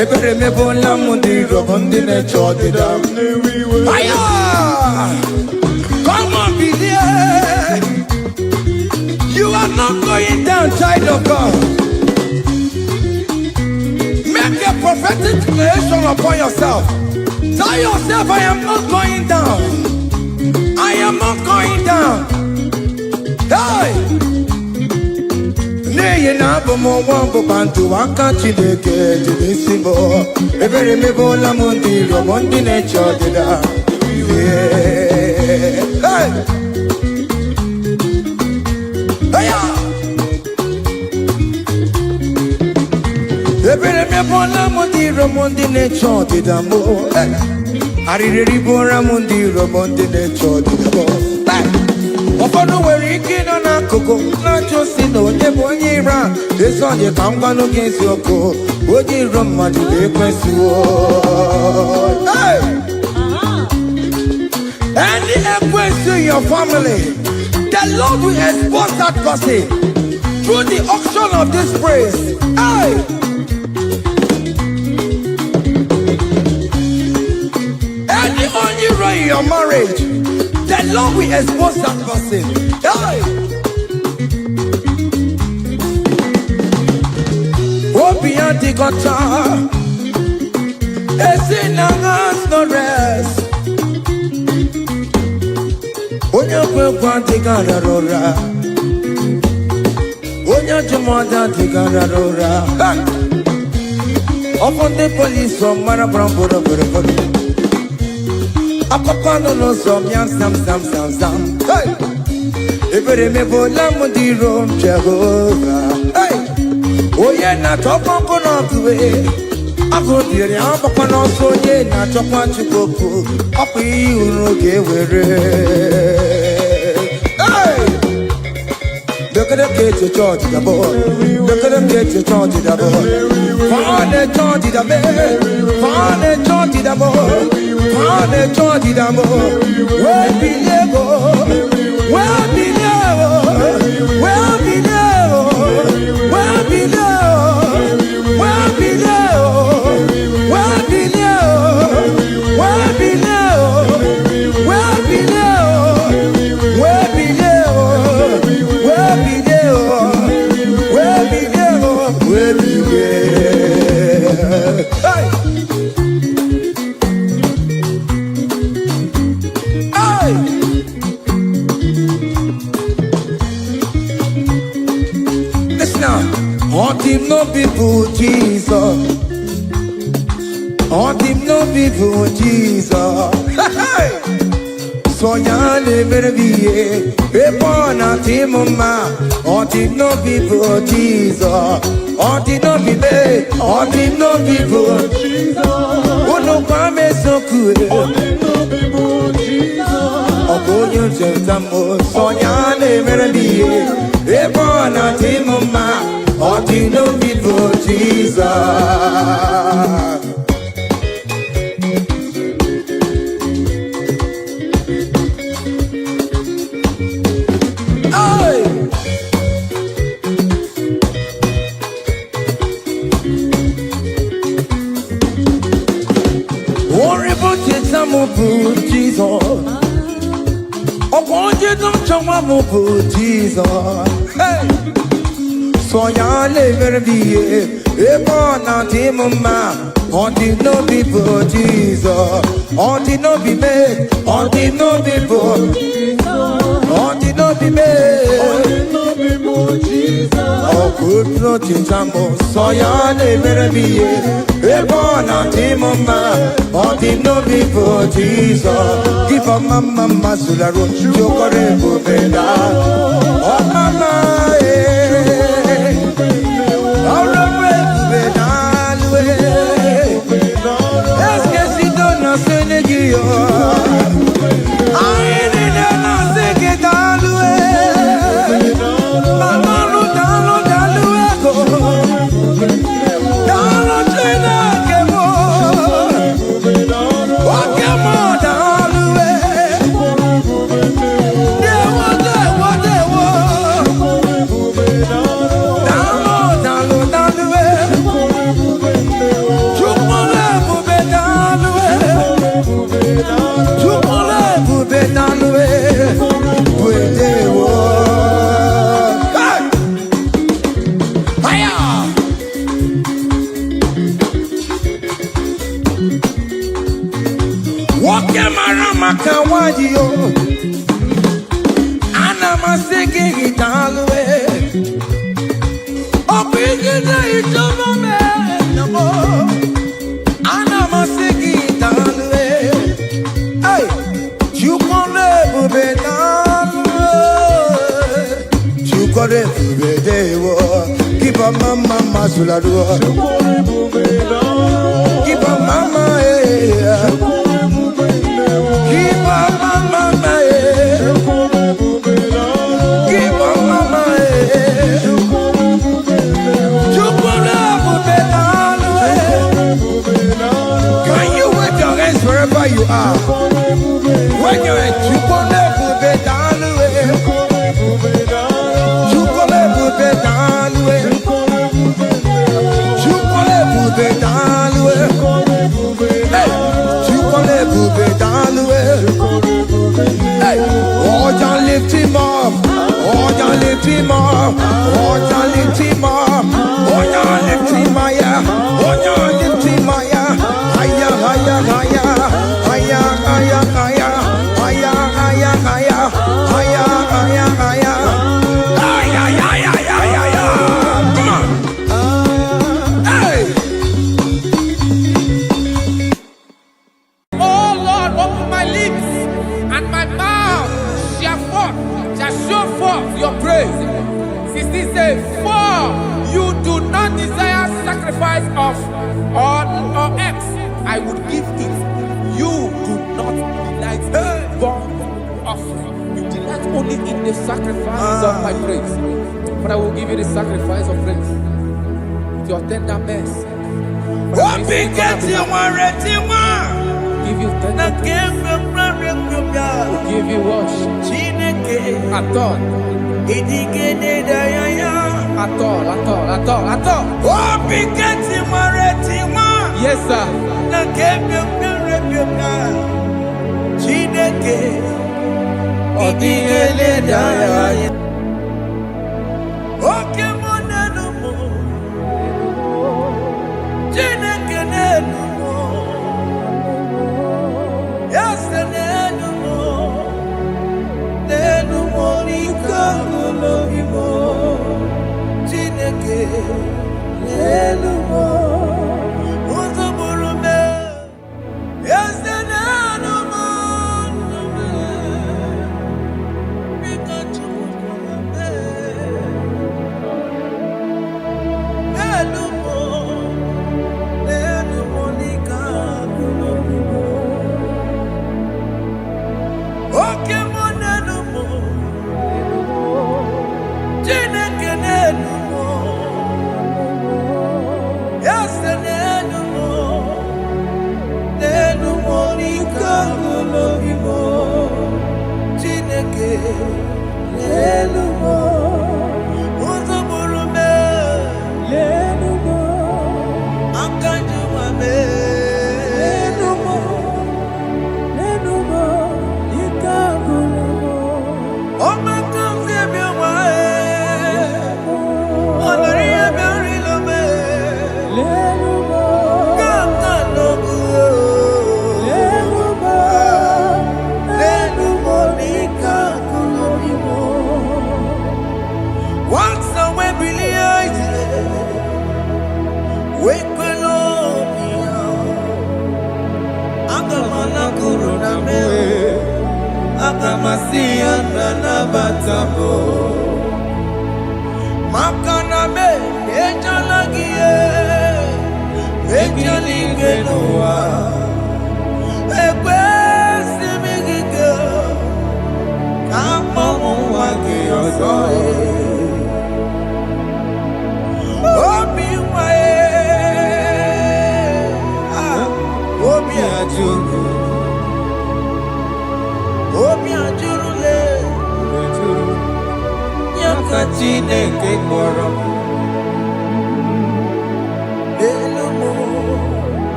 ebere mebụla m ndị rọbọ ndị na-eche ọdịda m. Aya! Come on, believe. You are not going down, child of God. Make a prophetic declaration upon yourself. Tell yourself, I am not going down. I am not going down. Hey! N'ihi na abụ m nwa ọgbụgba ndụ aka Chineke dị n'isi bụ ebere mebụla m ndị rọbọ ndị na-eche ọdịda. Hey! Aya! Ebere mebụla m ndị rọbọ ndị na-eche ọdịda m. Arịrịrị bụra m ndị rọbọ ndị na-eche ọdịda m. Ụfọdụ nwere ike ịnọ n'akụkụ na-achọ si na onye bụ onye iro a. Ezi onye ka m gwanụ gị eziokwu, onye iro mmadụ na-ekwesịwo. Any equity in your family, the Lord will expose that person through the auction of this praise. Hey! Any hero in your marriage, the Lord will expose that person. Hey! Obian the guitar, it's in has no rest. Onya kwekwa tigararora, onya jumada tigararora. Upon the police from Marabrambo, Apapano no some yam sam. Hey, every me bola mundi rom Jehovah. Hey, oh yeah, na top on the way. I go there, I'm up on also yeah, na top on Chicoco. Up you no get where. Hey, look at them get your charge the boy. Look at them get your charge the boy. Find the charge the boy. Find the charge the boy. Find the charge the boy. Where be him no people Jesus. On him no people Jesus. So ya never be a born at him ma. On him no people Jesus. On him no be made. On him no people Jesus. Oh no kwame so cool. On him no people Jesus. Oh go you jentamo. So ya never be a born at him ma. On him no people Jesus. Jesus, oh, won't you don't show up Jesus? Hey, so ya never be a born at him, ma. On the no people Jesus, on the no be made, on the no people Jesus, on the no be made, on the no people Jesus. Oh, good no chinchamo, so ya never be a born at him, ma. On the no people Jesus, give a mama masula road, you got a bubeda. Oh, mama, all the way bubeda. Keep a mama masula do. Keep a mama keep a mama keep a mama Can you wave your hands wherever you are? When you're at lift him up, oh, you lift him up, oh, you lift him up, oh, you lift him higher, oh, you lift him higher, higher, higher, higher, higher, higher, higher, higher, higher, higher, higher, higher, your praise. 16 says, for you do not desire sacrifice of or X, I would give it. You do not delight in burnt offering. You delight only in the sacrifice of my praise. But I will give you the sacrifice of praise with your tender mercy. Give you tender will give you worship. At all. At all. Yes, sir.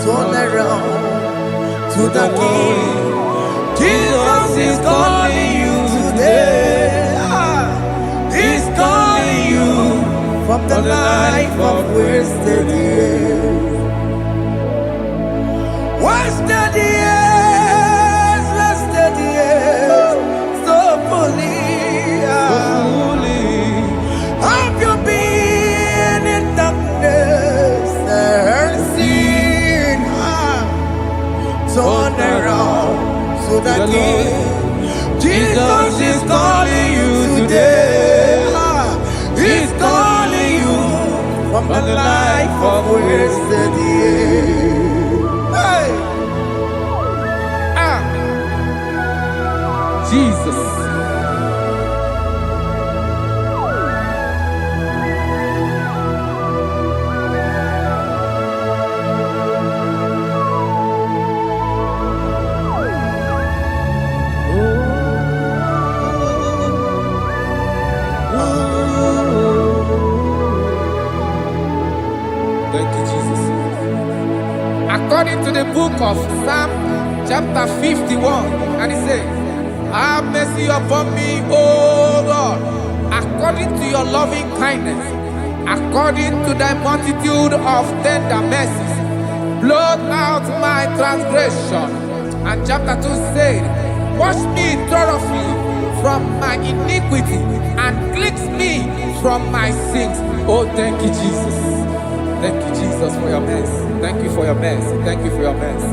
turn around to the King. Jesus is calling you today. He's calling you from the life of wasted years. Wasted years, so fully. Have you been in darkness and seen? Turn around to the King. Jesus is calling you today. He's calling you from the life of wasted years. Hey. Jesus. Thank you, Jesus. According to the book of Psalm, chapter 51, and it says, have mercy upon me, O God, according to your loving kindness, according to thy multitude of tender mercies, blot out my transgression. And chapter 2 said, wash me thoroughly from my iniquity and cleanse me from my sins. Oh, thank you, Jesus. Thank you, Jesus, for your mercy. Thank you for your mercy. Thank you for your mercy.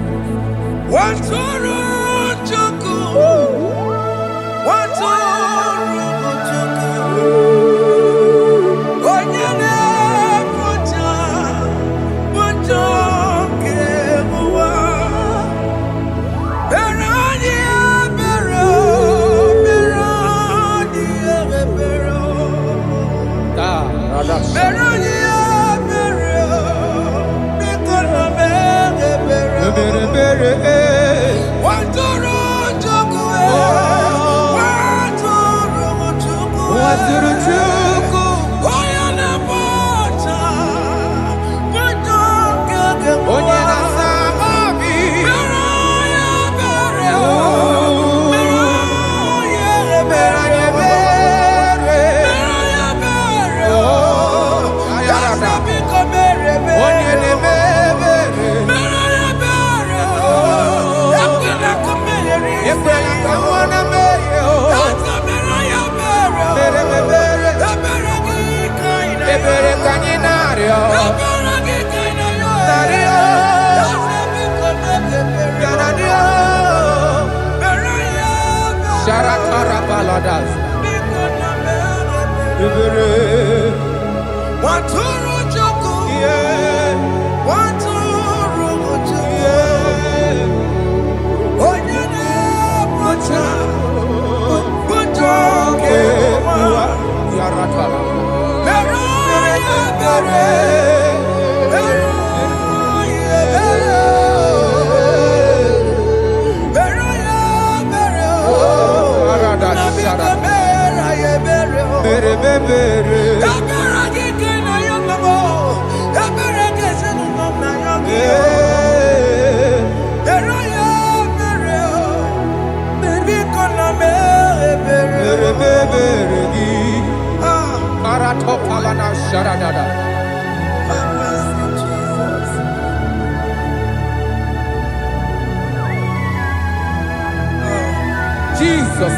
Jesus.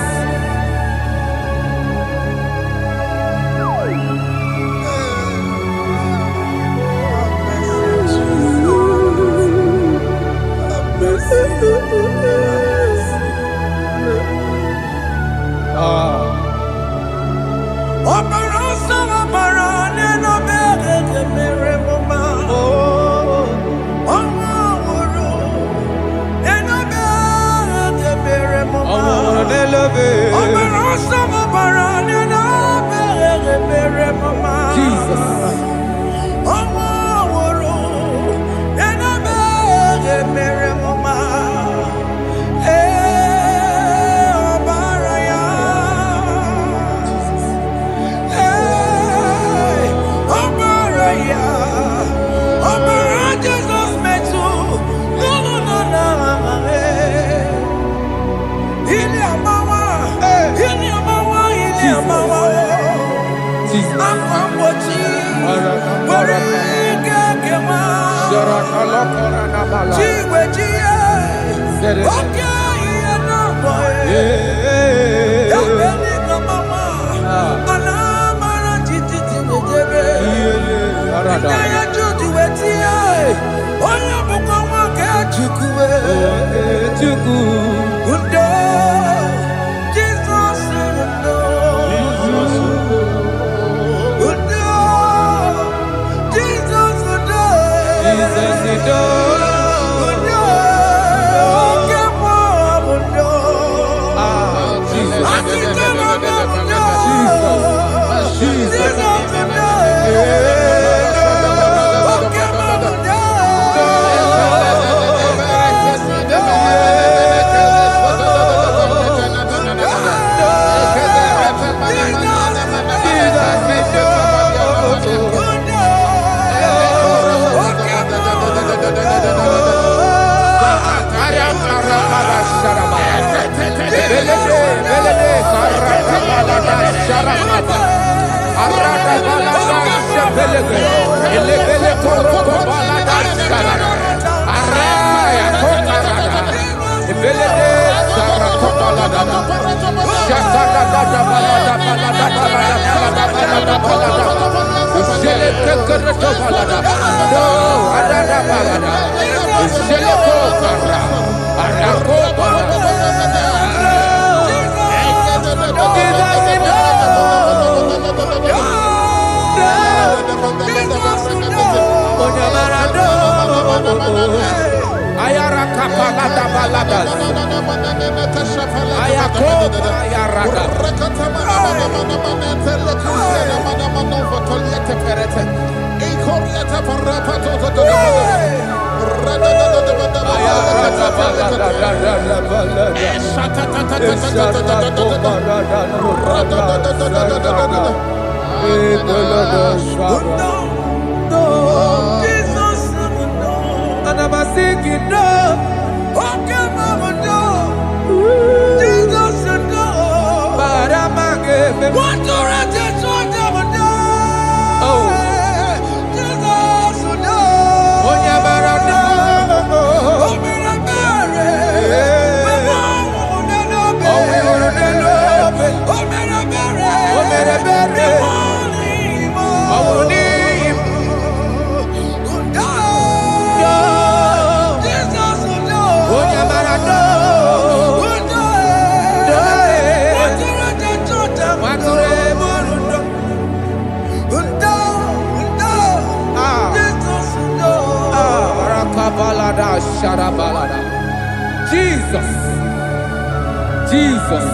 Jesus.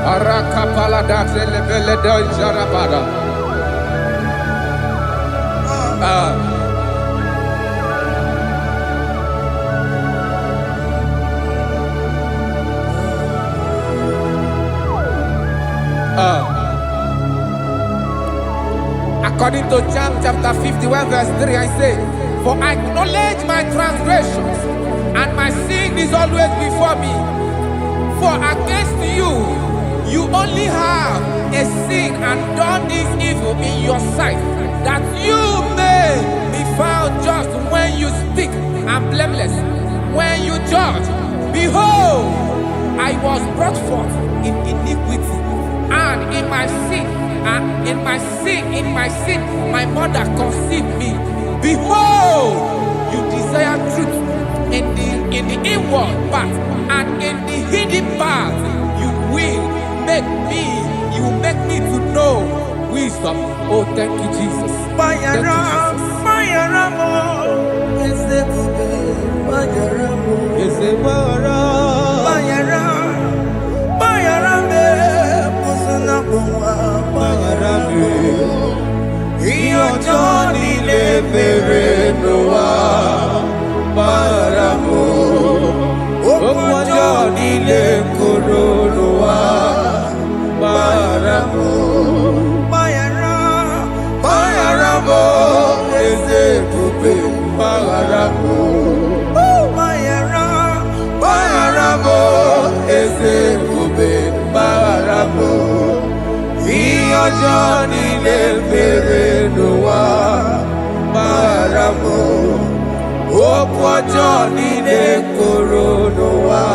Arakapalada zelebeleda jarabada. According to John chapter 51 verse 3, I say, for I acknowledge my transgressions, and my sin is always before me. For against you, you only have a sin and done this evil in your sight, that you may be found just when you speak, and blameless when you judge. Behold, I was brought forth in iniquity, and in my sin, my mother conceived me. Behold, you desire truth in the inward part, and in the hidden part you will make me to know wisdom. Oh, thank you, Jesus. Thank you, Johnny de Coronoa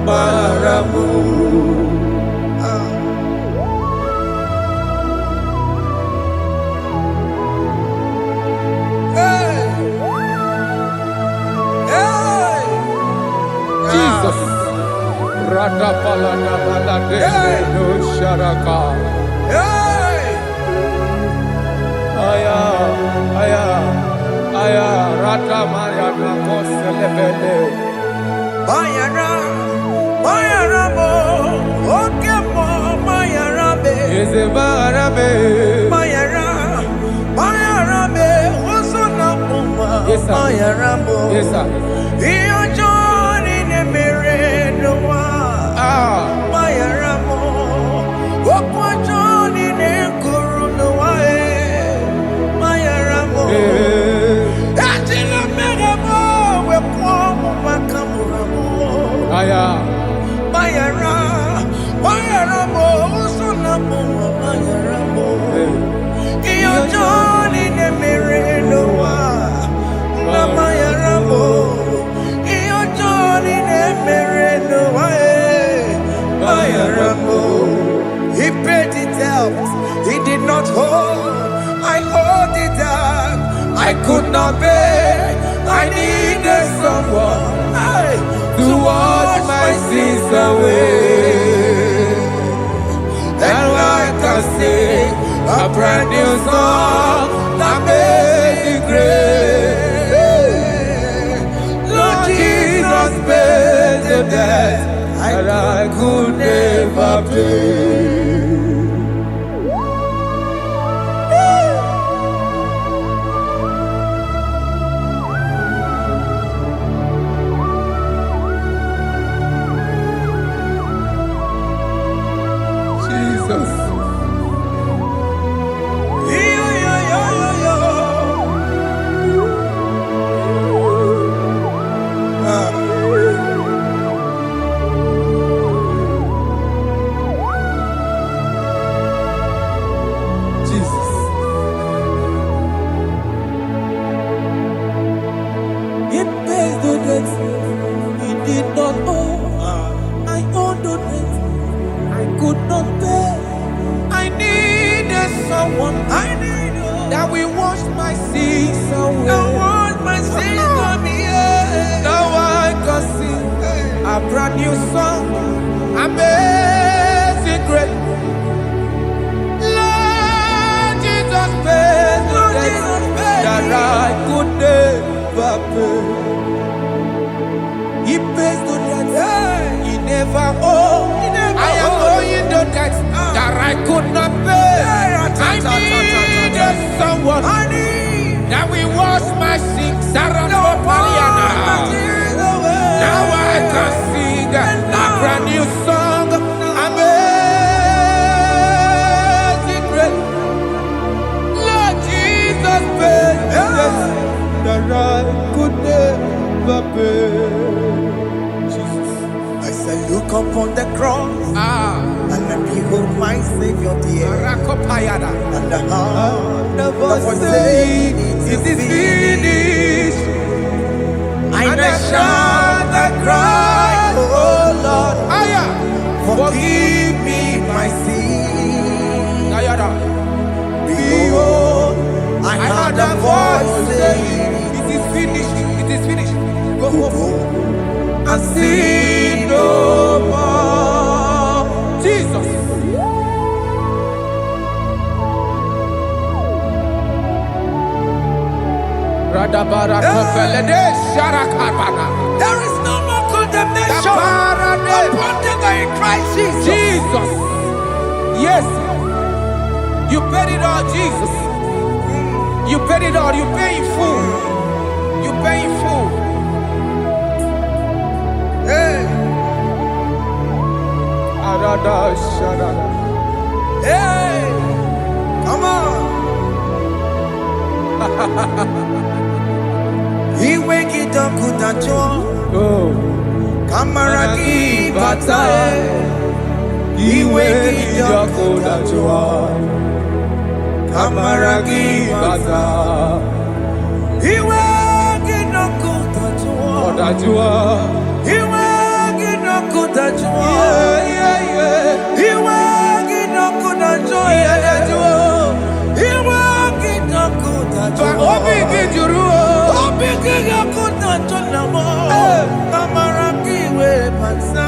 Maramu. Jesus. Radapalana balade no sharaka. Aya, aya, aya, rata maya na koselebele. Mayara, Mayara mo, okay mo, Mayara be. Eze barabe. Mayara, Mayara be, oso na puma. Yes, sir. Mayara mo. Yes, sir. Iyo Johnny ne mere no wa. Mayara mo, okwa Johnny ne kuru no wa Mayara mo. Ajila mere mo, we kwa mo makamura mo. Aya. Mayara, Mayara mo, usuna mo, Mayara mo. Iyo Johnny ne mere no wa. Na Mayara mo. Iyo Johnny ne mere no wa. Mayara mo. He paid it out. He did not hold. I hold it out. I could not bear. I needed someone to wash my sins away. And I can sing a brand new song that made me great. Lord Jesus paid the debt that I could never pay. Jesus. Jesus. He pays the debt he did not owe. I owe the debt I could not pay. I needed someone. That we wash my sins away. That wash my sins away. Now I can sing a brand new song. Amazing grace. Lord Jesus paid the debt that I could never pay. He pays the debt he never owed. I am owing the debt that I could not pay. I needed someone that will wash my sins. Now I can sing a brand new song. Amazing grace. Lord Jesus paid the debt that I could never pay. Jesus. I say, look upon the cross and then behold my Savior dear. Rakopayada. And the heart The the voice voice saying, saying, it is finished. And I shout and cry, oh Lord, Aya. forgive me my sin. Ayada. Behold, I heard a voice saying, it is finished. It is finished. Go go home and sin no more. Jesus. Radabara kopelede sharakabana. There is no more condemnation Kaparade. upon them that in Christ Jesus. Jesus. Yes. You paid it all, Jesus. You paid it all. You pay in full. You pay in full. Hey, Arada sharada. hey, come on. He wake it up, good at you. Oh. Kamaraki batae. He wake it up, good at you. Kamaraki batae. He wake it up, good at dajua. Iwe ginoku dajua. Iwe ginoku dajua. Iwe ginoku dajua. Obi gijuru. Obi ginoku dajua mo. Kamara kiwe pansa.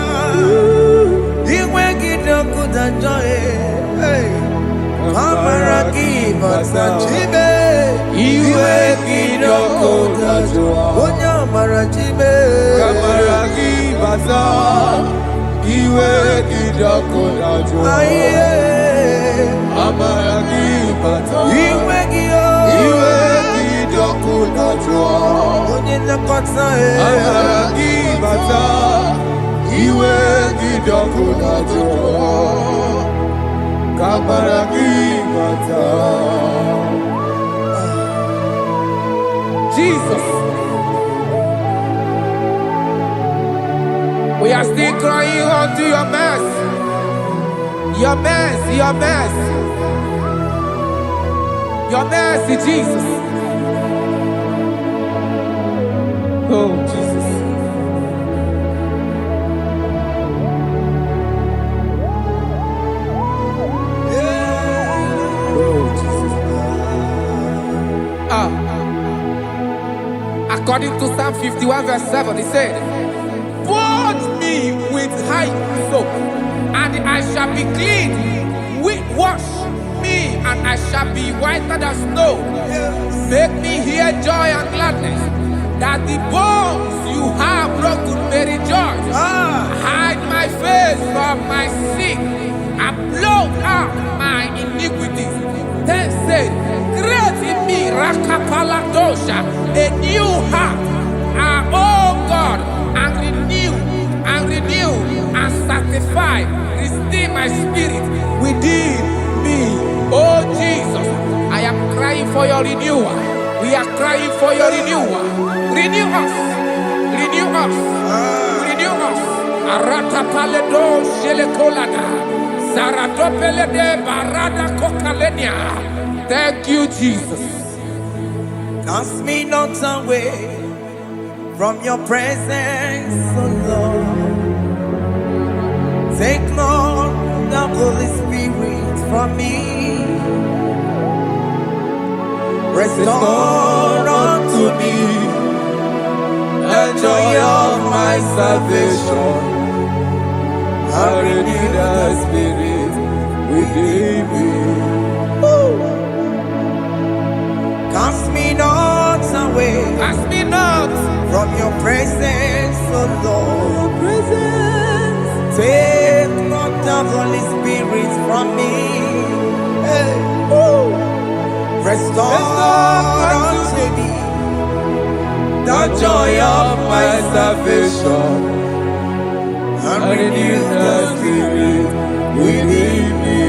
Iwe ginoku dajua. Kamara kiwe pansa. Chibe. Iwe ginoku dajua. Onya mara chibe. Kamara kibaza. Iwe ginoku dajua. Amara kibaza. Iwe ginoku dajua. Onye nakota Amara kibaza. Iwe ginoku dajua. Kamara kibaza. Jesus. We are still crying unto your mercy. Your mercy, your mercy. Your mercy, Jesus. Oh, Jesus. Oh, Jesus. According to Psalm 51 verse 7, it said, "Wash me with high soap, and I shall be clean. Wash me, and I shall be whiter than snow. Make me hear joy and gladness, that the bones you have broken may rejoice. Hide my face from my sin, and blot out my iniquities." Then said, "Create in me Rakapaladosha, a new heart, oh God, and renew, and sanctify, restore my spirit within me." Oh Jesus, I am crying for your renewal. We are crying for your renewal. Renew us, renew us, renew us. Arata paledo shelekolada, zaradopele de barada kokalenia. Thank you, Jesus. Cast me not away from your presence, oh Lord. Take not the Holy Spirit from me. Restore unto me the joy of my salvation. I renew the spirit within me. Cast me not away Ask me not. from your presence, oh Lord. Take not the Holy Spirit from me. Hey. Restore unto me the joy of my salvation. And renew the spirit within me.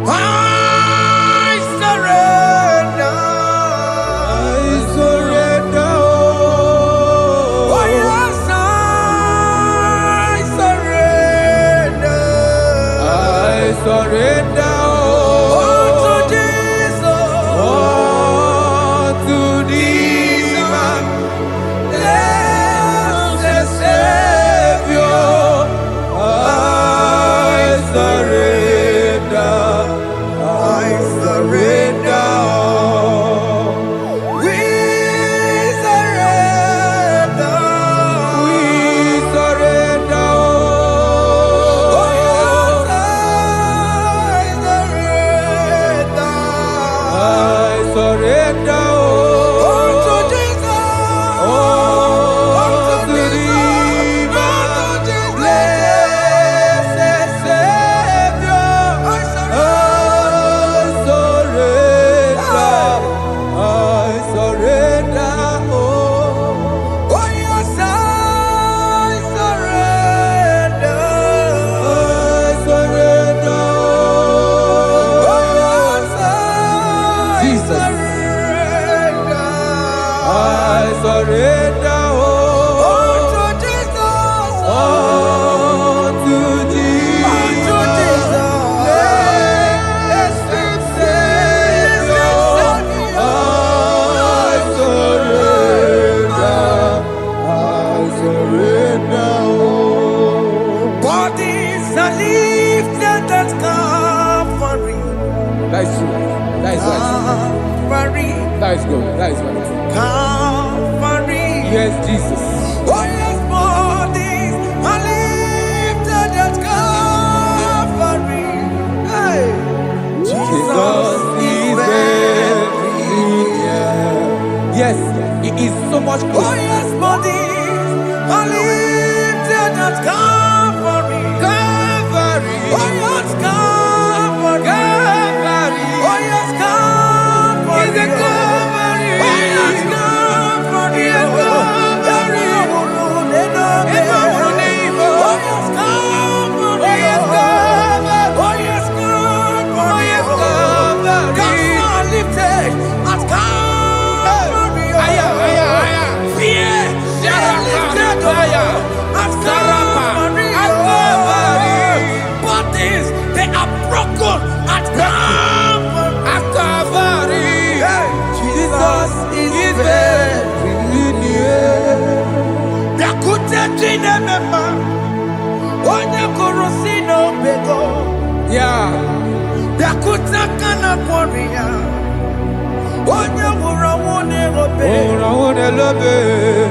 I surrender. I surrender. Oh yes, I surrender. I surrender. To Jesus. To thee, my Blessed Savior. I surrender. I surrender. We surrender. We surrender. Oh yes, I surrender. I surrender. To Jesus. To thee, my blessed Savior. I surrender. Oh yes, I surrender. Jesus. I surrender. To Jesus. To thee, blessed Savior. I surrender. yes, Jesus. Oh yes, bodies are lifted at Calvary. Hey. Jesus is very near. Yes, He is so much Oh closer. yes, bodies are lifted at Calvary. Calvary. Oh yes, Calvary. Calvary. Oh yes, Calvary. Is it Calvary? Oh yes, Calvary. Yes, Calvary. Oh yes, Calvary. Oh, yes, Calvary. Oh yes, Calvary. Oh, yes, Calvary. God lifted at Calvary. Aya, aya, aya. Fear lifted at Calvary. At Calvary. Bodies, they are broken at Calvary. At Calvary. Jesus is very near. Yakute Jinemema, Onye Korosino Bego, Yeah. Yakuta Kana Korea, Onye Wurawone Robe,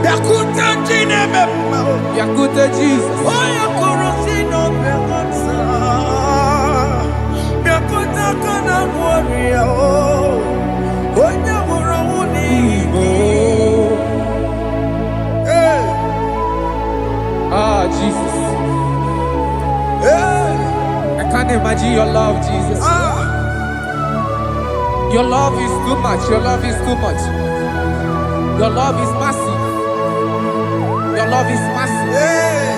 Yakuta Jinemema, Yakute Jesus. Onye Korosino Bego, Yakuta Kana Korea, Onye Wurawone Hey. Ah, Jesus. Hey. I can't imagine your love, Jesus. Your love is too much. Your love is too much. Your love is massive. Your love is massive. Hey.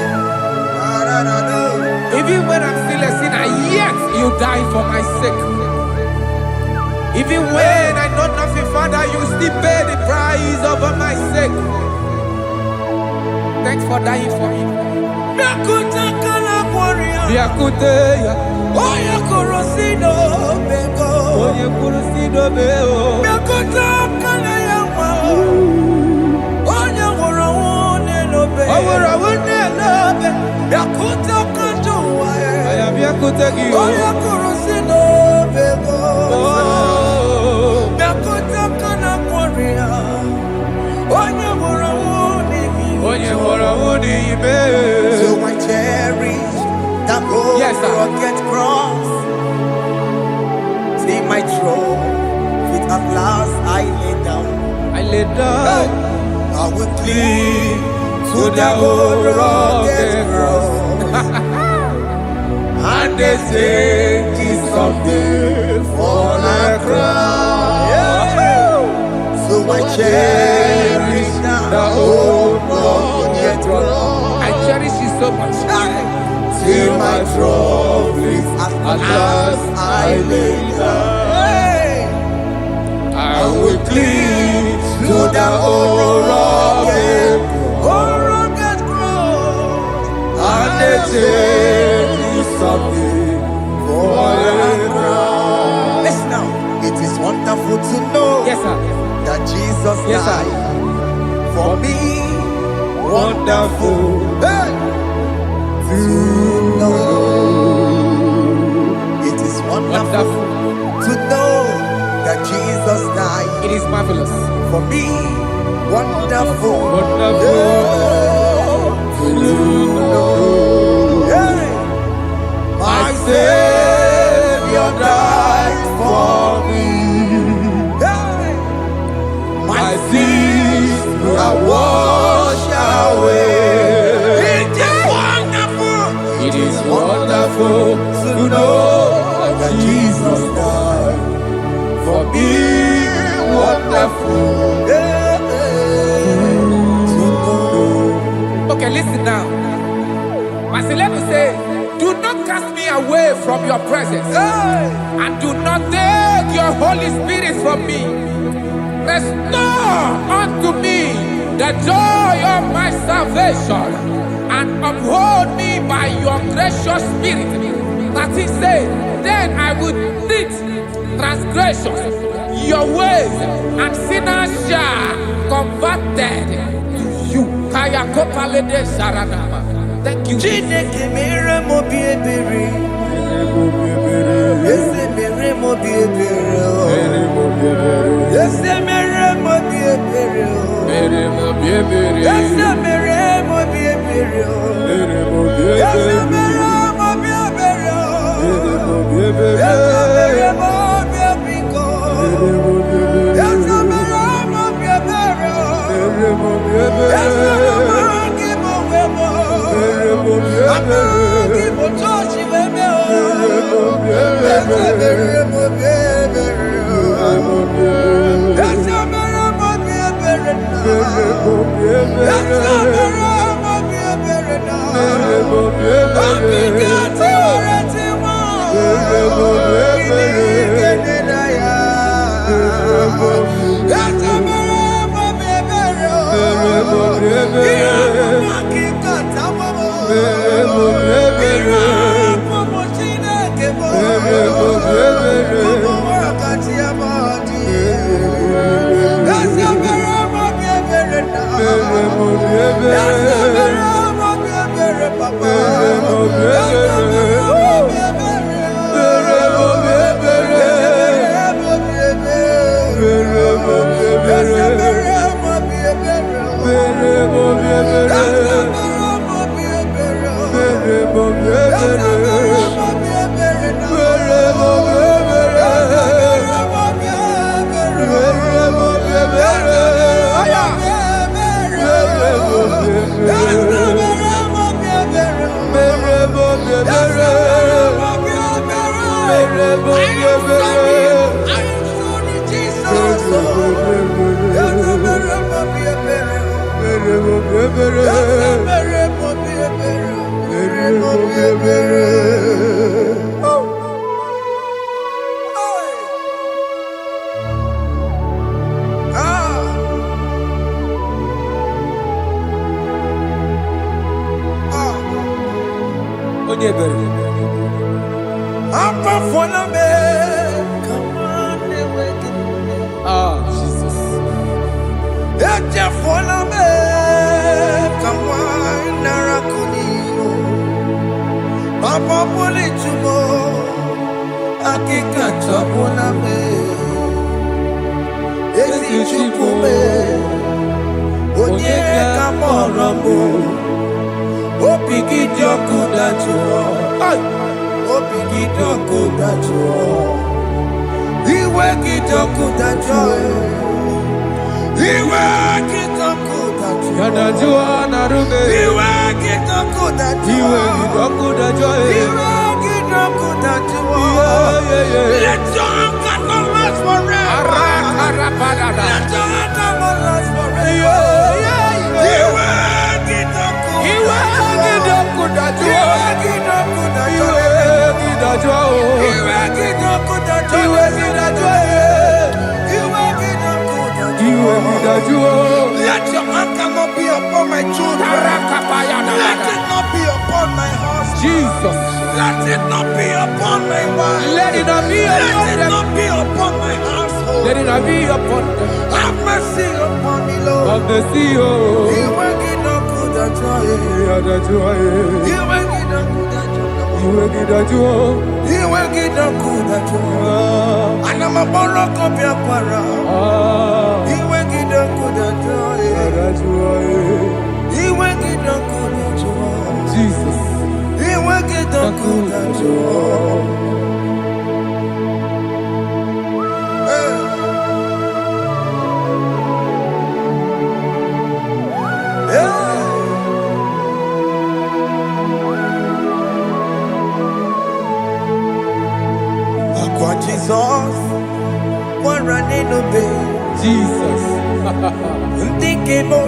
Even when I'm still a sinner, yet you die for my sake. Even when I know nothing, Father, you still pay the price over my sake. Thanks for dying for me. Yakuta Kana Korea, Yakute, Onye Korosino Bego, Onye Kurusido Beo. Yakuta Kana Yawa, Onye Wurawone Robe, Owura wune love. Yakuta Kanjuwa, I am Yakute Gio. Onye Korosino Bego, Oh, Yakuta Kana Korea, Onye Wurawone Onye wora wuni ibe. So I cherish that gold Yes, sir. rugged cross. See my throne, with at last I lay down. I lay down I will cling to that old rugged cross. and they say it's someday for a crown. So I cherish The old rugged cross. I cherish it so much. till my troubles at last I lay down. I will cling To the old rugged cross, and they say it's someday for a crown. Listen now, it is wonderful to know Yes, sir. that Jesus Yes, sir. died for me. Wonderful. Hey! To know. It is wonderful Wonderful. to know that Jesus died It is marvelous. for me. Wonderful. Wonderful. To know. Hey! My Savior died for me. Hey! My sins are washed away. It is wonderful. It is wonderful to know that Jesus died for me. Wonderful. To know. Okay, listen now. Marcelino say, do not cast me away from your presence, Hey! and do not take your Holy Spirit from me. Restore unto me the joy of my salvation, and uphold me by your gracious spirit. That is say, then I will teach transgressions your ways, and sinners shall converted to you. Kaya kopalede saranama. Thank you. Chineke mere mo bi ebere. Ese mere mo bi ebere. Ese mere mo bi ebere. Let your anger not be upon my children. Let it not be upon my husband. Jesus. Let it not be upon my wife. Let it not be upon Let it them. not be upon my household. Let it not be upon them. Have mercy upon me, Lord. Of the sea, oh. You ain't get no good at joy. You ain't get no good at joy. You ain't get no good at joy. And I'm a borrow copy of para. You ain't get no good at joy. You ain't get no good at joy. Jesus. You ain't get no good at joy. Jesus, one running obey. Jesus. Ndikebo,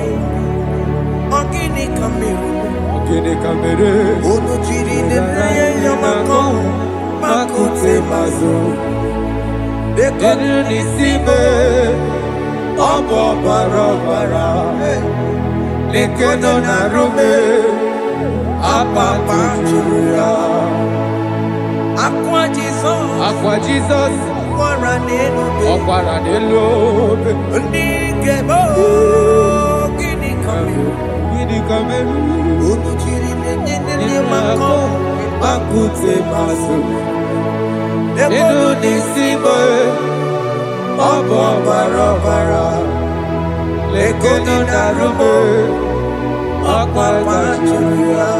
ogini kamiru. Ogini kamere. Ono chiri nebreye yamako, makute mazo. Denu nisibe, obo barabara. Lekedo narume, apapa churia. Aqua Jesus, Aqua Jesus. Okwara nelobe. Ndikebo, ogini kamiru. Ogini kamere. Ono chiri nebreye yamako, makute mazo. Denu nisibe, obo barabara. lekeno narume akwajuya.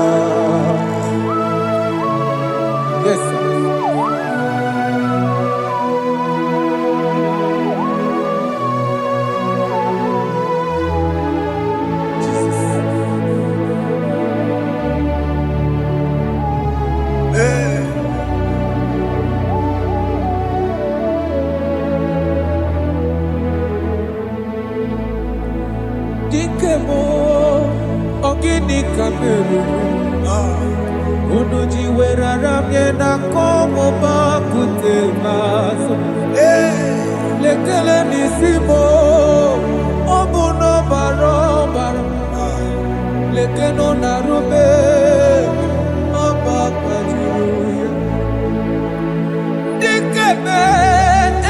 Yes, sir. Dikemo ogini kameru unuji werara miena komo bakute maso lekele nisimo obuno barobara lekeno narume abakajuya. Dikeme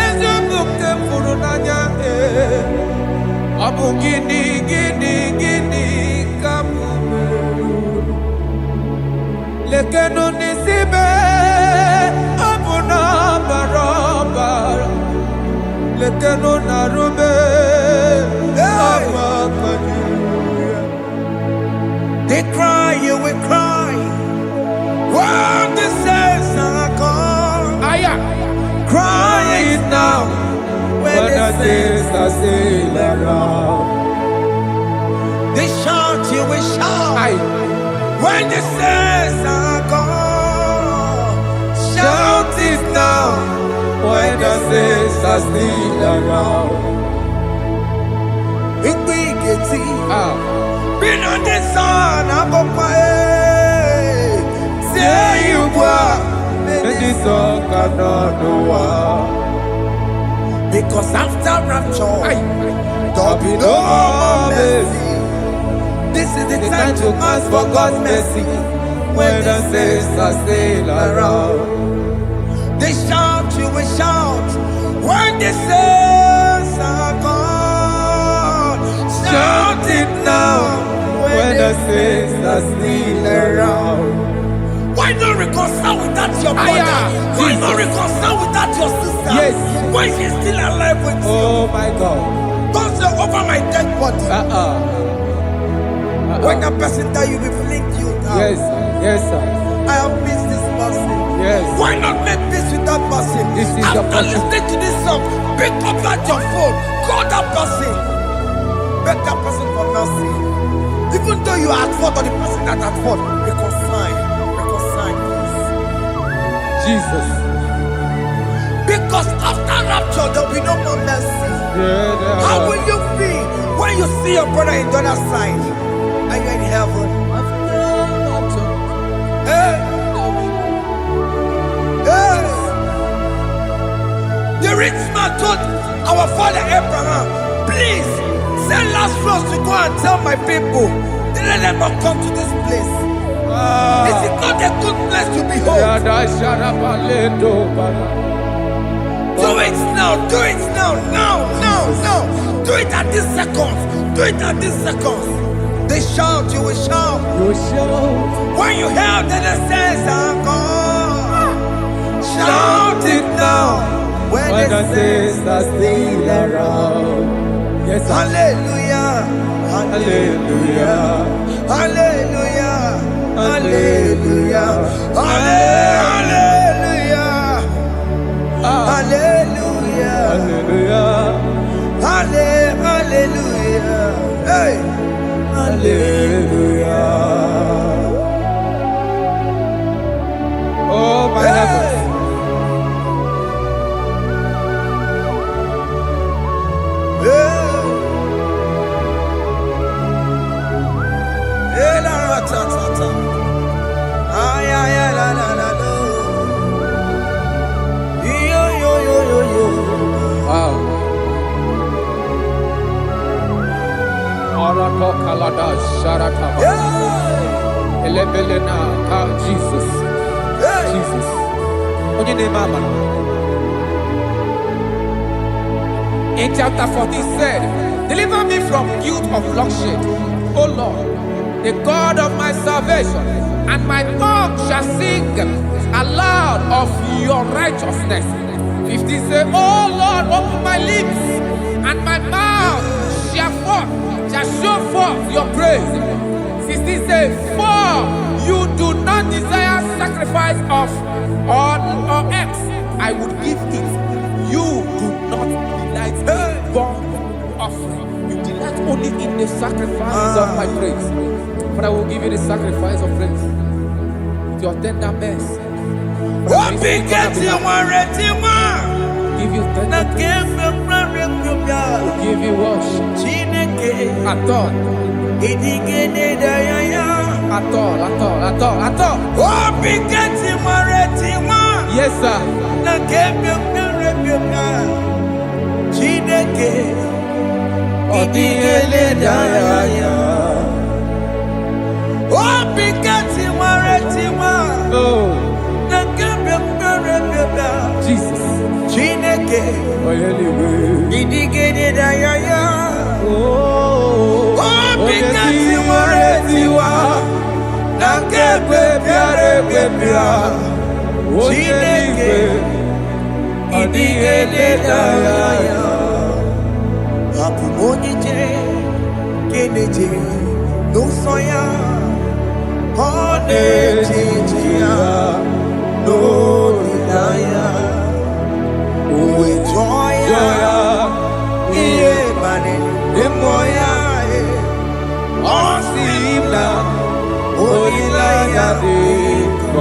ezubukte furunanya abu gini kamumeru lekeno nisibe abu na barabara lekeno narume abakajuya. They cry, you will cry. When the saints are gone, cry it now. When the saints are still around, They shout, you will shout. When the saints are gone, shout it now. when the saints are still around. Big big Ah, been on the sun, I'm up my say you were. and the song cannot know why. Because after rapture, Aye. there'll be no more mercy. This is the time to ask for God's mercy. When the saints are still around, They shout, you will shout. When the saints are gone, shout it now. when the saints are still around. Why not reconcile with that your brother? Why not reconcile with that your sister? Yes. Why is he still alive with you? Oh my God. Don't say over my dead body. When that person die, you will fling you down. Yes, sir. Yes, sir. I have missed this person. Yes. Why not make peace with that person? This is the After person. listening to this song, pick up that your phone, call that person, beg that person for mercy. Even though you are at fault or the person that at fault, reconcile, please. Jesus. Because after rapture, there will be no more mercy. Yeah, How will you feel when you see your brother in the other side and you're in heaven? Hey. Hey. The rich man told our father Abraham, please send Lazarus to go and tell my people, let them not come to this place. This is not a good place to behold. Do it now, do it now, now. Do it at this second. Do it at this second. They shout, you will shout. When you hear that the saints are gone, shout it now. When the saints are still around. Yes, sir. Hallelujah, Hallelujah. hallelujah, hallelujah, hallelujah, hallelujah, Hallelujah. hallelujah, hey, Hallelujah. Oh my heavens. Wow. Arato kalada sharata. Elebelena ka Jesus. Jesus. Onye name mama. In chapter 40 said, deliver me from guilt of bloodshed, O Lord, the God of my salvation, and my tongue shall sing aloud of your righteousness. 50 say, O Lord, open my lips, and my mouth shall show forth your praise. 16 says, for you do not desire sacrifice of or X, I would give it. You do not delight in burnt offering. You delight only in the sacrifice of my praise. But I will give you the sacrifice of praise. With your tender mercy. Give you tender praise. Give you worship. At all. Yes, sir.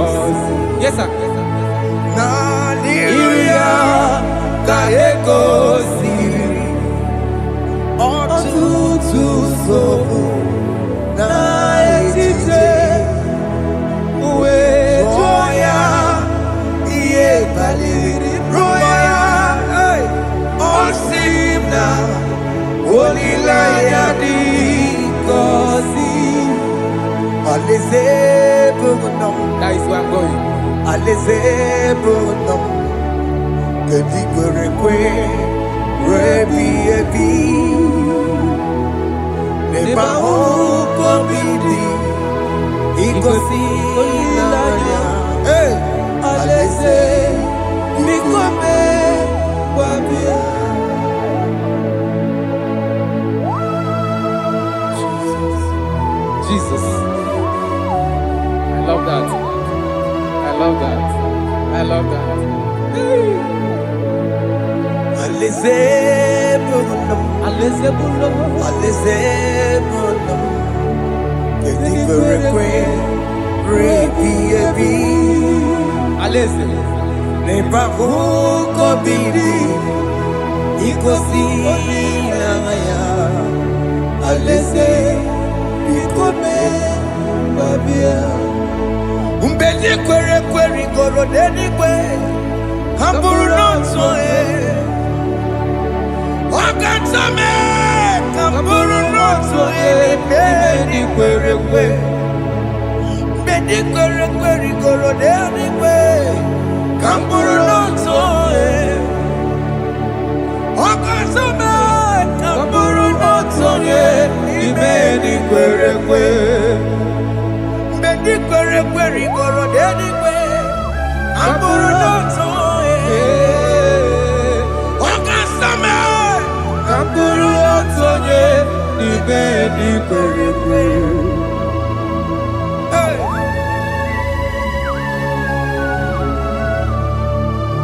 Jesus. Yes, sir. That is where I'm going. Jesus. I love that. I love that. I love that.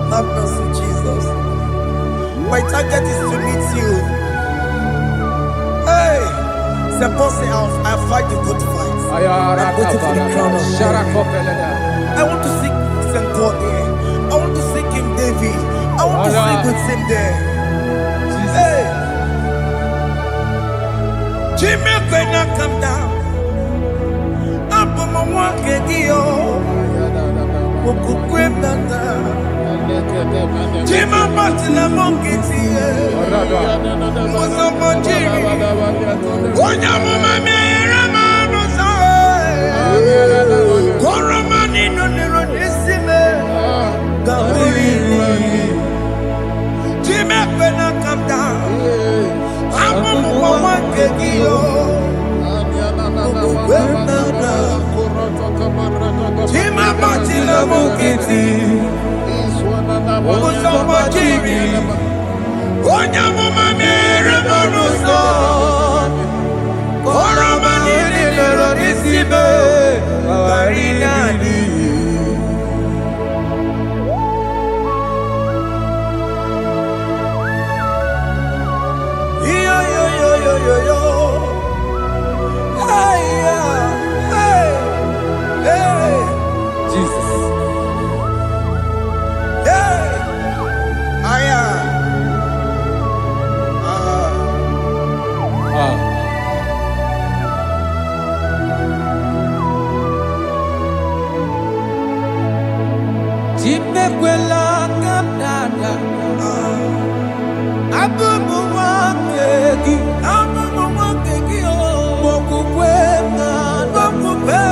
Have mercy, Jesus. My target is to meet you. Hey, suppose I fight the good fight. I'm waiting for the crown of glory. I want to seek St. Paul there. I want to seek King David. I want to sing with him there. Hey, Jimmy cannot come down. I'm on my walk again. Jima Martina Monkiti, Mosamajiri, Onyamama Ramano, Koramani no Neronisime, Jima Pena come down, I'm on one kegio, Jima Martina Monkiti. onye amụma mere mmanụ nsọ oroma niile lụrụ n'isi be ghara ịdị. Jesus. Chimekwela kamnada abụmụ nwoke gị mokukwe mokukwe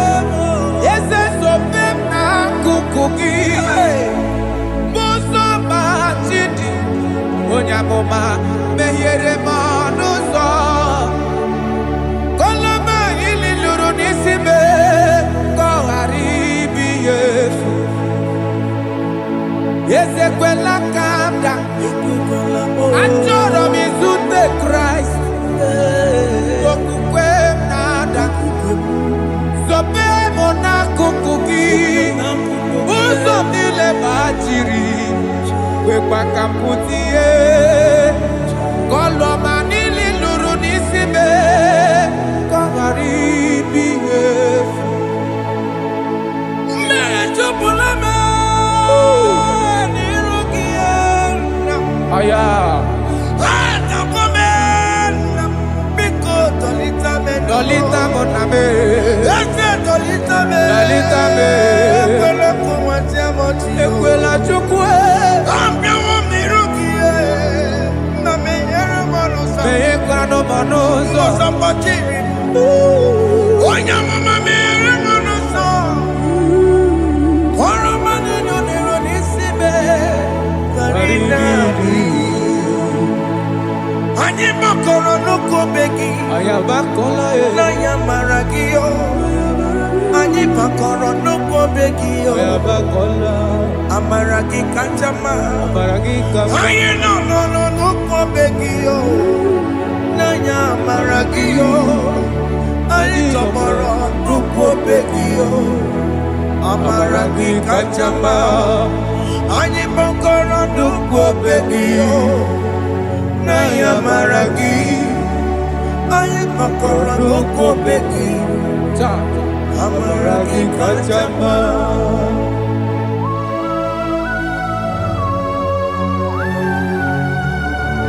eze sobe m n'akụkụ gị mụsọ ma chidi onye amụma meghere m ọnụ ụzọ koloma ili lụrụ n'isi me ka ọ ghara ibu ihe efu. Ezekwela kamda achọrọ m izute Kraịst okwukwe m na-ada zobe m n'akụkụ gị ụzọ m niile gbachiri kwekwa ka m pụta ihe kọlọma niile lụrụ n'isi me ka ọ ghara ibu ihe efu. Mmehie jupụla m Aya. Dolita moname. Dolita me. Ekwela chukwe. Meye kwano manozo. Onya mama mere manozo. Oroma niile lụrụ n'isi me ghara ịdị. Anyị gbakọrọ n'okobe gị n'anya mara gị o. Anyị gbakọrọ n'okobe gị o. Amara gị kacha mma. Anyị nọ n'okobe gị o. N'anya amara gị o. Anyị tọgbọrọ n'okobe gị o. Amara gị kacha mma. Anyị gbakọrọ n'okobe gị o. N'anya mara gị, anyị gbakọrọ n'okobe gị, amara gị kacha mma.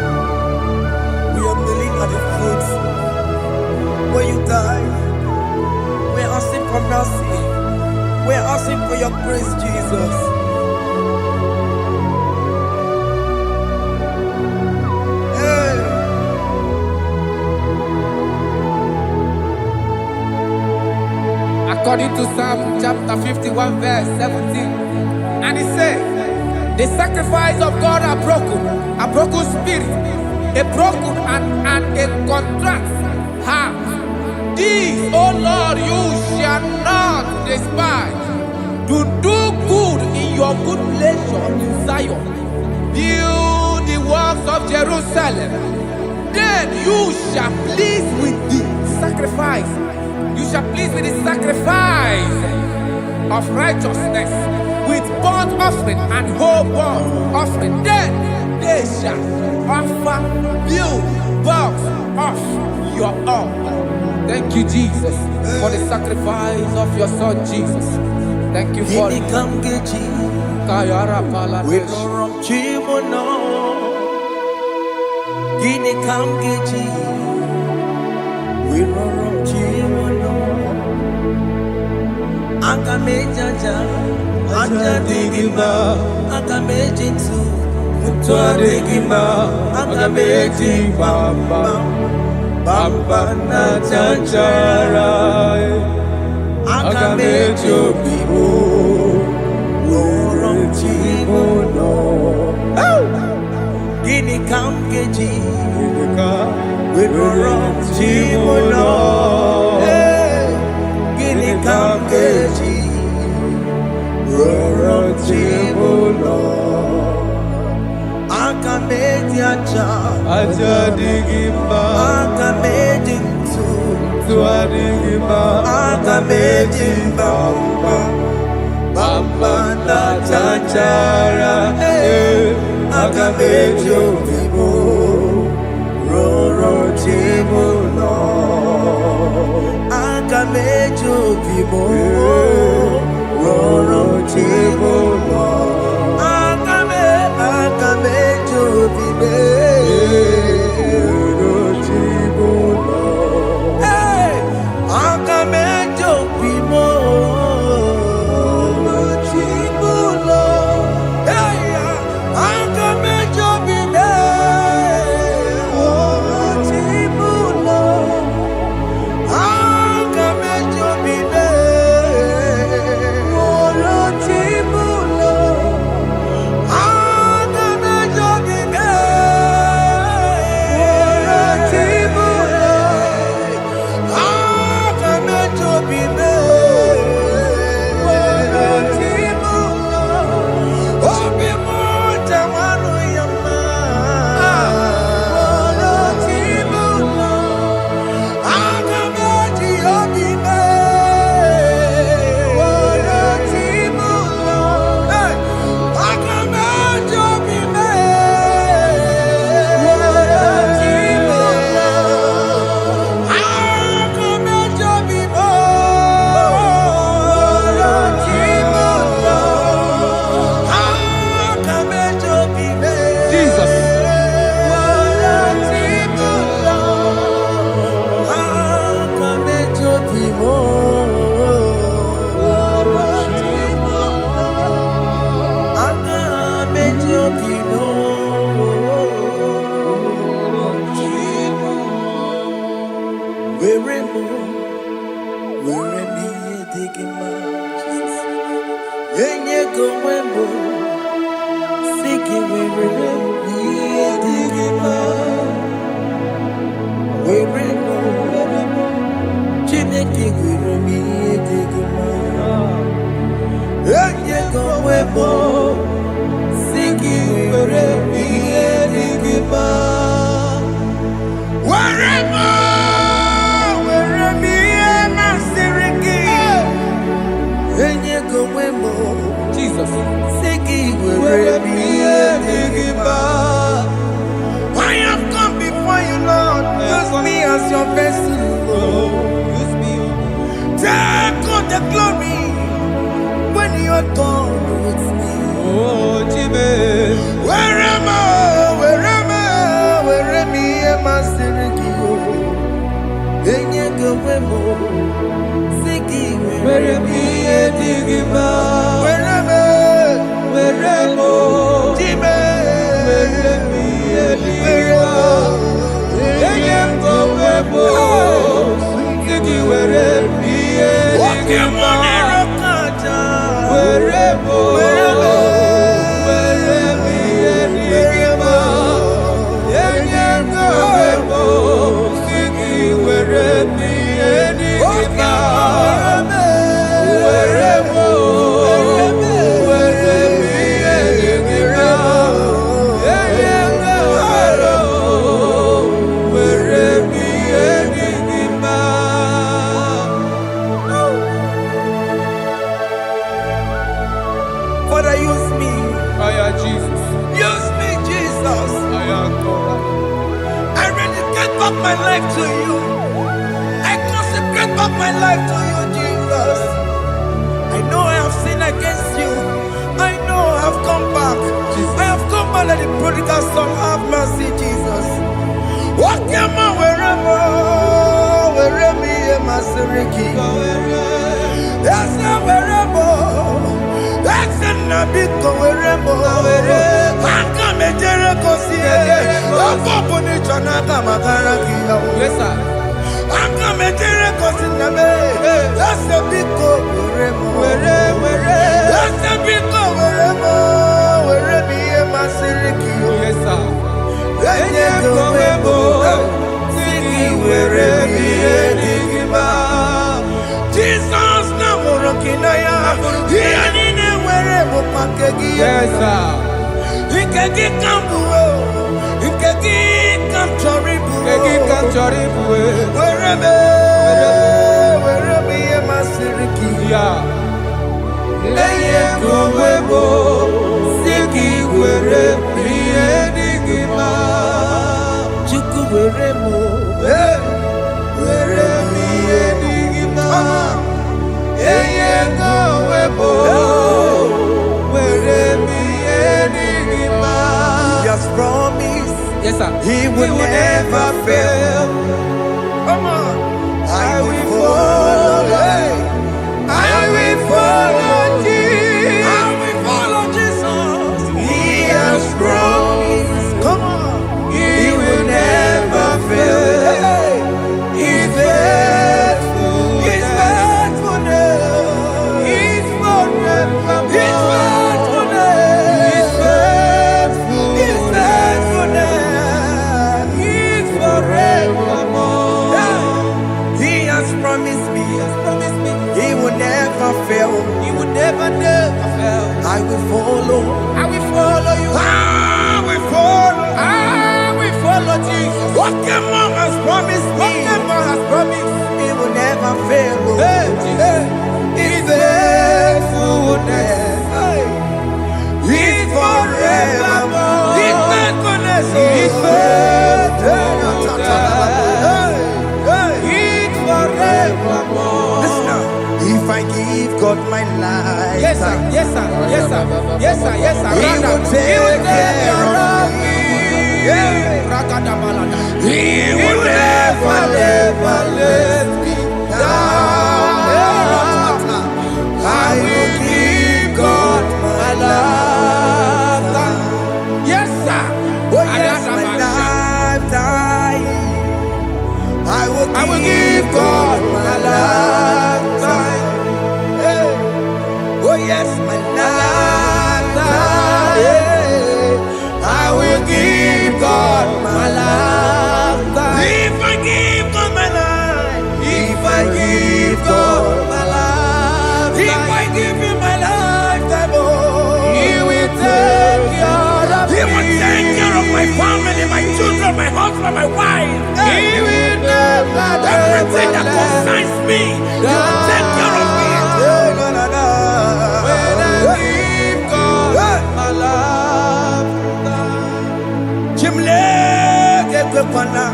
We are kneeling at the foot where you died. We are asking for mercy. We are asking for your grace, Jesus. According to Psalm chapter 51 verse 17, and it says, the sacrifice of God are broken spirit, a broken and a contrite heart. These, O Lord, you shall not despise. To do good in your good pleasure in Zion. Build the works of Jerusalem. Then you shall please with the sacrifice. You shall please with the sacrifice of righteousness, with burnt offering and whole burnt offering. Then they shall offer build works of your own. Thank you, Jesus, for the sacrifice of your Son, Jesus. Thank you for it. Akamejaja, ajadigima, akamejitu, mutuadigima, akameji bamba, bamba na chanchara, akamejo bibo, worom chimono. Gini kamkeji, worom chimono. Gini kamkeji, worom chimono. Akameji acha, aga m eji mba na chachara aga m eji obi m rụrụ chi m ụlọ aga m eji obi m rụrụ chi m ụlọ aga m eji obi m rụrụ chi m ụlọ aga m eji obi m I have come before you, Lord. Use me as your vessel, Lord. Take all the glory when you're done with me. Where am I? Where am I? Where am I? My life to you. I consecrate back my life to you, Jesus. I know I have sinned against you. I know I have come back. I have come back like the prodigal son. Have mercy, Jesus. What am I wherever? Where me and my Seriki? That's not wherever. That's not big wherever. I come and Jericho see. Yes, sir. I'm coming to reconcile. That's a big go. That's a big go. Where me and my Seriki. Yes, sir. Let's go. Siki, where me and Igima. Jesus, now we're rocking. Yes, sir. You can get come. Wherever where me a masiriki. Yeah. Eye kowebo, siki where me enigma. Chuku where mo, where me enigma. Eye kowebo, where me enigma. He has promised, Yes, sir. he will never fail. Come on, I will follow. I will follow Jesus. I will follow Jesus. He has promised. Come on, he will never fail. He's faithful. He's faithfulness. He's forever. He's faithfulness. He's faithful. He's faithfulness. He's forevermore. He has promised me. He will never fail. He will never fail. I will follow. I will follow you. I will follow. I will follow Jesus. What the mom has promised me. What the mom has promised. He will never fail. Hey, Jesus. He's faithfulness. He's forevermore. He's faithfulness. He's faithfulness. He's forevermore. Listen now. If I give God my life, Yes, sir. Yes, sir. Yes, sir. Yes, sir. Yes, sir. He will take care of me. He will never let me down. I will give God my life. Yes, sir. Oh yes, my lifetime. I will give God my lifetime. Hey. Oh yes, my lifetime. I will give God my lifetime. If I give God my life, if I give God my life, if I give Him my lifetime, oh, He will take care of me. He will take care of my family, my children, my husband, my wife. He will never everything that concerns me. He will take care of me. When I give God my love, Chimle kekwepana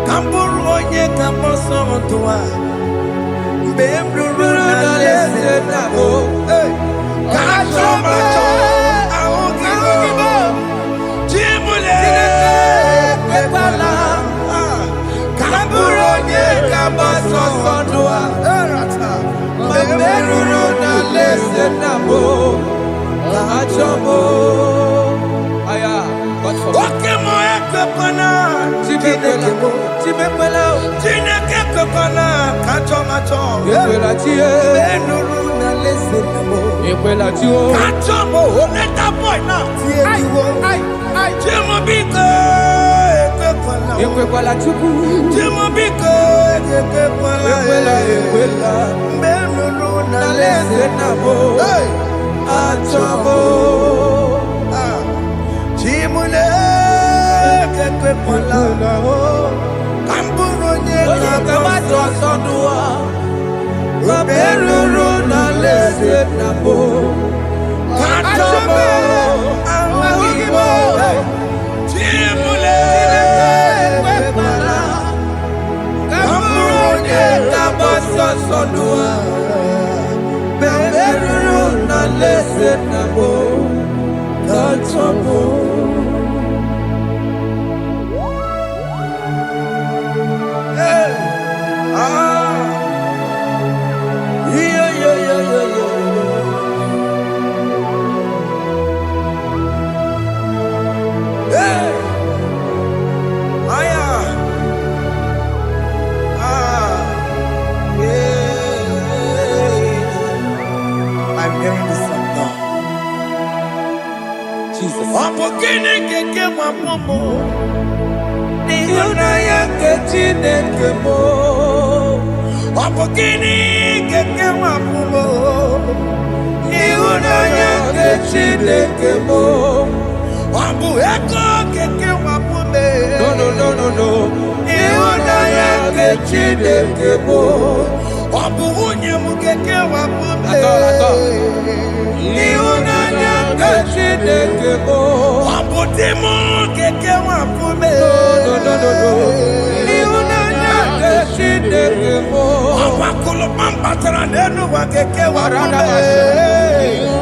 Kamburu onye kamboso ontua Mbembruru na lese nabo Kachomacho Aogibo Chimule kekwepana Kamburu onye kamboso ontua Mbembruru na lese nabo Kachomo. Aya, God for me. Okemo ekwepana Chimekwela. Chineke kwepana Kachomacho Ekwela chie. Benuru na lese nabo Ekwela chio. Kachomo, let that boy now. Ai. Chimobiko, Ekwela chuku. Chimobiko, Ekwela. Benuru na Na lese lese nabo. Achomo. Chimule, Kekwepala, Kamburonye, Kamato sondua. Kameruru na lese nabo. Kachomo, Awagibo, Chimule, Ekwela. Kamuronye kabaso sondua. Kameruru na lese nabo. Kachomo. I'm hearing this song now. Jesus. Opokine keke wapomo. Nihuna yake Chineke mo. Opokine keke wapomo. Nihuna yake Chineke mo. Wabu eko keke wapome. No. Ihu Ihunanya nke Chineke bụ ọ bụ nwunye m keke wapụme. Ihunanya nke Chineke bụ ọ bụ di m keke wapụme. Ihunanya nke Chineke bụ ọ bụ akụlụkpa m batara n'elu ụwa keke wapụme.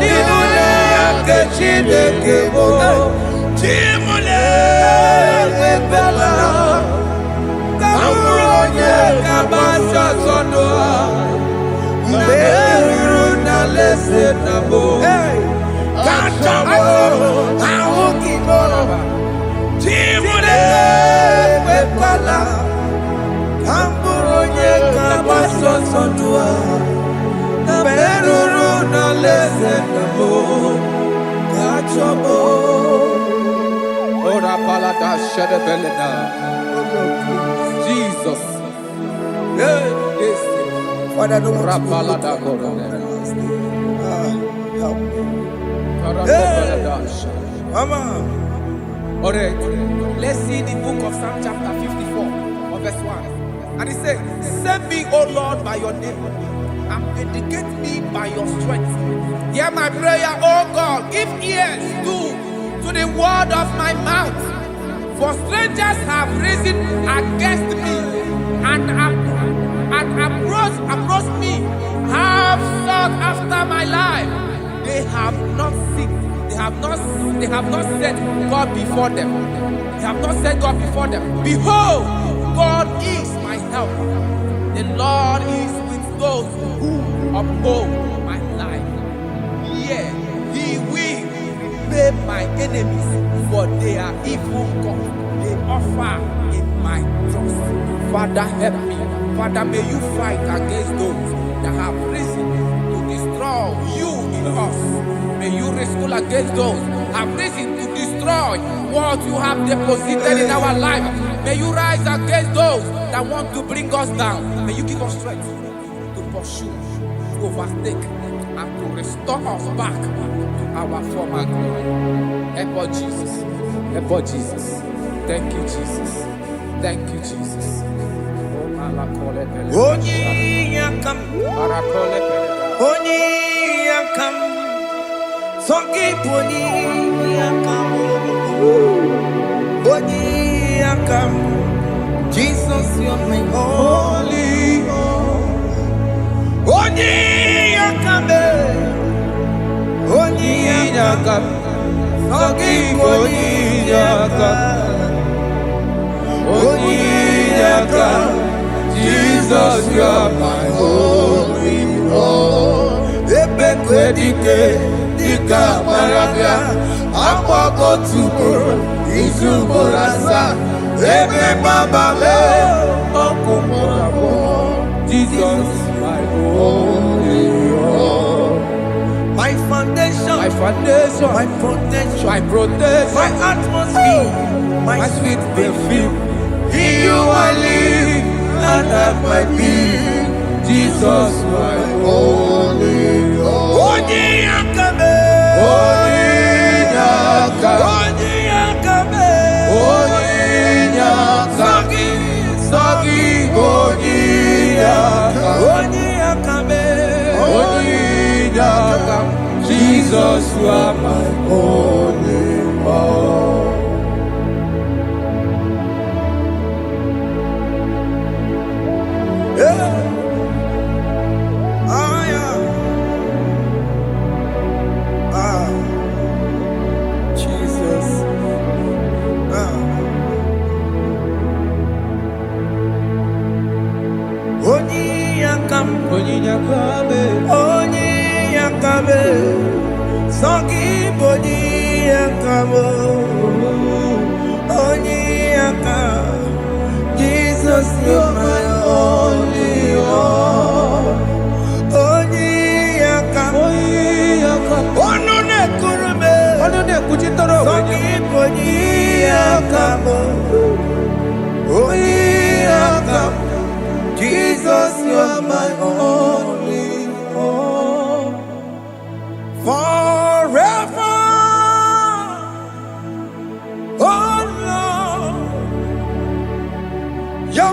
Ihunanya nke Chineke bụ Chimole wepela kamuru onye kabasha zono meru na lese nabo kachamo ahukino Chimole wepela kamuru onye kabasha zono meru na lese nabo kachamo. Jesus. Father, I don't want to help me. Mama. All right. Let's see the book of Psalm chapter 54, verse 1. And it says, send me, O Lord, by your name, and vindicate me by your strength. Hear my prayer, O God. Give ears to the word of my mouth. For strangers have risen against me and approached me, have sought after my life. They have not set God before them. They have not set God before them. Behold, God is my help. The Lord is with those who uphold my life. Yeah, He will repay my enemies for their evil gods. They offer in my trust. Father, help me. Father, may you fight against those that have risen to destroy you in us. May you wrestle against those that have risen to destroy what you have deposited in our life. May you rise against those that want to bring us down. May you give us strength to pursue, to overtake, and to restore us back to our former glory. Help us, Jesus. Help us, Jesus. Thank you, Jesus. Thank you, Jesus. Oni yakam, Oni yakam, Sogi Poni yakam, Oni yakam, Jesus, you're my holy. Oni yakam, Oni yakam, Sogi Poni yakam, Oni yakam. Jesus, you are my holy Lord. Ebekwedike, dika marabia, akwako tukoro, izuborasa, ebe babale, okumorabo. Jesus, my holy Lord. My foundation, my protection, my atmosphere, my sweet perfume. In you I live and have my being. Jesus, my holy Lord. Oni yakame, Oni yakame, Oni yakame, Sagi, Oni yakame, Oni yakame. Jesus, you are my holy Lord. Jesus. Oni yakame, Sogi Boni yakame, Oni yakame. Jesus, you're my only Lord. Oni yakame, Onune kurume, Sogi Boni yakame, Oni yakame. Jesus, you're my only Lord. Forever, oh Lord, your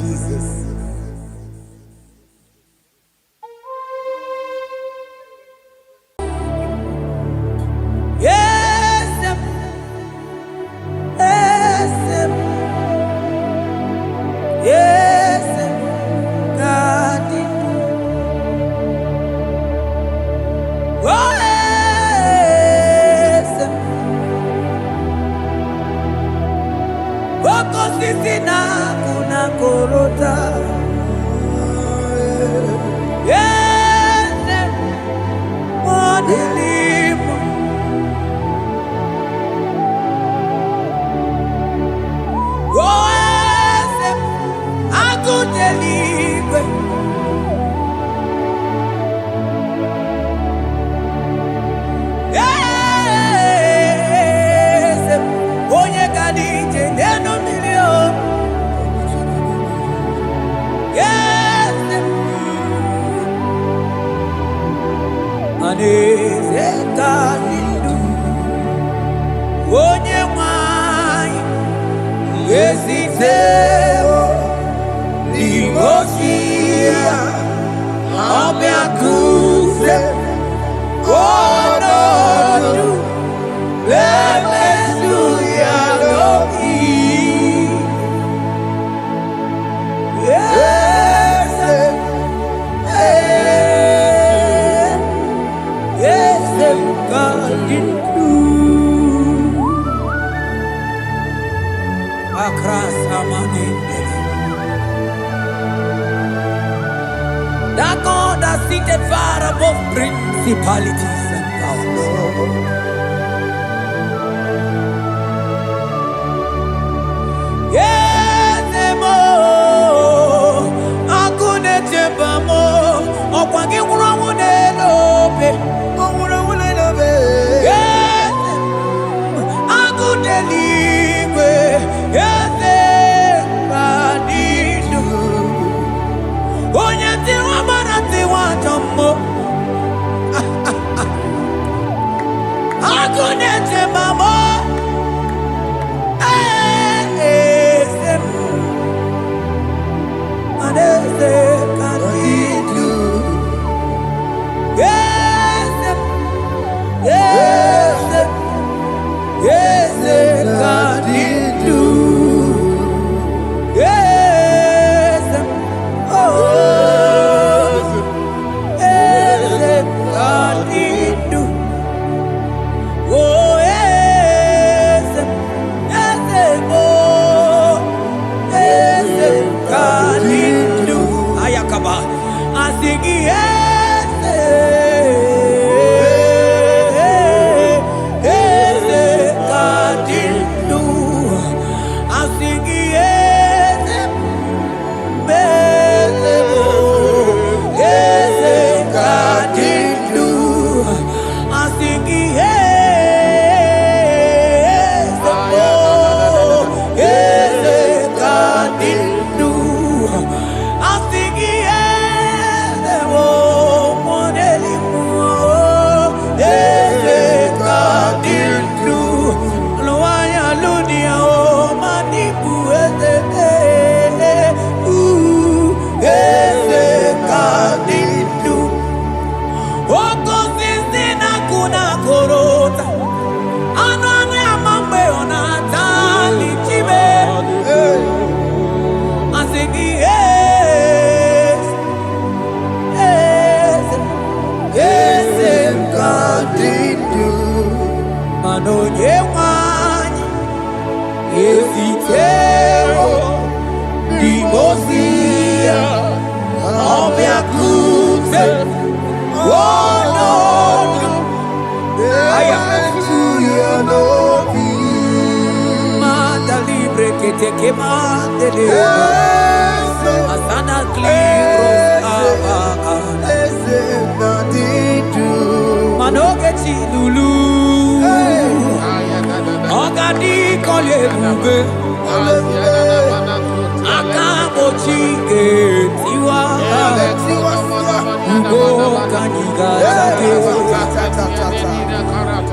Jesus. Yes, yes, yes, God did. Oh, yes, Boko sisi na kuna korota. Yes, Modelimo. Oh, yes, Agudelimo. Yes, Onye Kadije Neno Milio. Yes, Aneze Kalidu. Onye Mwai. Esiteo. Limosia. Obiakuse. Onodu. Lemesuya Loki. Yes, yes, God did do. Across Amani. That God that seated far above principalities and powers. Yes, mo. Akune chebamo. Okwangi urawune lobe. Yes, akudeligwe. Yes, kadidu. Onyati wabarati watombo. Akune chebamo.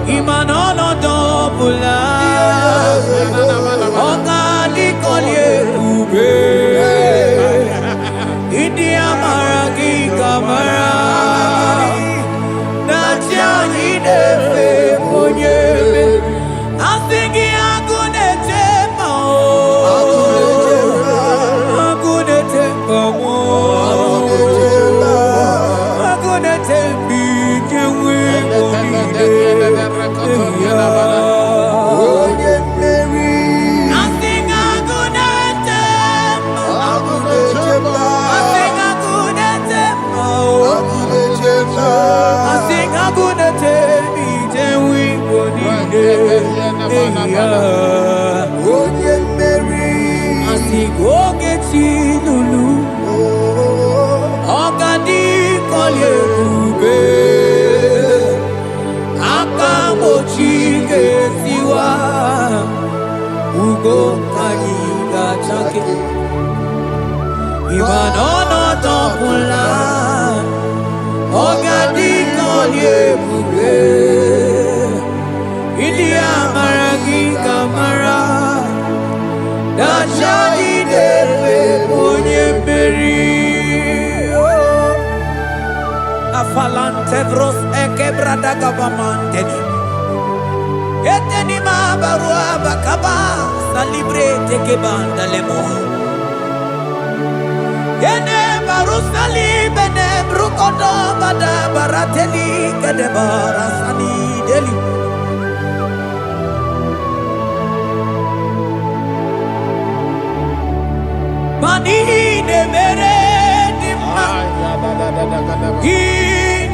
Imanono dobula. Falantevros ekebrada gabamante eteni ma barua bakaba salibre tekebanda lemo ene barusali bene brukodo bada barateli kedebara sani deli mani ne mere dimma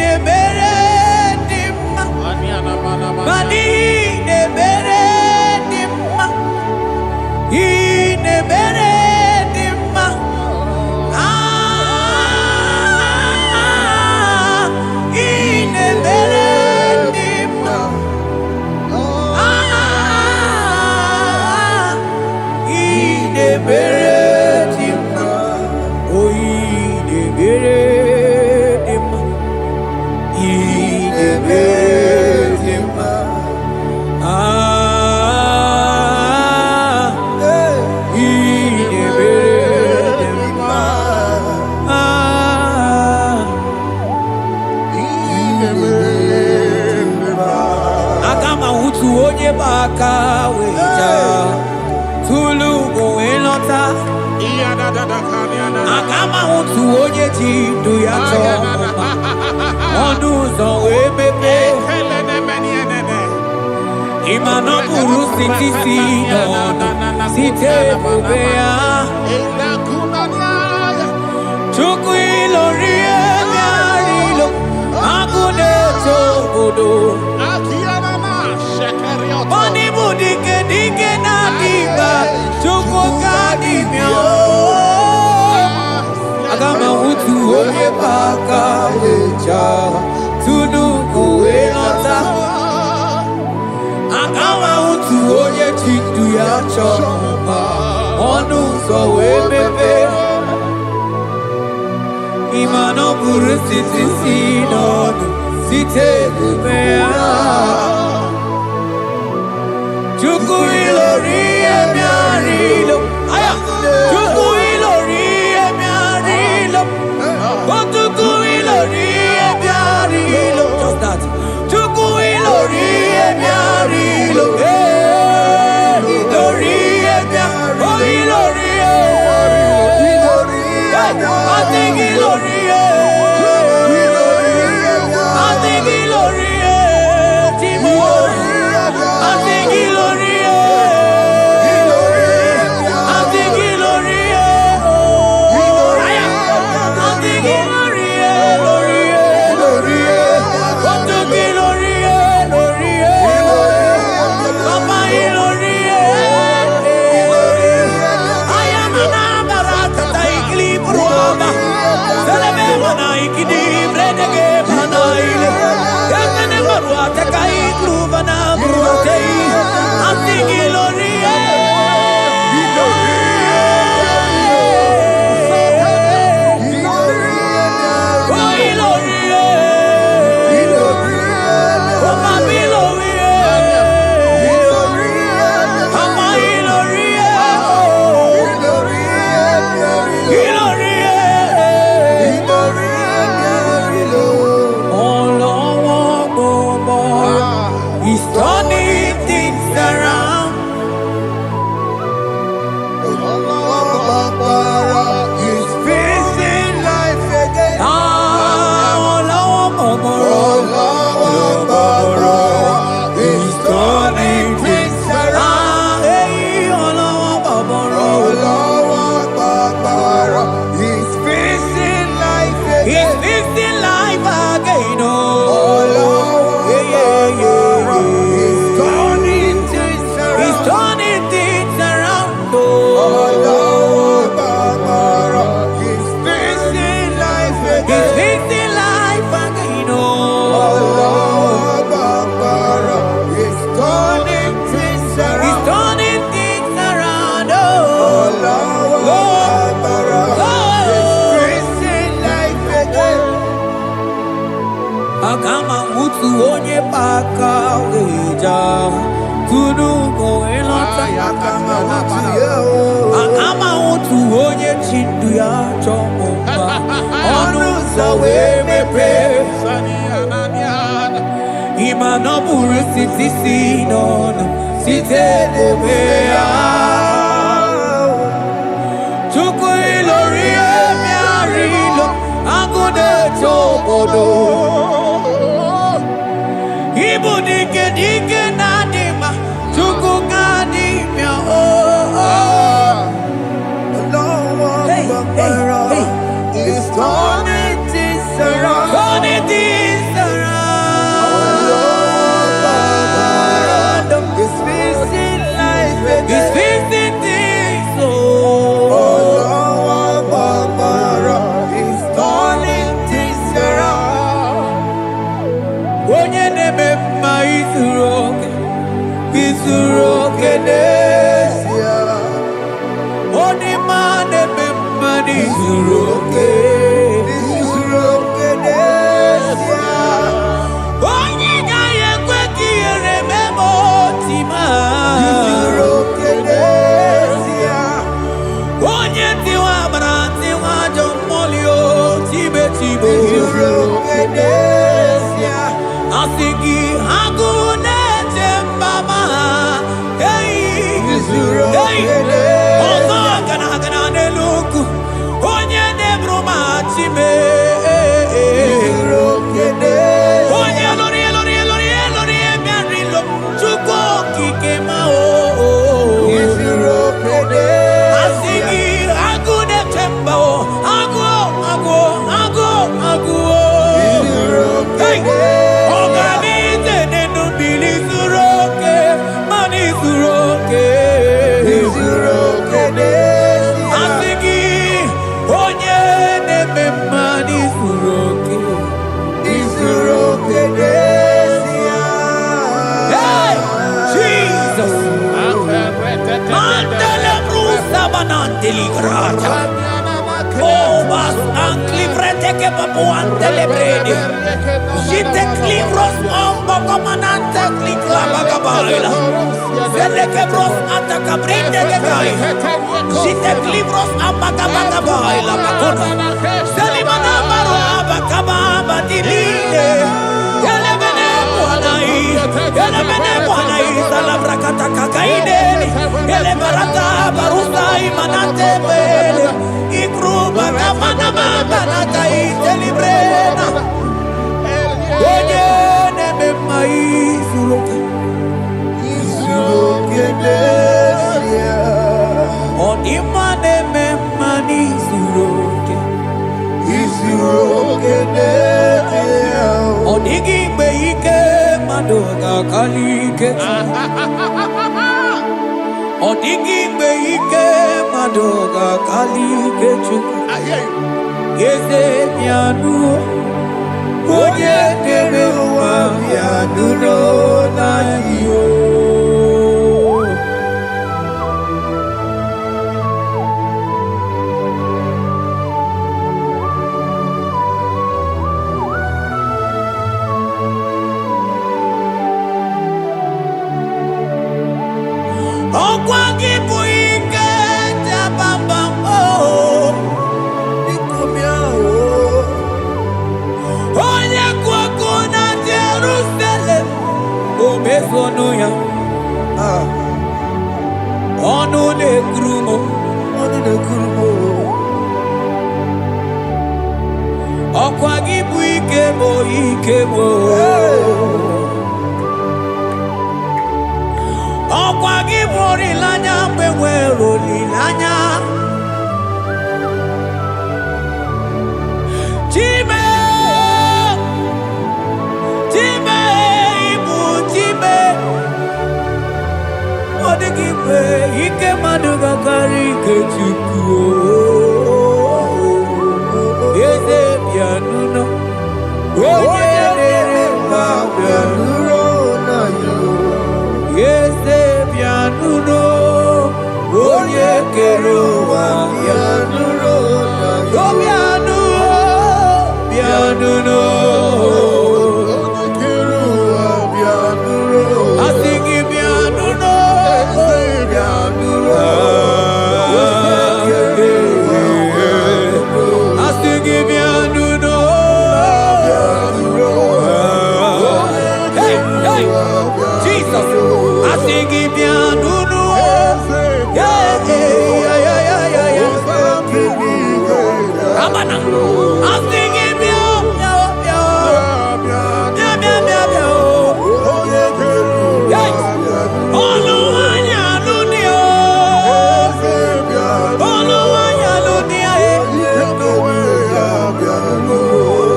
ne beredim mani ne beredim ne beredim ne beredim ne beredim o ne beredim Akama utu onye ji ndu ya chọọ ọnụ ụzọ wee mepee ịma na ọ bụrụ site si n'ọnụ site ebube ya Chukwu ilori ebiara ilo agụ na-eto obodo Oni bụ dike dike na-adịba Chukwu ka dibịa Agama utu onye baka weja Tunu kowe nọta Agama utu onye chindu ya chọma Ọnụ ụzọ wee mepe Ịma na ọ bụrụ site si n'ọnụ Site ebube ya Chukwu ilori emiarilo Chukwu ilori emiarilo Chukwu ilori emiarilo Just that Chukwu ilori emiarilo Ilori emiarilo Oh ilori I think ilori I think ilori Timo I think ilori Pakaweja Tunu Goelota Akama Utu Onye Chindu ya Chomba Onu Sawe Mepe Imanoburu Siti Sinon Site Debea Chuku Ilori Emiarilo Angune Chobodo Ibu dike nadima Chuku Kadimia Hey, hey, hey It's turning things around. Turning things around It's fixing life again. It's fixing things It's turning things around. Onye neme ma izuroke Desia Oni ma neme ma izuroke Desia Onye gaye kweki erememo tima Desia Onye tiwa branti wa jomolio tibe Desia Asigi agune tembama Hey Ozo gana neluku Onye nebruma time Onye lori emiarilo Chuko kike mao Asigi agune tembao Agu Hey Organize nenu bili suroke Mani suroke Asigi onye neme mani suroke Hey Jesus Mandele brusa bananteli grata Oh bas anclivrete che papuante le bredi Jite clivros ombo comanante clicla bagabaila Zelle che bros anta cabrinde che gai Jite clivros ambagabagabaila Bakuna Zeli manamaro abagababa diline Yele bene buanai Salabrakata kakaineni Yele barata barusa imanante bele Ikruba kamana mabana kaite librena Onye neme maisuroke Onima neme manisuroke Onigi beike madoga kalike Onigi beike madoga kalike chuku Yeze mianu Onye neme wa mianu no na yo Okwangi buike jabamba Onye kwako na Jerusalem Omezono ya Onu nekrumo Okwangi buike mo Okwangi bori lanya mwenwero lilanya Chime ibu chime Odigime ike maduga kari ke chuku Yeze pianuno Onye nere ma pianuno na yo Yeze pianuno Onye kero wa pianuno na yo Pianuno Hey, Jesus, I sing it down, yeah, yeah, yeah, yeah, yeah, yeah. Amana, I sing it down, yeah, yeah, yeah, yeah, yeah, yeah. Yes, Oluwanya lunia, Oluwanya lunia,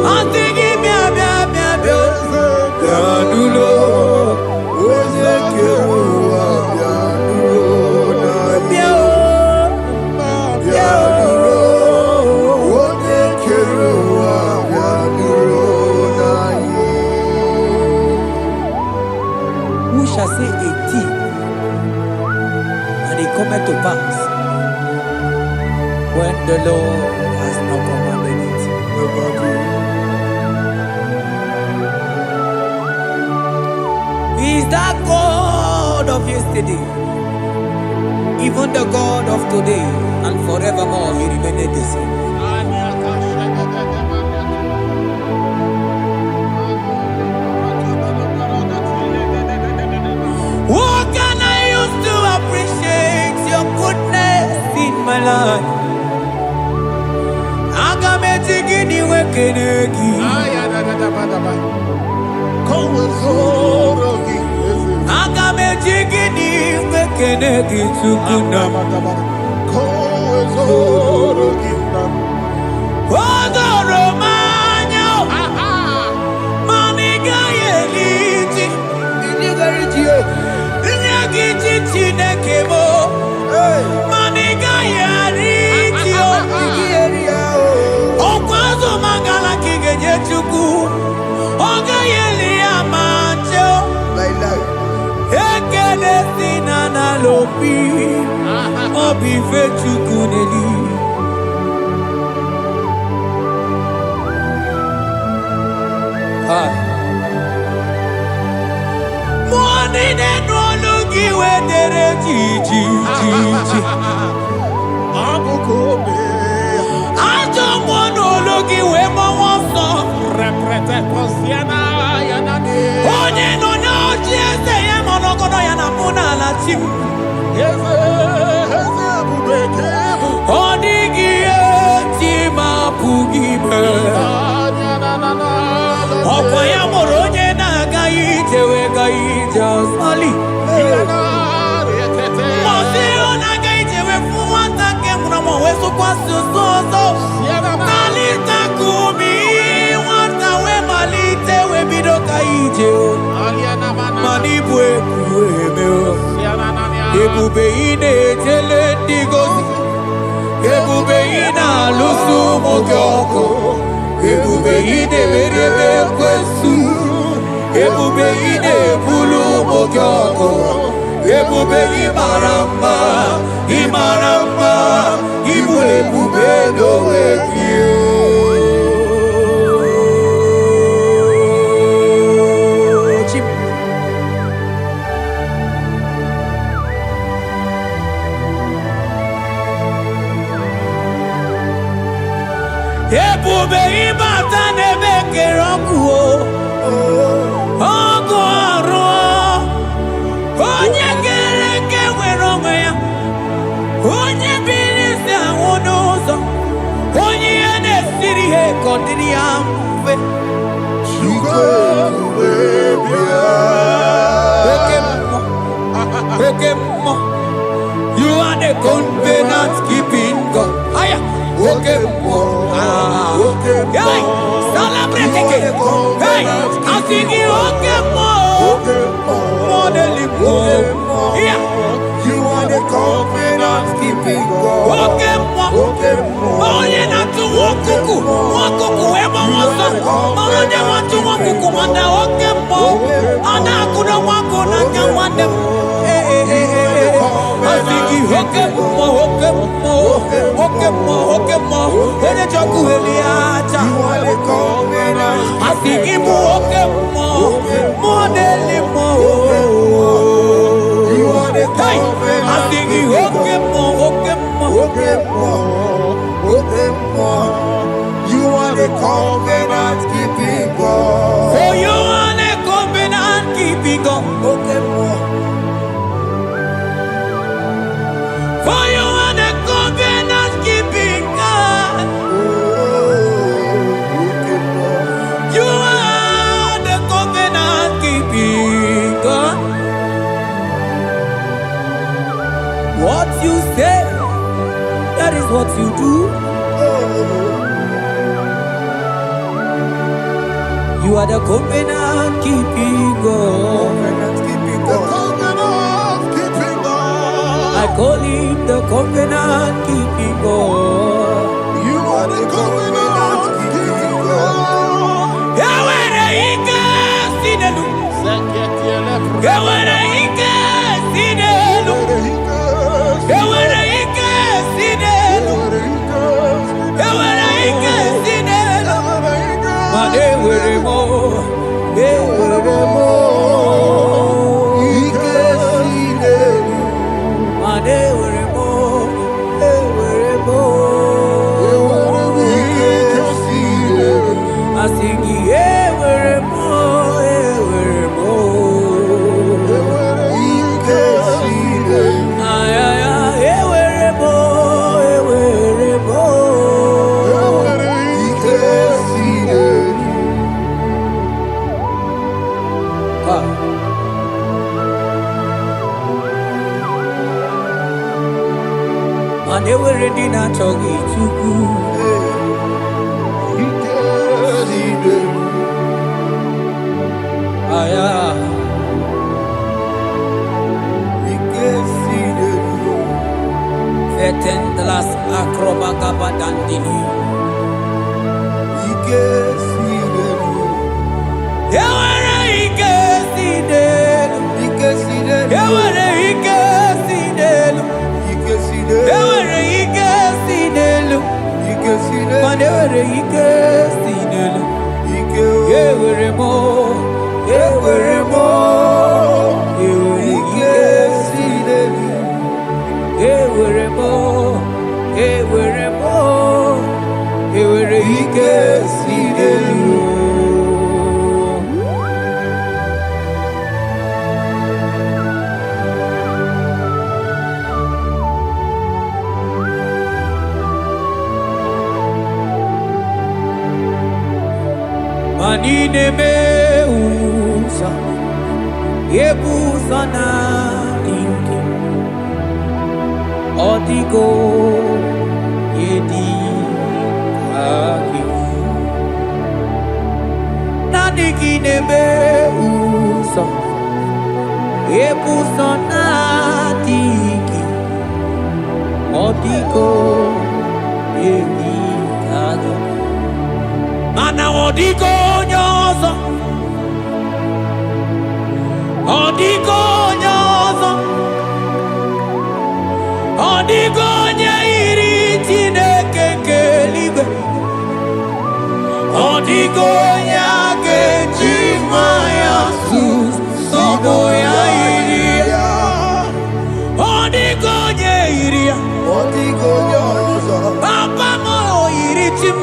I sing it down, yeah, yeah, yeah, who shall say a thing, and it cometh to pass when the Lord has not commanded it? He is that God of yesterday, even the God of today, and forevermore He remained the same. What can I use to appreciate your goodness in my life? Agametigini wekenegi, Agametigini wekenegi tukuna, Odoro manyo, maniga yeliti, Nyagiti chinekemo, maniga yaritio, Okwazo mangala kigeje chuku, Oga yeli amacho, Ekele sinana lopi, Obi fechuku neli. Money de no lugi we dere ji. Ajo mono lugi we mo wonso. Reprete posiana yana de. Onye no no jese ye mono kono yana muna la chim. Eze bubeke. Odigi eti ma pugibe. Opa ya moronye na gaite we gaite asali. Mose ona gaite we fuwata ke muna weso kwa soso. Malita kumi wata we malite we bido gaite. Manibwe kuemeo. Ebube ine tele digozi. Ebube ina lusu mogyoko. Ebube ide merebe kwesu, Ebube ide bulu mogyoko, Ebube imarama, Ibu ebube dowe kiyo. Ebube ibata nebe kerokuo, Ogo aro, Onye kereke weronwe ya, Onye bilisi awonozo, Onye ene siri he kondiri amfe. Ekemo, you are the covenant keeping God. Aya, Ekemo. Hey, celebrate again. Hey, I think you Okemo. Yeah. You are the covenant keeping God. Okemo. Oh, you not to walk kuku. Walk kuku. Eba wasa. Mama de want to walk kuku. Wanda Okemo. Ana kuda wako na kawande. I think you Okemo. Ene choku eliacha. You are the covenant. I think you Okemo. Modeli mo. You are the covenant. I think you Okemo. You are the covenant keeping God. Oh, you are the covenant keeping you say, that is what you do. You are the covenant keeping God. I call him the covenant keeping God. You are the covenant keeping God. Yawere ike sinelu. Yawere ike sinelu. Yawere ike sinelu. Yawere ike sinelu. Mane were mo. Ewere mo. Ike sinelu. Mane were mo. Ewere mo. Ike sinelu. Asigi ewere mo. Ewere mo. Ike sinelu. Ay ay ay ewere mo. Ewere mo. Ike sinelu. Ah. Mane were di na chogi chuku. Ike sinelu. Aya. Ike sinelu. Fetendlas akrobaga badandini. Ike sinelu. Ewere ike sinelu. Ike sinelu. Ewere ike sinelu. Ike sinelu. Ewere ike sinelu. Ike sinelu. Mane were ike sinelu. Ike Ewere mo. Ewere mo. Ewere Ike ike sinelu. ewere mo. Ewere mo. Ewere ike sinelu. Manine me usa, yebusa na inki, odiko yedi aki. Nadigine me usa, yebusa na tiki, odiko yedi aki. Mana odiko nyozo, odiko nyozo, odiko nyairi Chineke keligwe, odiko nyake chimaya sus sobo ya iria, odiko nyairia, Odiko nyozo. papa mo iri chim.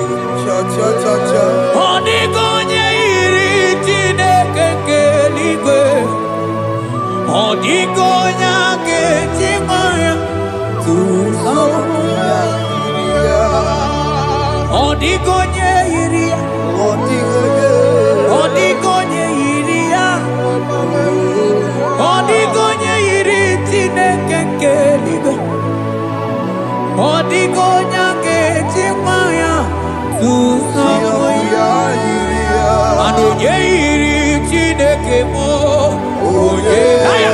Cha cha cha cha. Odigonye iri Chineke keligwe, odigonya kechimaya tuso. Odigonye iria, odigonye iria, odigonye iri Chineke keligwe, odigonya kechimaya tuso. Anonye iri Chineke mo, onye aya,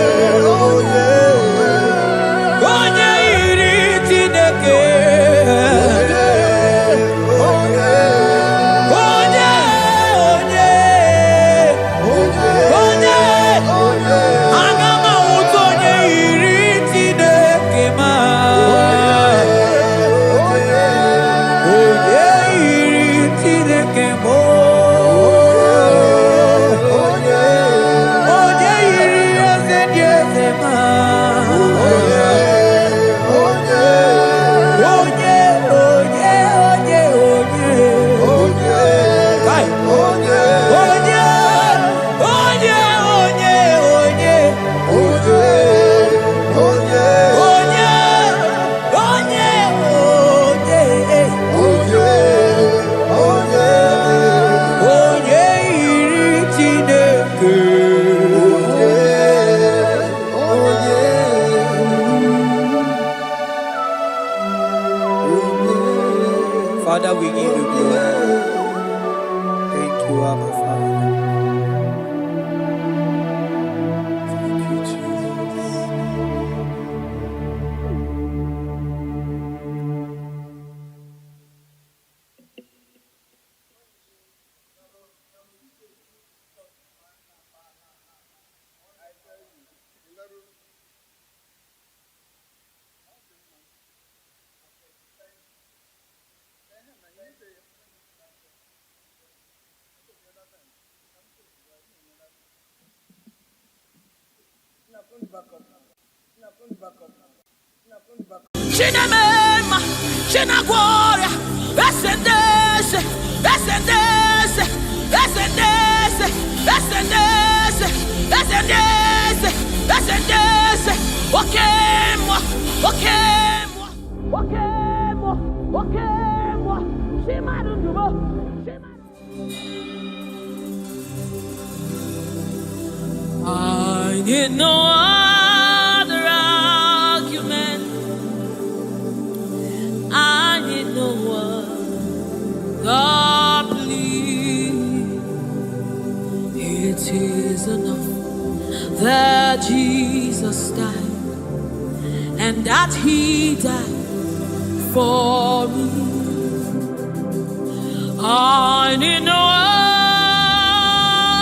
onye iri Chineke, onye, aga m ahụta onye iri Chineke ma, onye iri Chineke mo. Onye iri Chinamema, Chinaguara, Ascendese, Ascendese, Ascendese, Ascendese, Ascendese, Ascendese, Wakemwa, Wakemwa, Wakemwa, Wakemwa, Shimarubo, I need no other argument. I need no other plea. It is enough that Jesus died, and that He died for me. I need no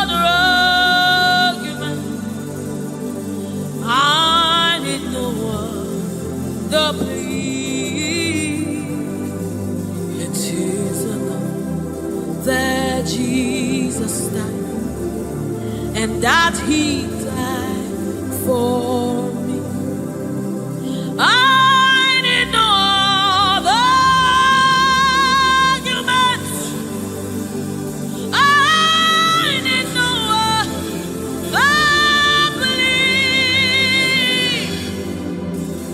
other argument. I need no other plea. It is enough that Jesus died, and that He died for me. I need no other arguments. I need no other plea.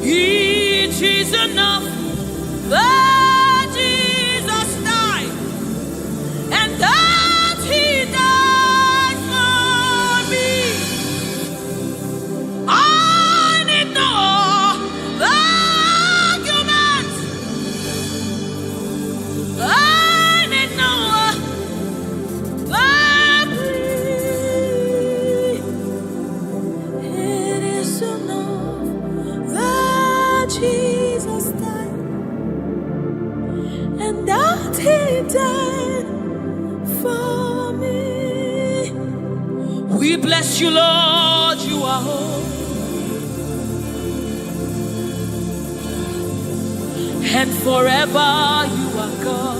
It is enough that Jesus died, and that He died for me. I need no arguments. I need no plea. It is enough that Jesus died, and that He died for me. We bless you, Lord, you are holy. And forever you are God.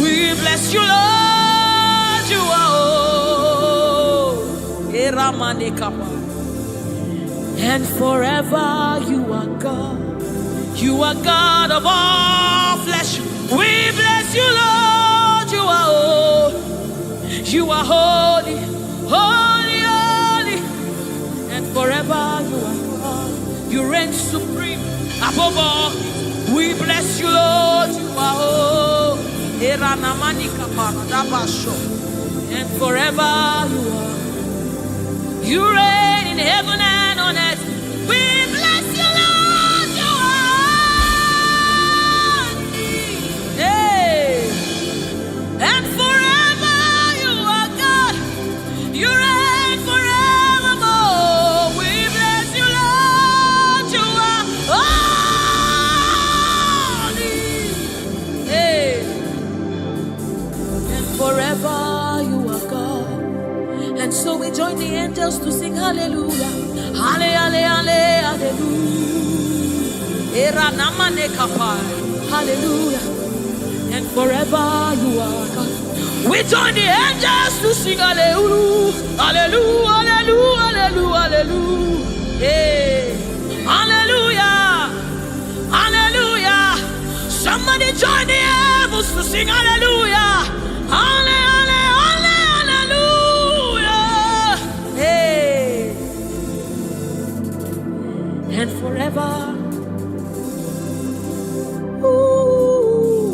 We bless you, Lord, you are holy. And forever you are God. You are God of all flesh. We bless you, Lord, you are holy. You are holy, holy, holy. And forever you are God. You reign supreme above all. We bless you, Lord, you are holy. And forever you are. You reign in heaven and on earth. We bless you, Lord, you are holy. Hey. And forever you are God. You reign forevermore. We bless you, Lord, you are holy. Hey. And forever you are God. And so we join the angels to sing hallelujah. Hallelujah, hallelujah. Hallelujah. And forever you are God. We join the angels to sing hallelujah. Hallelujah, hallelujah, hallelujah, hallelujah. Hey. Hallelujah. Hallelujah. Somebody join the heavens to sing hallelujah. Hallelujah, hallelujah. Hey. And forever. Ooh,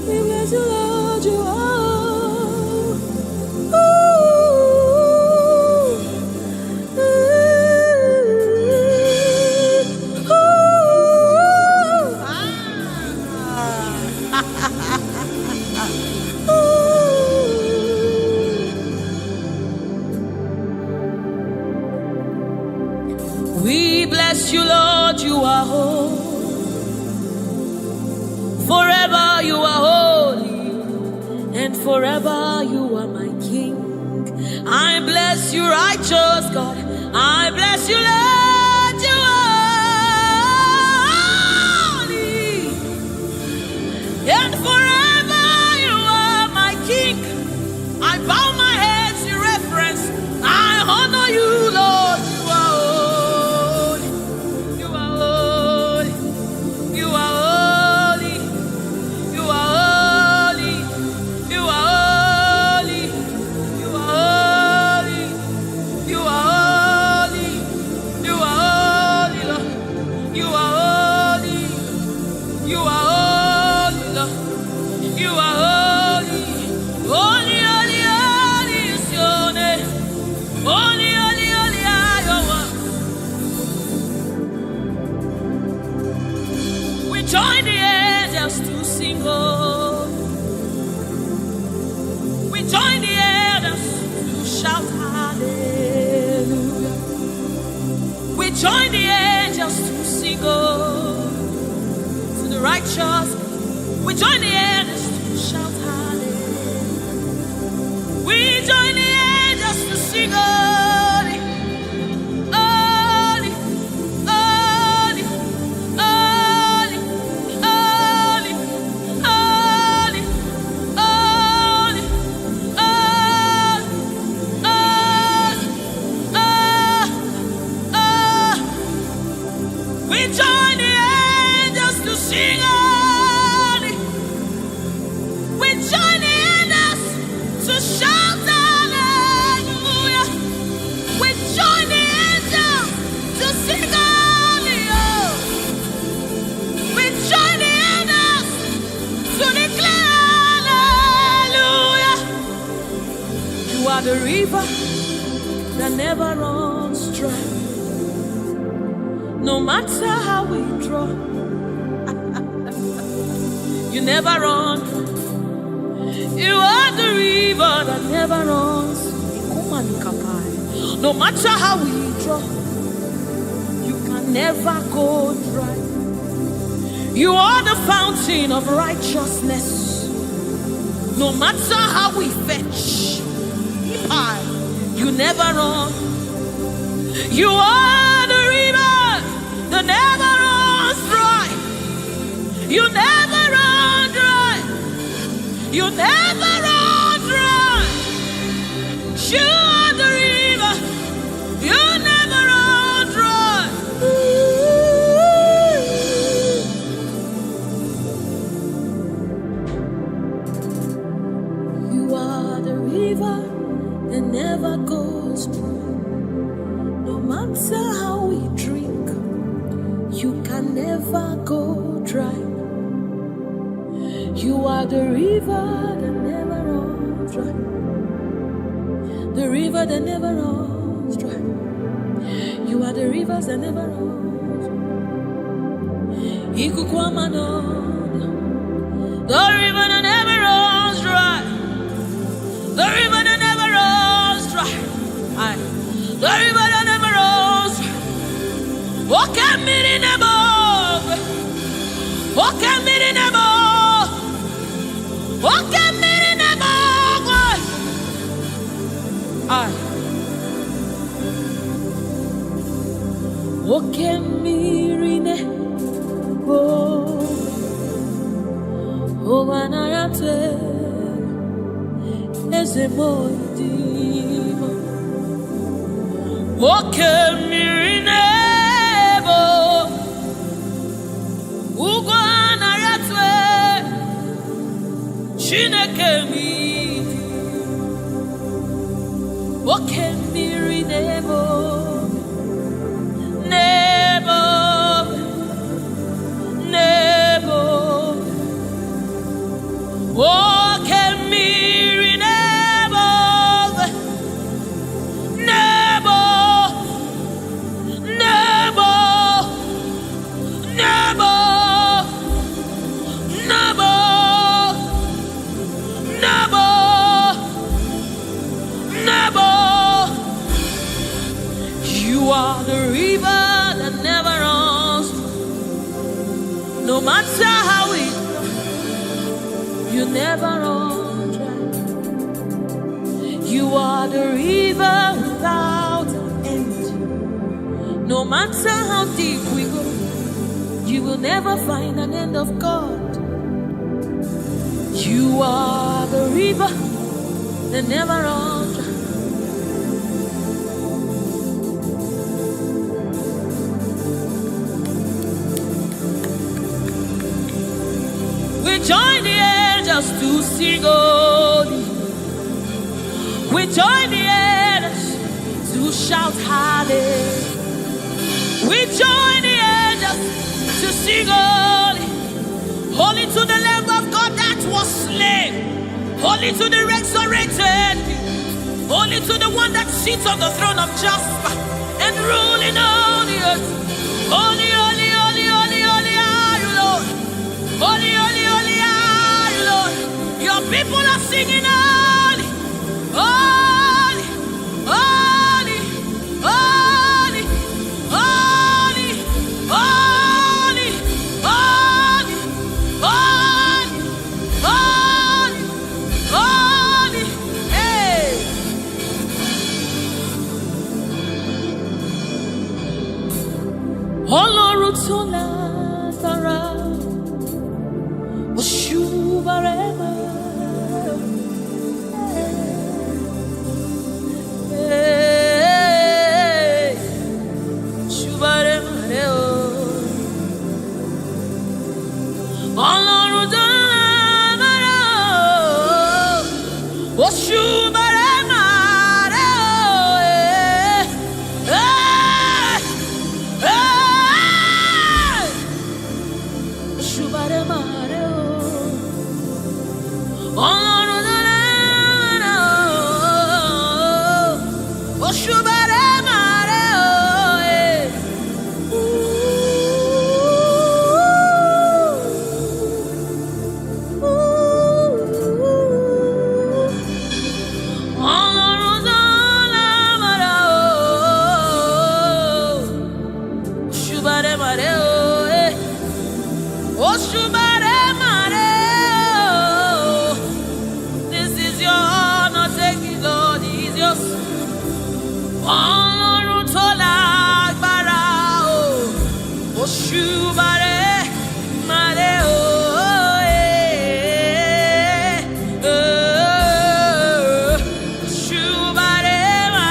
we bless you, Lord, you are. Ooh, ooh, We bless you, Lord, you are holy. Forever you are holy, and forever you are my King. I bless you, righteous God. I bless you, Lord, you are holy, and forever you are my King. I bow my head in reverence. join the angels to shout hallelujah. We join the angels to sing holy, holy, holy, holy, holy, holy, holy, we join the angels to sing holy. We join the angels to shout hallelujah. We join the angels to sing holy. Oh. We join the angels to declare hallelujah. You are the river that never runs dry. No matter how we draw, you never run. You are the river that never runs. No matter how we draw, you can never go dry. You are the fountain of righteousness. No matter how we fetch, you never run. You are the river that never runs dry. You never run dry. You never run dry. You are the river. You never run dry. You are the river that never goes dry. No matter how we drink, you can never go dry. You are the river that never runs dry. The river that never runs dry. You are the rivers that never runs dry. The river that never runs dry. The river that never runs dry. The river that never runs dry. Walk at me in above. Walk at me in above. Walk at me in above. Walk at me in above. Oh, when I am as a boy, walk at me in above. Ugwana yatwe Chineke mi walk at me in above. Nebo Nebo walk at me in above. Nebo Nebo Nebo Nebo Nebo Nebo. You are the river that never runs. No matter how we try, you never run dry. You are the river without end. No matter how deep we go, you will never find an end of God. You are the river that never runs dry. We join the angels to sing holy. We join the angels to shout hallelujah. We join the angels to sing holy. Holy to the Lamb of God that was slain. Holy to the resurrected. Holy to the one that sits on the throne of Jasper and ruling all the earth. Holy, holy, holy, holy, holy are you, Lord. Holy, holy, holy are you, Lord. Your people are singing holy, holy, holy, holy, holy, holy, holy, holy, tó lágbára, òṣùbàrẹ́mà. Òṣùbàrẹ́mà rẹ̀ o. Ọlọ́run tó lágbára o, òṣùbàrẹ́mà rẹ̀ o. Òṣùbàrẹ́mà rẹ̀ o. Ọlọ́run tó lágbára o, òṣùbàrẹ́mà rẹ̀ o. This is your honor, take it, Lord, is yours. Ọlọ́run tó lágbára o, òṣùbàrẹ́mà rẹ̀ o. Òṣùbàrẹ́mà,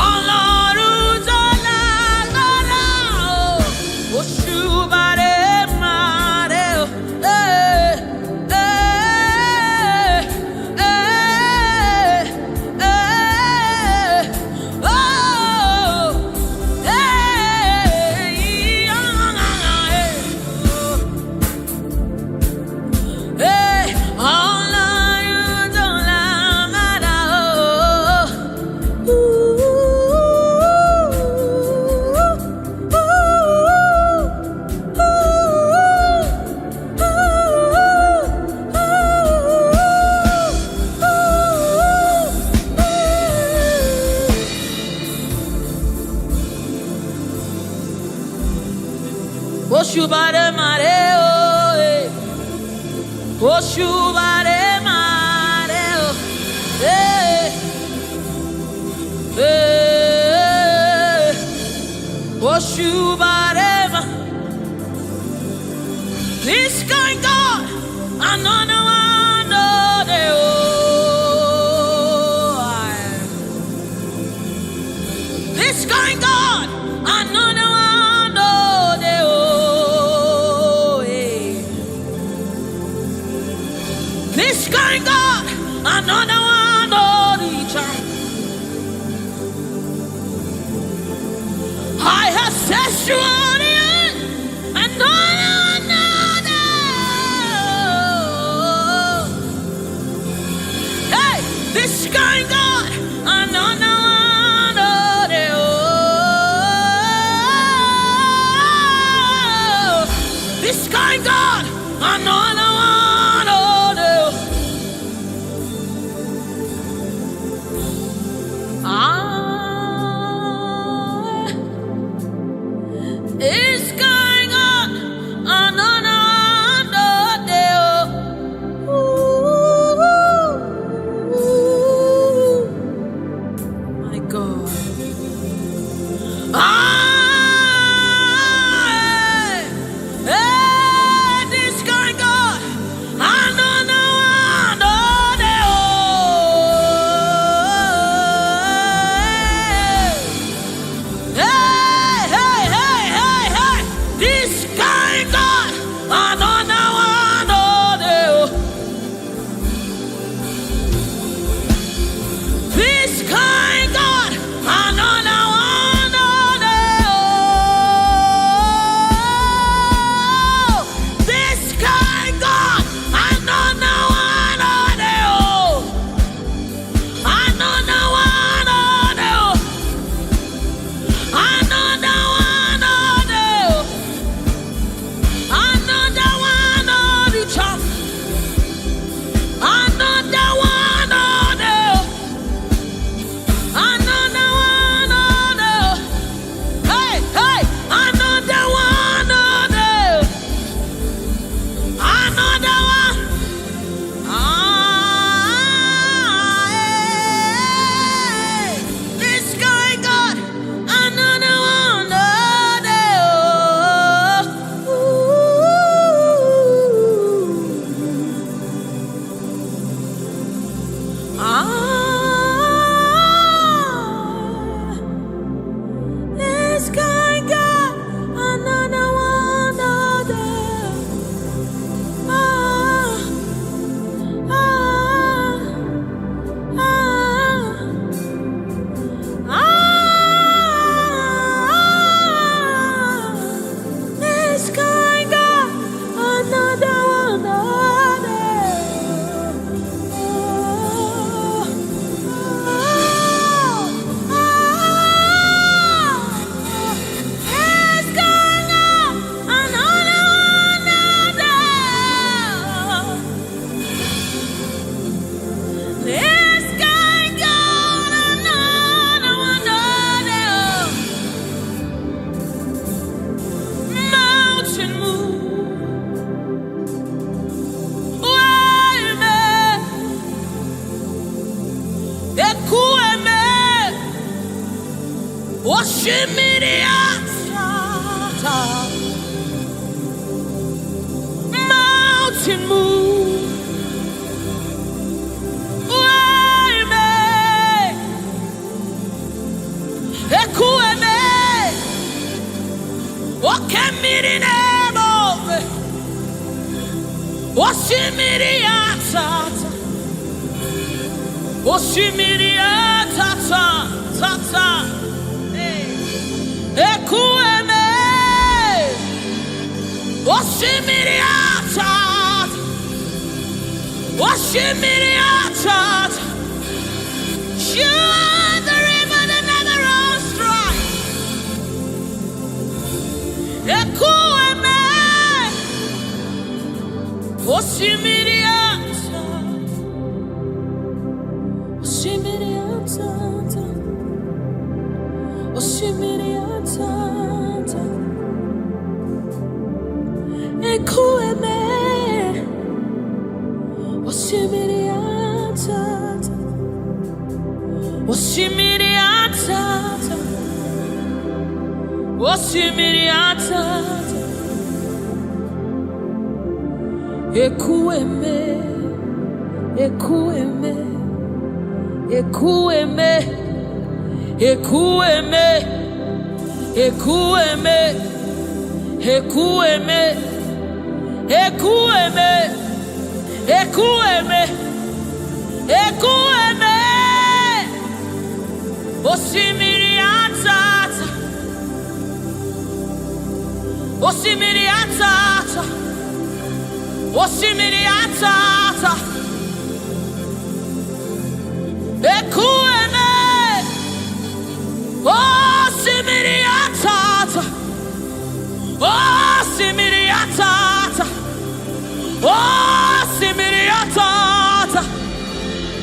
Ọlọ́run tó lágbára o, òṣùbàrẹ́mà rẹ̀ o. Òṣùbàrẹ́mà rẹ̀ o, òṣùbàrẹ́mà rẹ̀ o. Òṣùbàrẹ́mà. This kind God, another one, no, they oh. This kind God, another one, no, they oh. This kind God, another one, no, the I have set you on the earth, and hey, this kind God, another one, this kind God, another one, it's going on, another day. Mountain move. You are the river that never runs dry.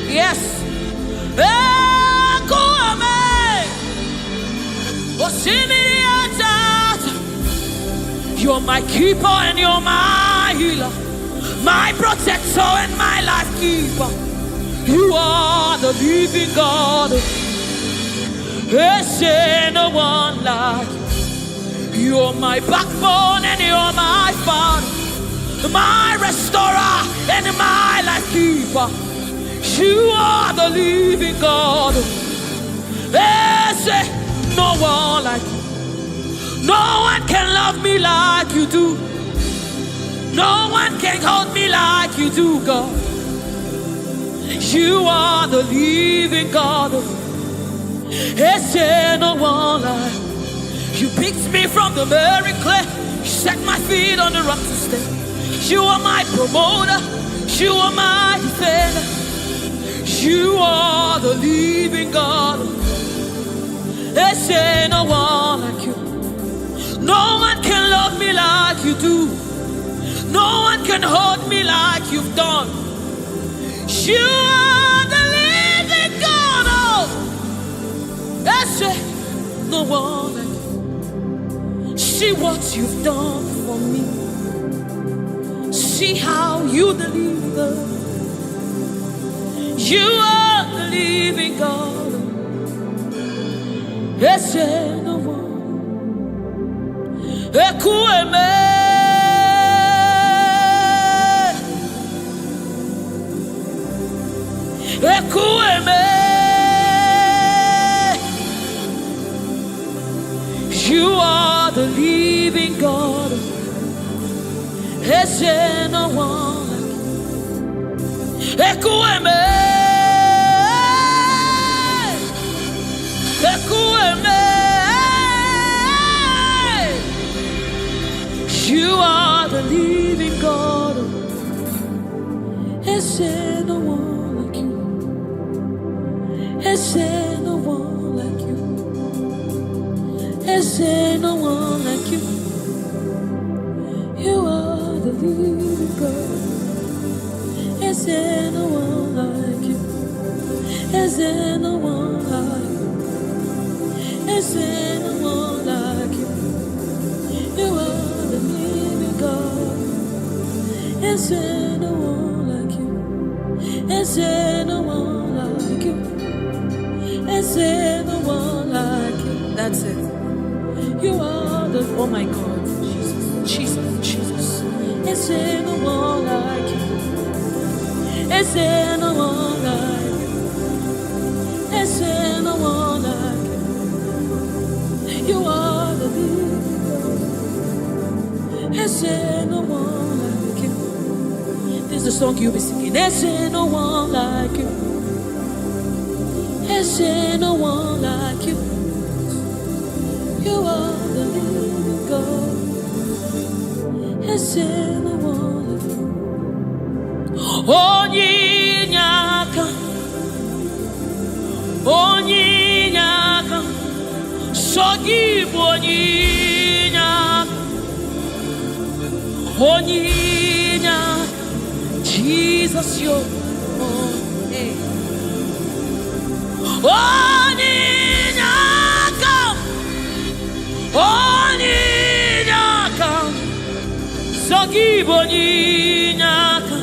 Yes. You're my keeper and you're my healer, my protector and my life keeper. You are the living God. There's no one like you. You're my backbone and you're my father, my restorer and my life keeper. You are the living God. There's no one like you. No one can love me like you do. No one can hold me like you do, God. You are the living God. There's no one like you. Picked me from the very clay. You set my feet on the rock to stay. You are my promoter. You are my defender. You are the living God. There's no one like you. No one can love me like you do. No one can hold me like you've done. You are the living God. Oh, that's it. No one like you. See what you've done for me. See how you deliver. You are the living God. That's it. No one. Ekueme, ekueme. You are the living God. There's no one like you. Ekueme, ekueme. You are the living God. Is there no one like you? Is there no one like you? Is there no one like you? You are the living God. Is there no one like you? Is there no one like you? Is there no one like you? You are God. Is there no one like you? Is there no one like you? Is there no one like you? That's it. You are the, oh my God, Jesus. Is there no one like you? Is there no one like you? Is there no one like you? You are the leader. Is there no one like you? This is the song you'll be singing. Is there no one like you? Is there no one like you? You are the living God. Is there no one like you? Onyinyaka, Onyinyaka, Sogibu Onyinyaka, Onyinyaka, Jesus, your name. Onyinyaka, Onyinyaka, Sogibu Onyinyaka,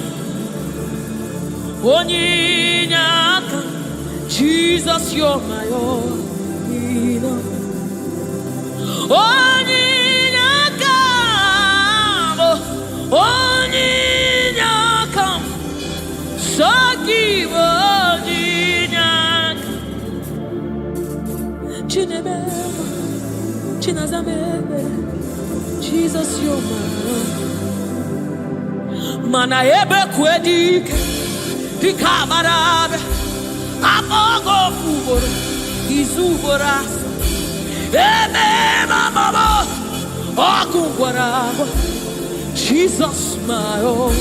Onyinyaka, Jesus, you're my own. Onyinyaka, Onyinyaka, Sogibu Onyinyaka, Chinebema, Chinazamebe, Jesus, you're my own. Mana ebe kwedike, Dikabarabe, Amogo Fuboro, Izuborasa, Ebe Mama, Ogungwarabo, Jesus, my own.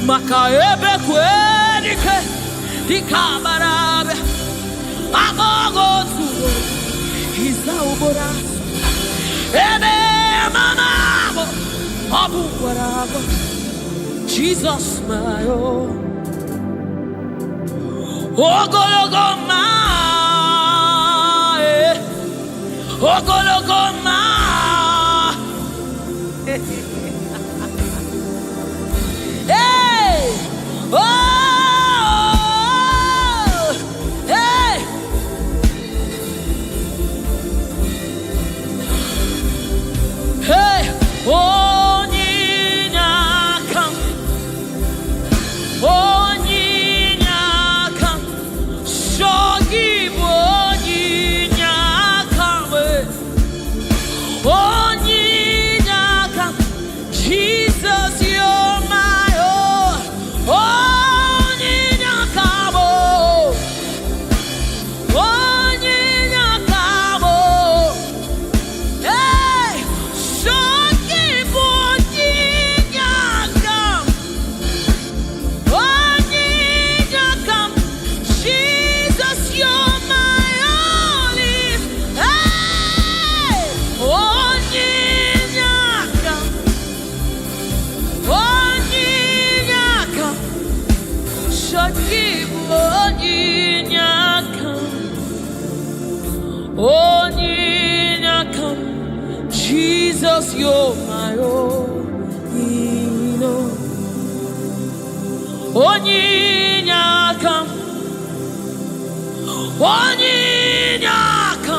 Maka ebe kwedike, Dikabarabe, Amogo Fuboro, Izuborasa, Ebe Mama, Ogungwarabo, Jesus, my own. Ogologoma, Ogologoma. Hey, oh, hey. Hey, Onyinyaka, Onyinyaka, Sogibu Onyinyaka, Onyinyaka, Jesus, you're my own. Onyinyaka, Onyinyaka, hey, Sogibu Onyinyaka, Onyinyaka, Jesus, you're my only. Hey, Onyinyaka, Onyinyaka, Sogibu Onyinyaka, Onyinyaka, Jesus, you're my own. Onyinyaka, Onyinyaka,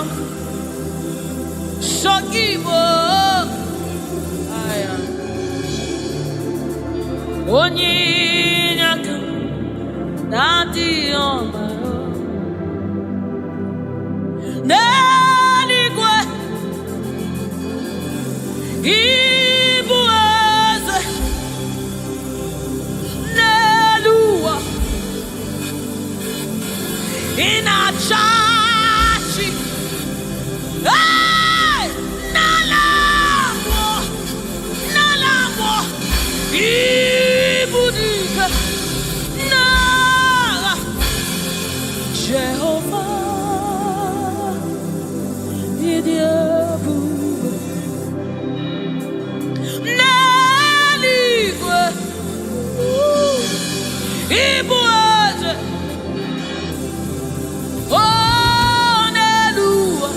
Sogibu Onyinyaka, Daddy on my own. Neligwe, Ibueze, Nelua, Inachachi, hey, Nalamo, Nalamo, Ibudika, Nala, Jehovah, Idiabu, Neligwe, Ibueze, oh, Nelua,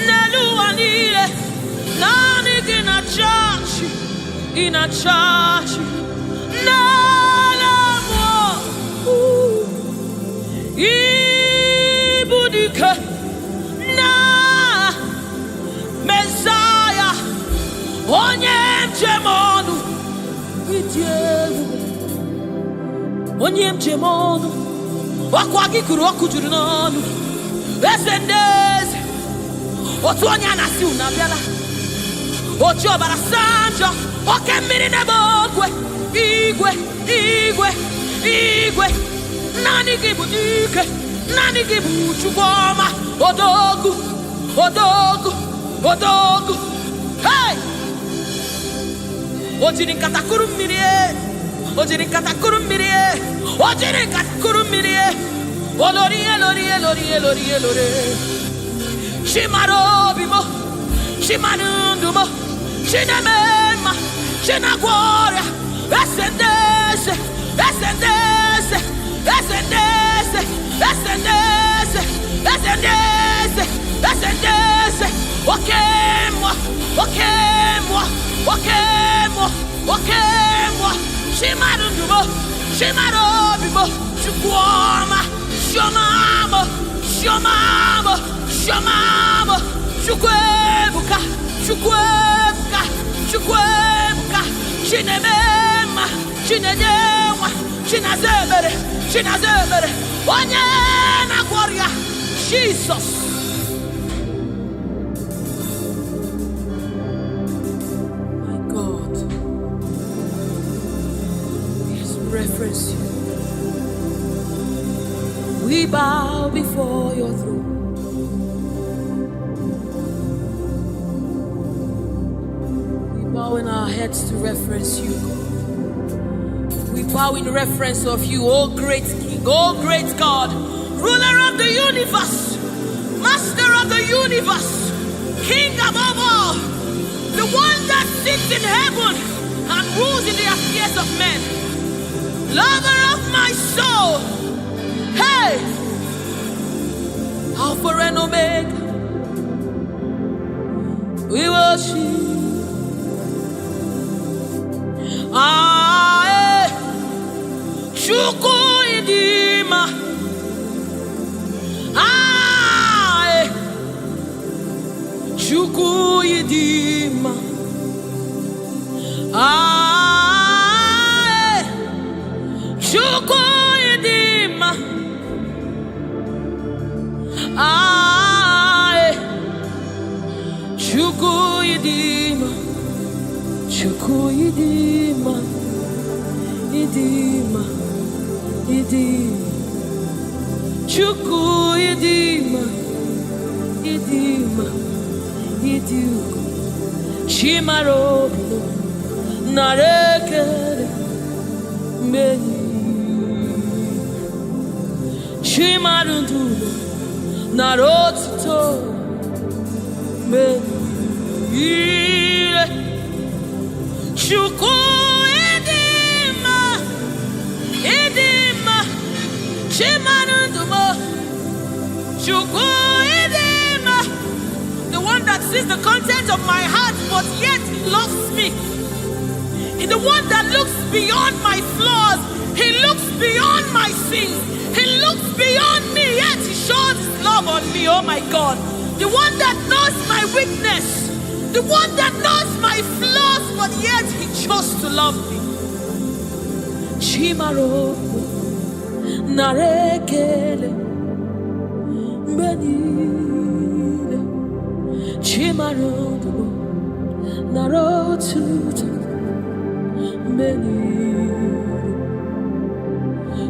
Nelua nile, Nani Inachachi, Nalamo, Ibudika, onye njem ọnụ ọkwa gị kụrụ ọkụ juru n'ọnụ eze ndị eze otu onye a na-asị unu abịala ochi ọbara sanjọ oke mmiri n'ebe ogwe igwe igwe igwe naanị gị bụ dike naanị gị bụ Chukwu ọma odogwu odogwu odogwu hey o jiri nkata kụrụ mmiri o jiri nkata kụrụ mmiri o jiri nkata kụrụ mmiri olori elori elori elori elori chimara obi mo chimara ndụ mo chineme mma chinagwọ ọrịa eze ndị eze eze ndị eze eze ndị eze eze ndị eze eze ndị eze eze ndị eze oke mmụọ oke mmụọ oke mmụọ oke mmụọ chimara ndụ mo chimara obi mo Chukwu ọma chiọma mo chiọma mo chiọma mo Chukwu ebuka Chukwu ebuka Chukwu ebuka chineme mma chinenye nwa chinaza ebere chinaza ebere onye na-agwọ ọrịa Jesus. My God, yes, reference you. We bow before your throne. Bowing our heads to reference you. We bow in reference of you, oh great King, oh great God, ruler of the universe, master of the universe, King above all, the one that sits in heaven and rules in the affairs of men, lover of my soul. Hey, Alpha and Omega, we worship. Chukwu idima Chukwu idima Chukwu idima Chukwu idima Chukwu idima idima idima Chukwu idima idima idima chimaro narekere meni chimarundu narotuto meni Chukwu the one that sees the content of my heart but yet loves me. He's the one that looks beyond my flaws. He looks beyond my sins. He looks beyond me, yet he shows his love on me. Oh my God. The one that knows my weakness. The one that knows my flaws but yet he chose to love me. Chimaro narekele benile chimarodo narotuto benile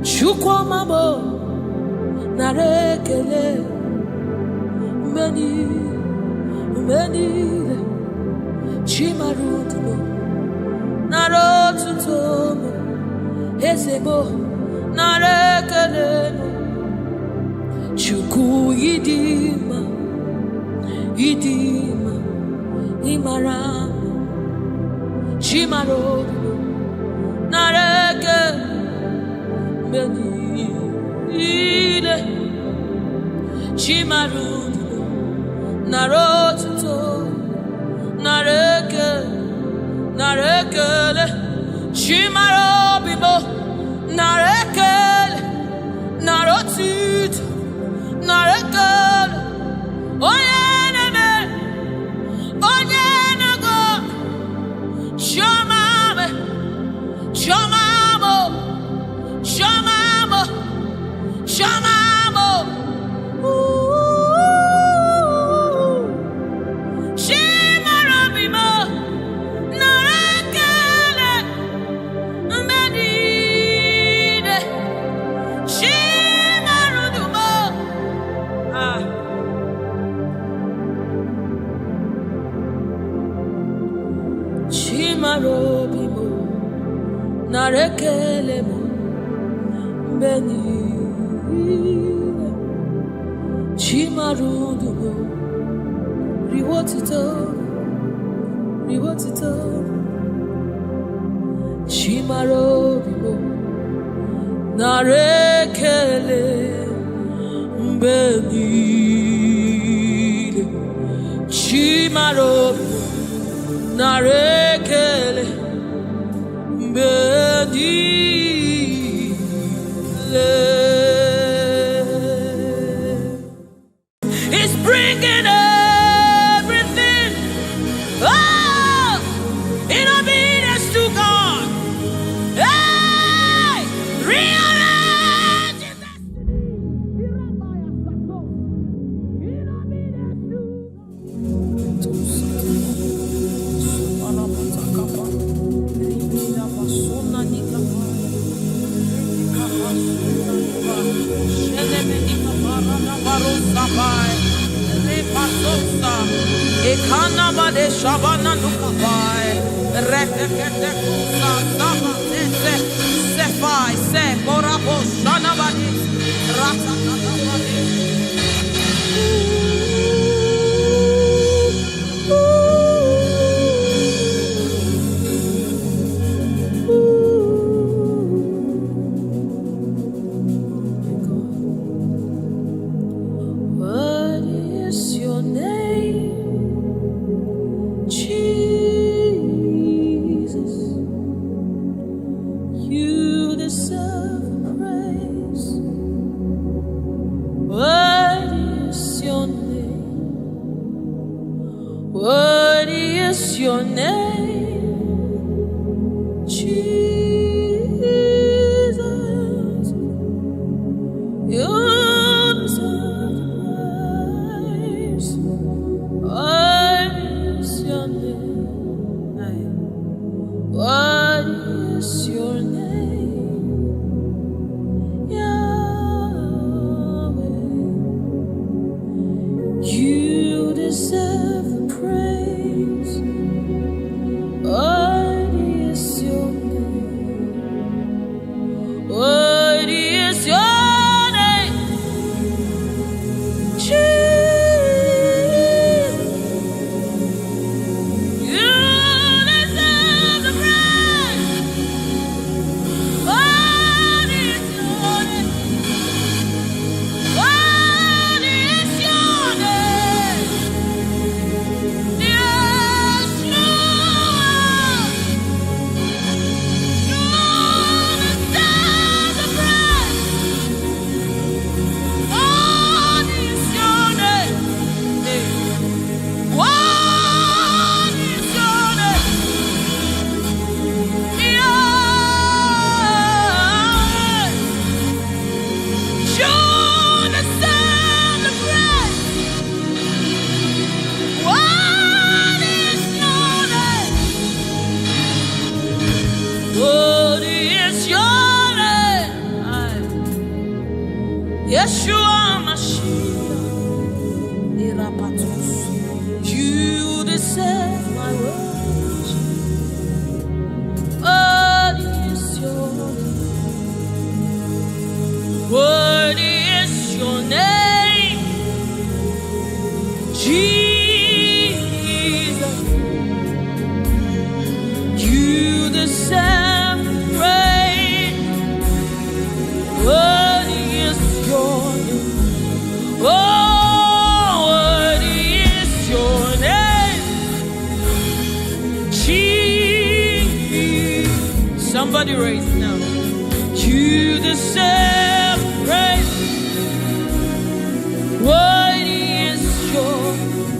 chukwamamo narekele benile chimarodo narotuto ezebo narekele Chukwu idima idima imara chimaro nareke menile chimaru narotuto nareke narekele chimaro bibo narekele narotuto narekele oyeneme onyenago shomame shomamo shoma Mbeni Chimarudu Riwotito Chimarobibo Narekele Mbeni Chimarobibo Narekele Mbeni It's bringing everything in obedience to God. Hey, rearrange His destiny. In obedience Ekanabade Shabana Nukabai, Rekete Kusa, Saba, Sefai, Se, Morabo, Shanabadi, Ratakabadi. What is your name? Jesus, you deserve praise. What is your name? What is your name? Jesus, you deserve praise. What is your name? What is your name? Yahweh. You deserve the praise. What is your name? What is your name? Jesus. You deserve the praise. What is your name? What is your name? Yes, Lord. You deserve the praise. What is your name? What is your name? Yeah. You deserve the praise. What is your name? What is your name? Yeshua Mashiach, Irapatos. You deserve my worship. What is your name? What is your name? Jesus, you deserve praise. What is your name? Oh, what is your name? Jesus. Somebody raise it now. You deserve praise. What is your name?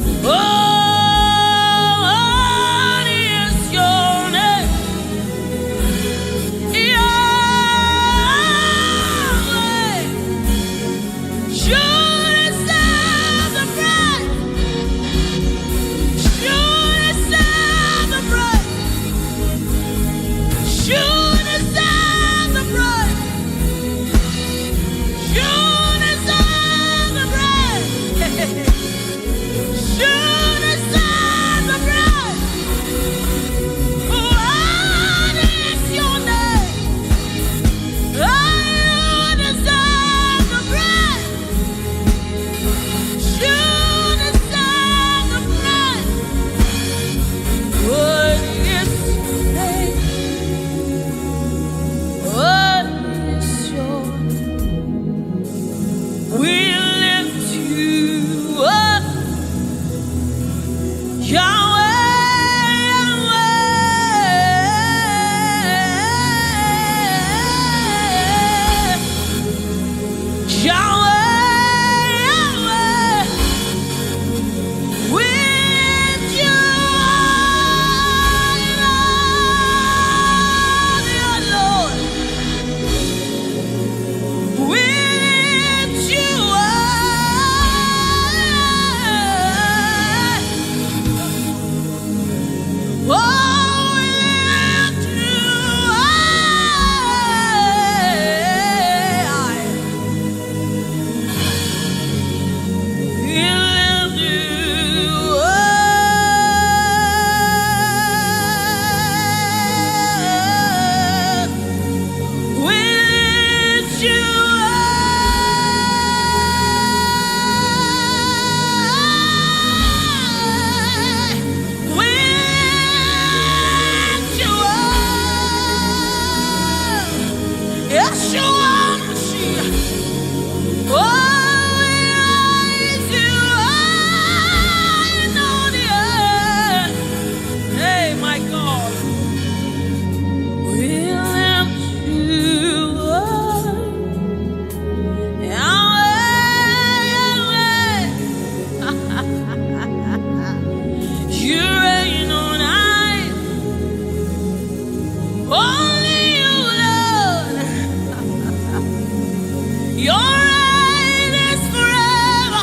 Your reign is forever.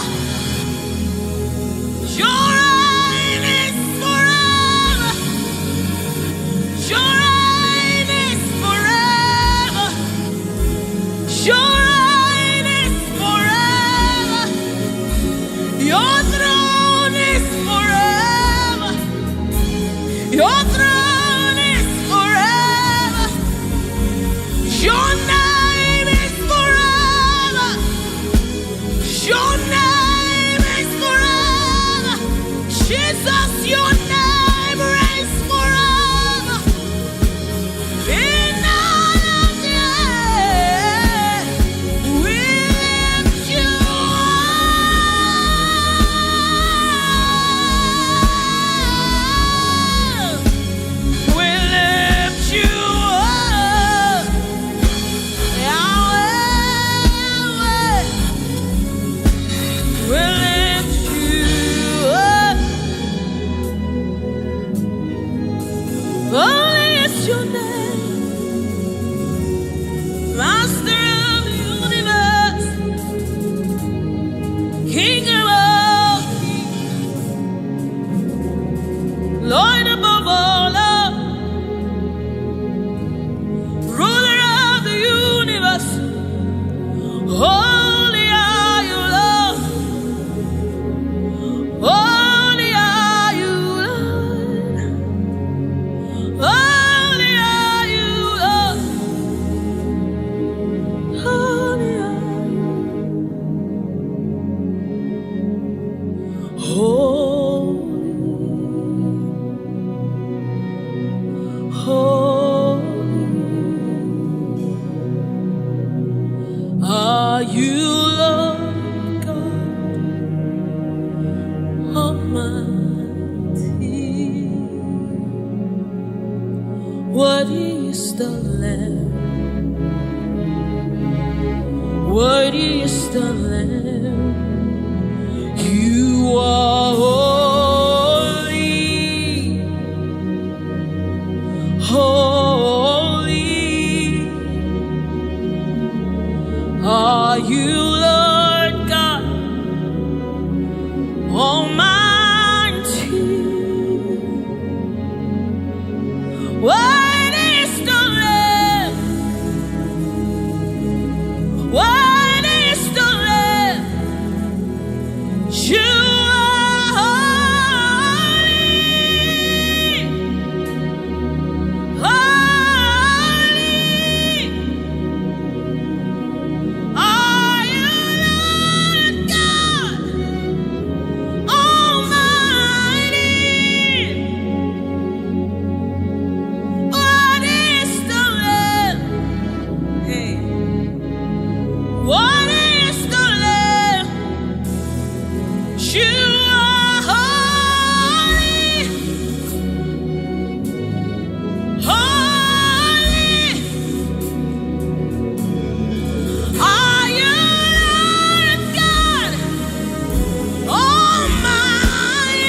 Your reign is forever. Your reign is forever. Your reign is forever. Your throne is forever. Your throne is forever. Your name is forever. Your name is forever. Jesus, your name reigns forever. In all of the earth, we lift you up. We lift you up. Yahweh, we lift you up. Holy is your name, Master of the universe, King of all kings, Lord above all love, Ruler of the universe. Holy are you, Lord. Holy are you, Lord. Holy are you, Lord. Holy are you. Holy are you, Lord God Almighty. Worthy is the Lamb. Worthy is the Lamb. You are holy, holy are you, Lord God Almighty. Worthy is the Lamb. Worthy is the Lamb. You are holy, holy are you, Lord God Almighty. What is the Lamb? Hey. What is the Lamb? You are holy, holy are you, Lord God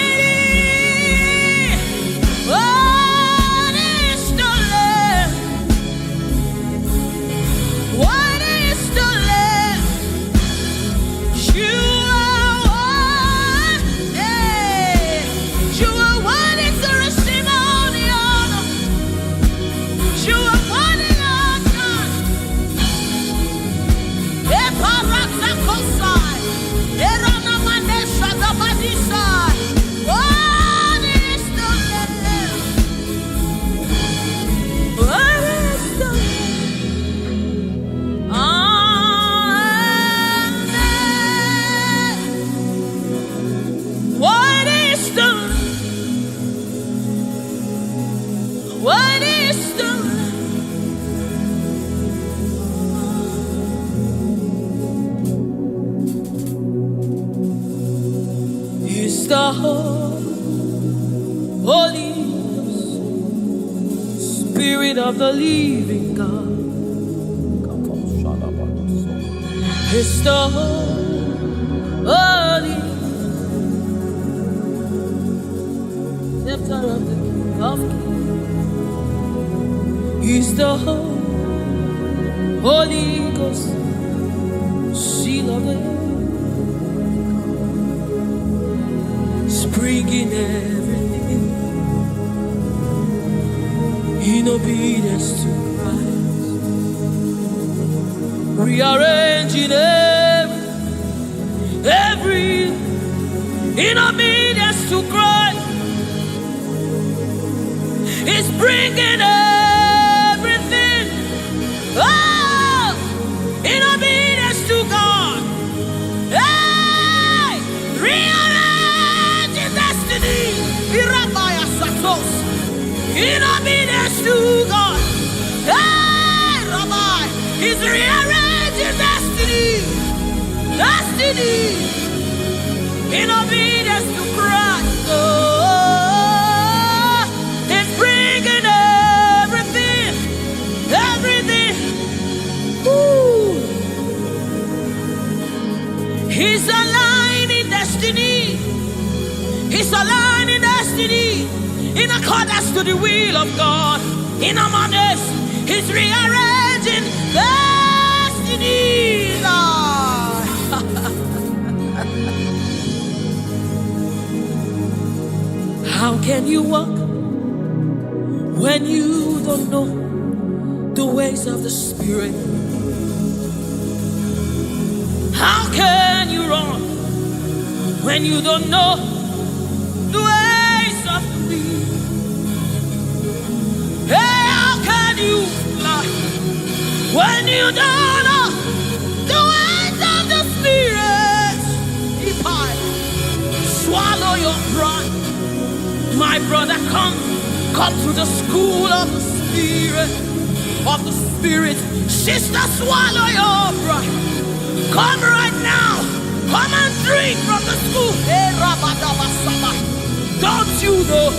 Almighty. What is the Lamb? What is the Lamb? You are one. Hey. You are one to receive all the honor. You are one, Lord God. Eparakakosai. Eranamanesha dabadisai. What is the Lamb? What is the Lamb? Amen. What is the What is the Is the Holy Spirit of the living God. It's the Holy Scepter of the King of Kings. He's the Holy Ghost. obedience to Christ, rearranging every in obedience to Christ, is bringing everything. Oh, in obedience to God. Hey, rearranging destiny. In obedience to God. Hey, Rabbi, is rearranging destiny. Destiny. In obedience to Christ. Oh, is bringing everything. Everything. Ooh. He's aligning destiny. He's aligning destiny in accordance to the will of God. In Amadeus, He's rearranging destiny. How can you walk when you don't know the ways of the Spirit? How can you run when you don't know the ways of the wind? Hey, how can you fly when you don't know the ways of the Spirit? Swallow your pride, my brother. Come to the school of the Spirit, Sister, swallow your pride. Come right now. Come and drink from the school. Hey, don't you know?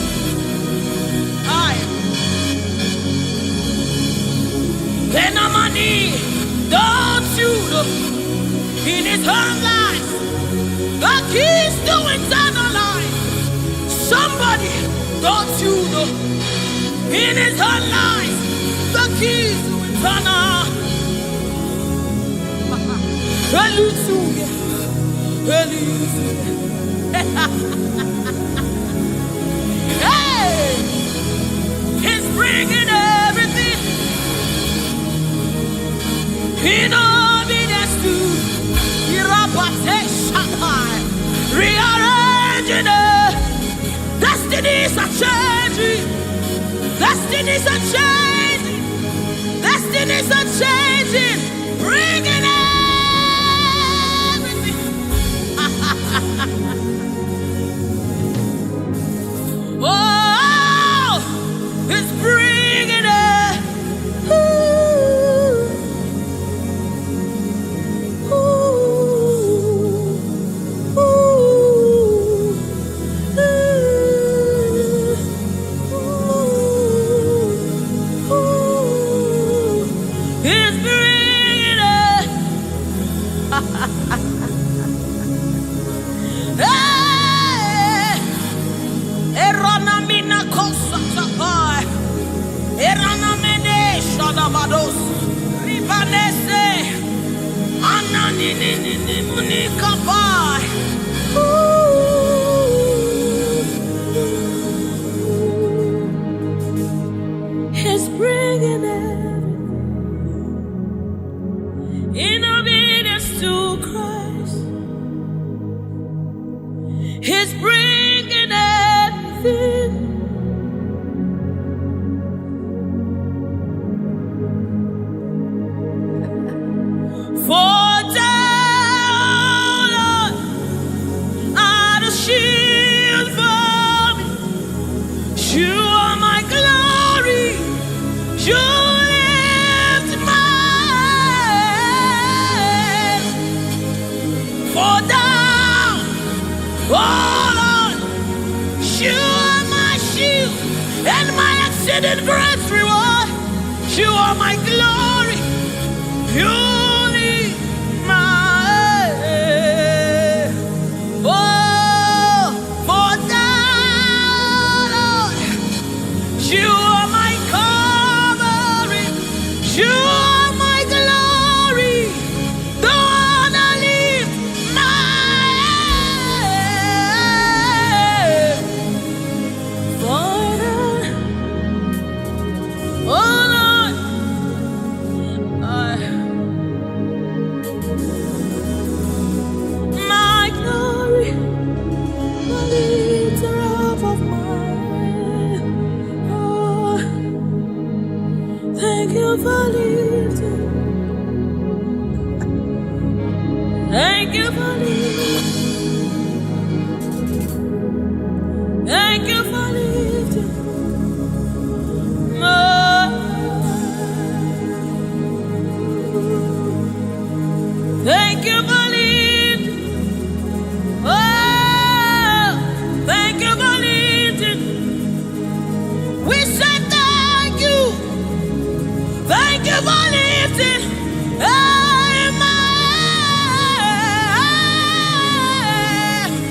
Enamani, don't you know? In his own life, the keys to eternal life. Somebody, don't you know? In his own life, the keys to eternal. Hallelujah. Hey, he's bringing everything in obedience to rearranging it. Destinies are changing. Destinies are changing. Destinies are changing. Bringing everything. Oh, it's bringing it. It's bringing it. Hey, Erana mina kosa tapai, Erana mene shadabados, Ribanese, Anani ni muni kapai. He's bringing it. In obedience to Christ, He's bringing everything. For thou art a shield for me. You are my glory. You lift my head. For thou, oh Lord, you are my shield and my exceeding great reward. You are my glory. You lift my head. Oh, for thou, Lord, you are my covering. You are my glory. The one I lift my head. For thou, oh Thank you for lifting. Thank you for lifting. Thank you for lifting. Oh, thank you for lifting. We say thank you. Thank you for lifting.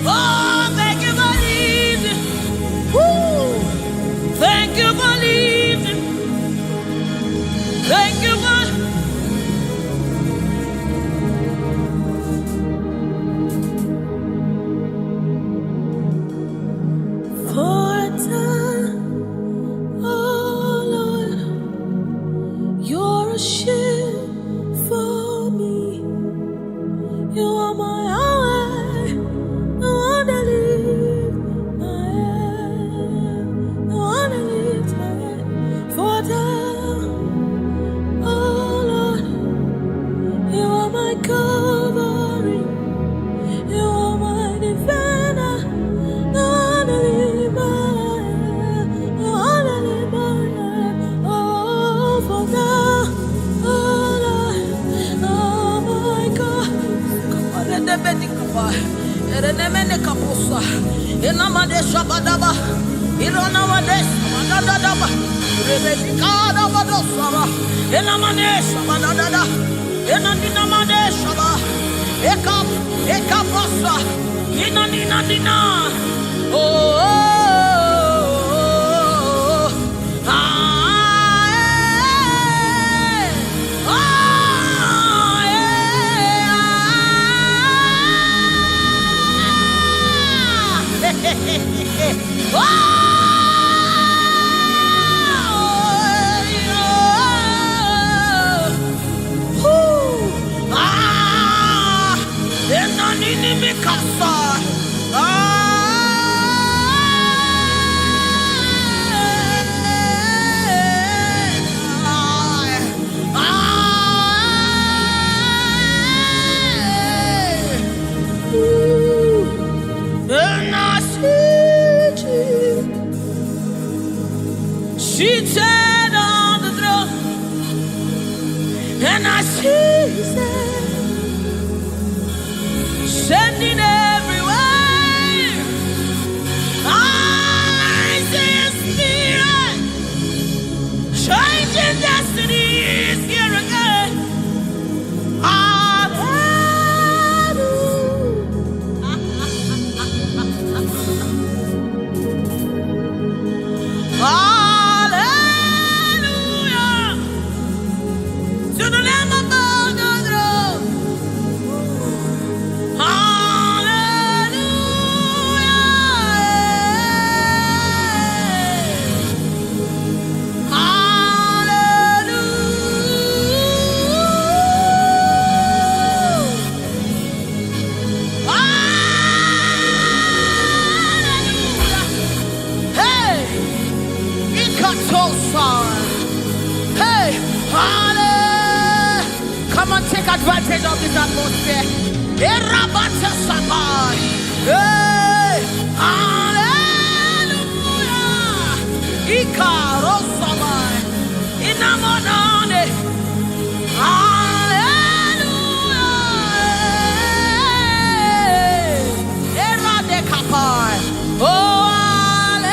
Oh, thank you for lifting. Woo. Thank you for lifting. Thank you for. For a time, oh Lord, you're a shield for me. You are my Yahweh, no one to lift my head, no one to lift my head. For a time, oh Lord, you are my covering, you are my defender. No one to lift my head, no one to lift my head. Oh, for thou, oh Lord, oh my God. Come on, let them be the cover. Let them be the kapusa. Inamade shabadaba. Ironawade shabadadaba. Rebekada badosara. Inamade shabadadada. Inandinamade shaba. Ekapasa. Inandinadina. Oh, oh, oh, ah, seated on the throne, and I see his hand sending everywhere. I see his spirit changing destinies here again. Hallelujah. To the Lamb above the throne. Hallelujah. Hallelujah. Hey, hey, hallelujah. Come on, take advantage of this atmosphere. Hey, hallelujah. Ikarosamai. Inamonane. Hallelujah. Eradekapai. Oh, hallelujah.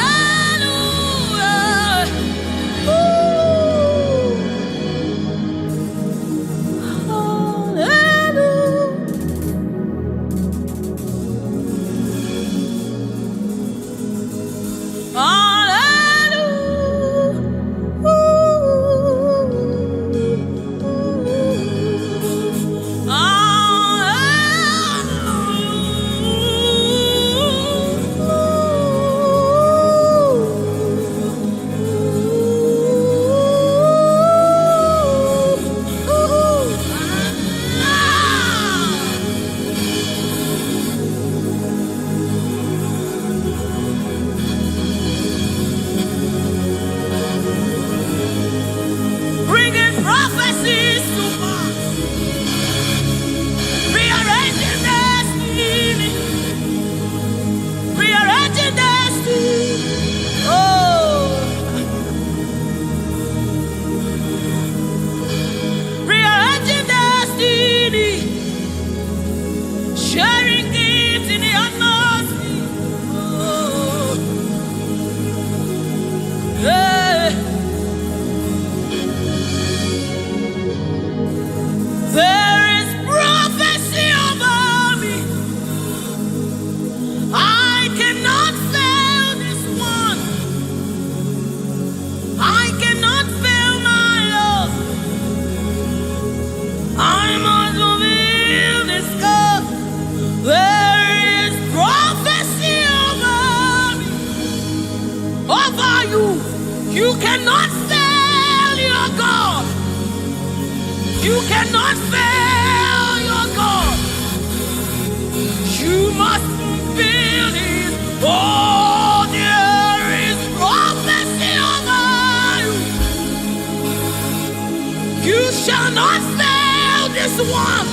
one.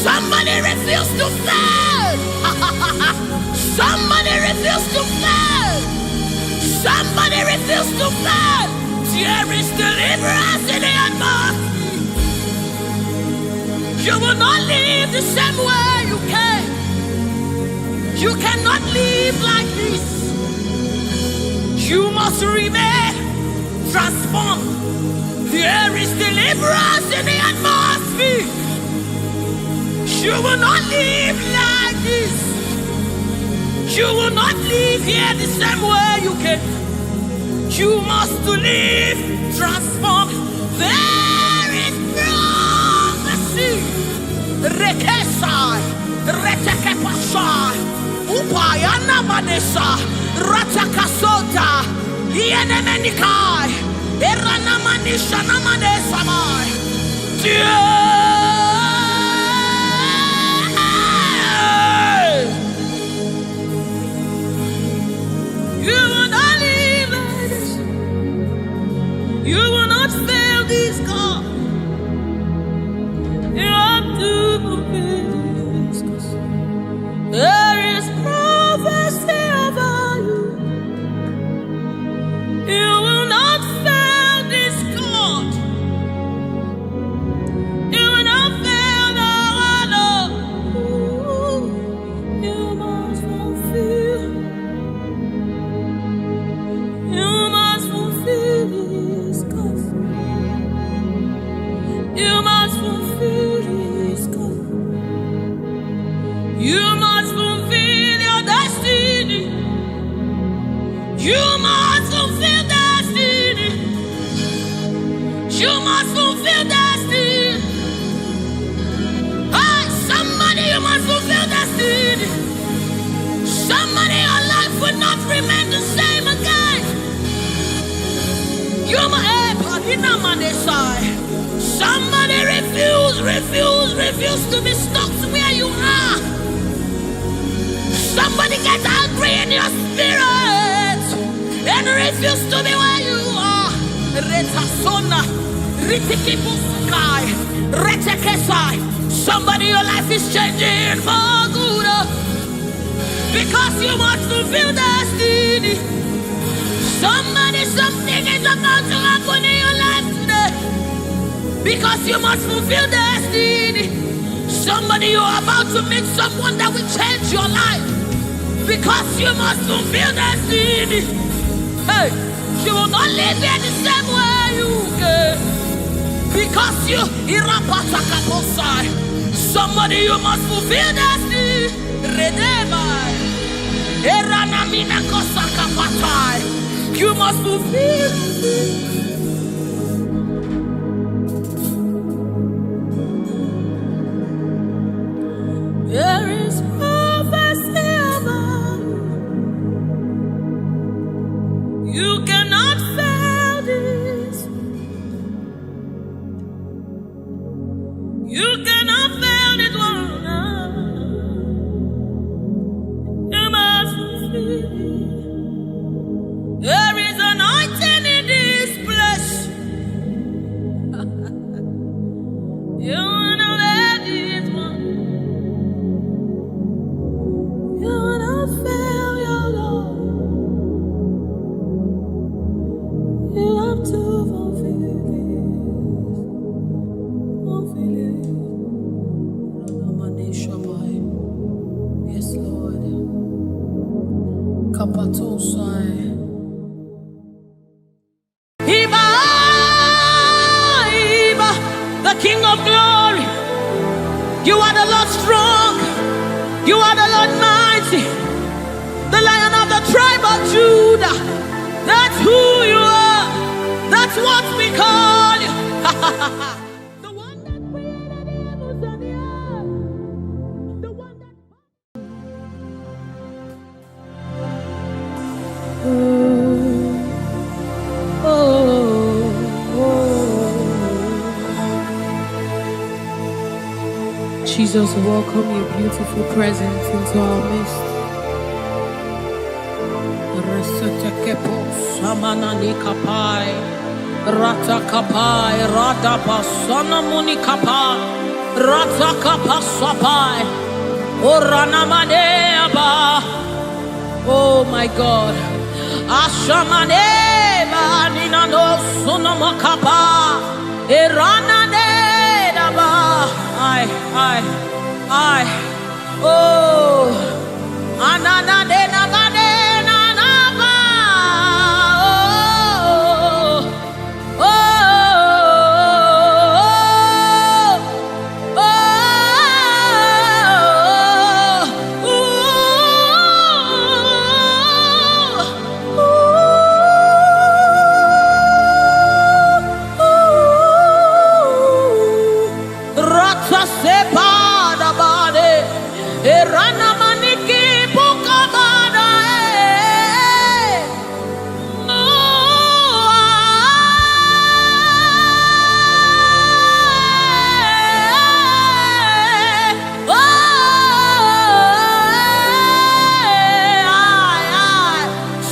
Somebody refuse to fail. Somebody refuse to fail. Somebody refuse to fail. There is deliverance in the atmosphere. You will not live the same way you came. You cannot live like this. You must remain transformed. There is deliverance in the atmosphere. You will not live like this. You will not live here the same way you came. You must live transformed. There is prophecy. Rekesai, retekepasai, upayana manesa, ratakasota, ienemenikai, eranamanisha namanesamai. You will not live like this. You will not fail this God. You have to fulfill this cause there is prophecy over you. You will not fail this God. You will not fail the Lord. You must fulfill. You must fulfill this cause. You must fulfill this cause. You must fulfill your destiny. You must fulfill destiny. You must fulfill destiny. Hey, somebody, you must fulfill destiny. Somebody, your life will not remain the same again. You must. Somebody refuse to be stuck where you are. Somebody get angry in your spirit and refuse to be where you are. Somebody, your life is changing for good because you must fulfill destiny. Somebody, something is about to happen in your life today because you must fulfill destiny. Somebody, you are about to meet someone that will change your life because you must fulfill destiny. Hey, you will not live here the same way you came because you somebody, you must fulfill destiny. You must fulfill. There is prophecy about you. You cannot fail this. You cannot fail it one. You must fulfill. There is anointing in this place. You wanna let this one. You wanna fail your Lord. You have to fulfill this. Fulfill it. Yes, Lord. Kapatosai. The King of glory, you are the Lord strong, you are the Lord mighty, the Lion of the tribe of Judah. That's who you are, that's what we call you. The one that created the heavens and the earth, the one that... Jesus, welcome your beautiful presence into our midst. Ratakapai, Radabasana Munikapai, Ratakapasapai, Oranamaneaba. Oh my God. Ashamaneba Ninano Sunamakapa, Erananeba. I. Oh, Ananadena Badena Naba. Oh, Rata sepa da bade, Erana maniki bukabada.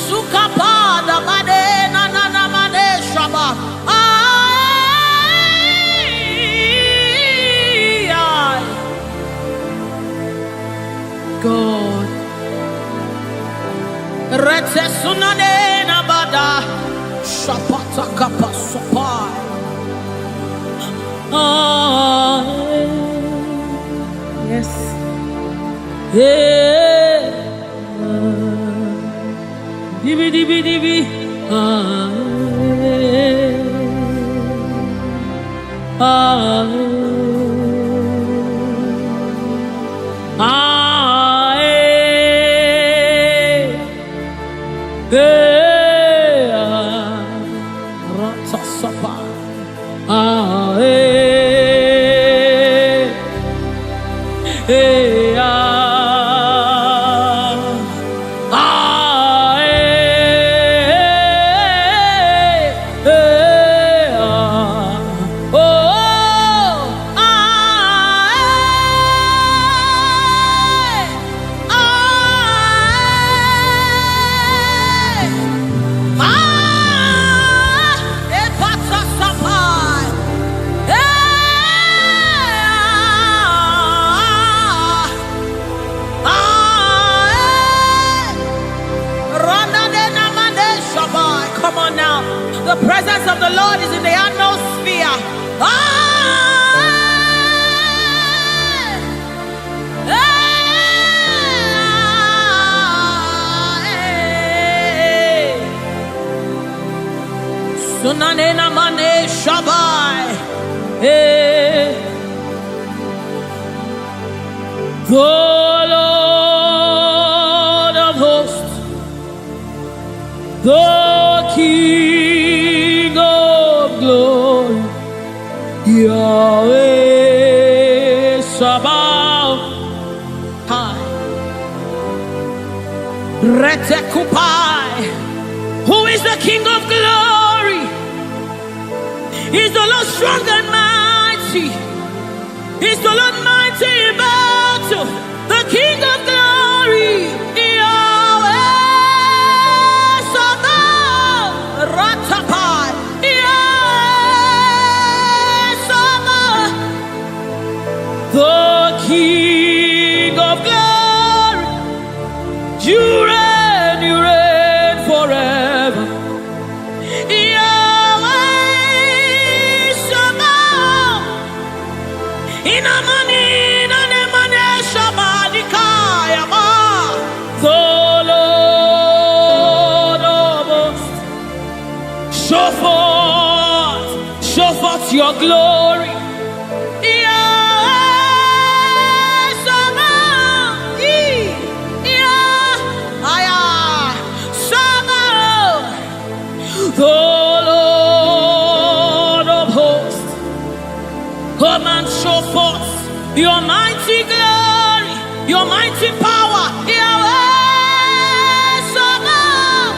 Sukapada bade na made shaba. God, Rete sunane na bada, shapata kapasopai. Yes. Yeah. Dibi. Come on now. The presence of the Lord is in the atmosphere. Sunanena mane shabai. The Lord of hosts, the King of glory, Yahweh Sabaoth. Retekupai. Who is the King of glory? He's the Lord strong and mighty. He's the Lord mighty in battle. The King of glory, Yahweh Sabaoth. Ratapai. Yahweh Sabaoth. The King of glory. You reign forever. Yahweh Sabaoth. Inamani nanemane shabalikaya ma. The Lord of hosts. Show forth your glory. The Lord of hosts, come and show forth your mighty glory, your mighty power, Yahweh Sabaoth.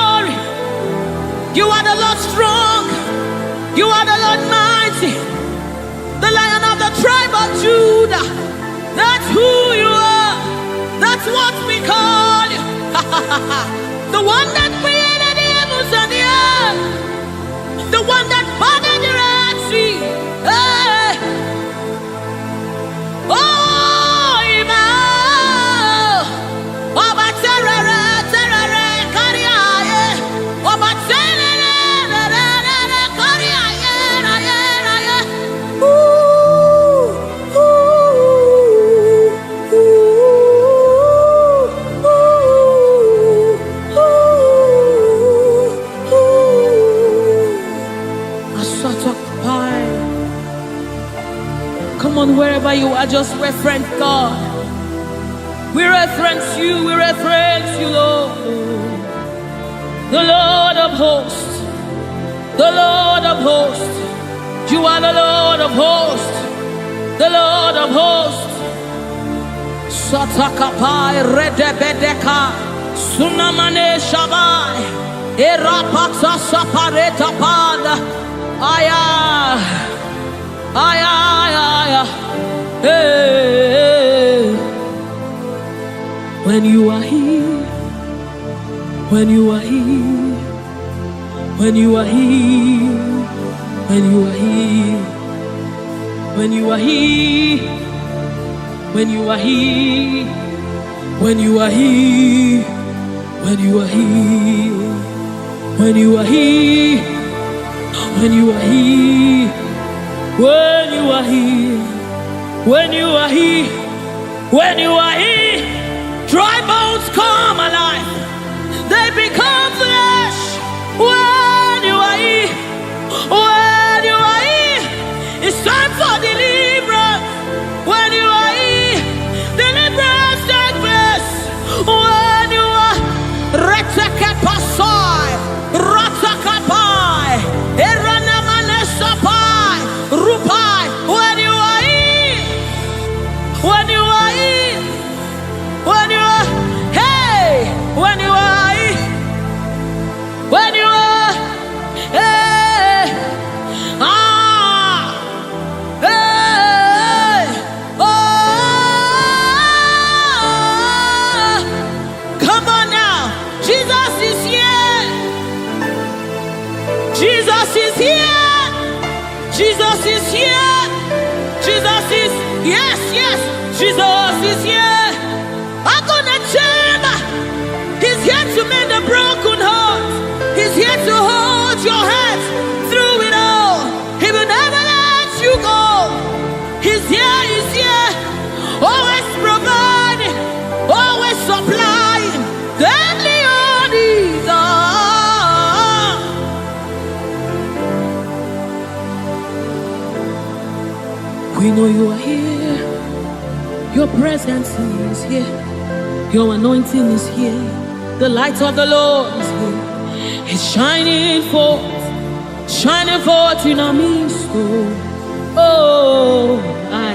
glory. You are the Lord strong. You are the Lord mighty. The Lion of the tribe of Judah. That's who you are. That's what we call you. The one that created the heavens and the earth. The one that parted the Red Sea. Hey. Oh, Emmanuel. Oba terere, terere, kariaye. Oba terere, terere, kariaye, raye, raye. Ooh, ooh, ooh, ooh. A sort of pie. Come on, wherever you are, just reference God. We reference you, Lord. The Lord of hosts. The Lord of hosts. You are the Lord of hosts. The Lord of hosts. Satakapai redebedeka. Sunamane shabai. Erapata sapareta pada. Aya. Aya, aya, hey. When you are here, when you are here, when you are here, when you are here, when you are here, when you are here, when you are here, when you are here, when you are here, when you are here. When you are here, when you are here, when you are here, dry bones come alive, they become flesh. When you are here, when you are here, it's time for deliverance. When you are here, deliverance takes place. When you are retekepasai, ratakapai, eranamanesapai. Rupai, when you are here, when you are here, when you are, hey, when you are here, when you are, hey, ah, hey, oh, come on now, Jesus is here, Jesus is here. Jesus is here. Jesus is, yes, yes, Jesus is here. I'm gonna chamber. He's here to mend the broken heart. He's here to hold your hands through it all. He will never let you go. He's here, he's here. Always providing, always supplying. Then the needs are. We know you are here. Your presence is here. Your anointing is here. The light of the Lord is here. It's shining forth in our midst. Oh, I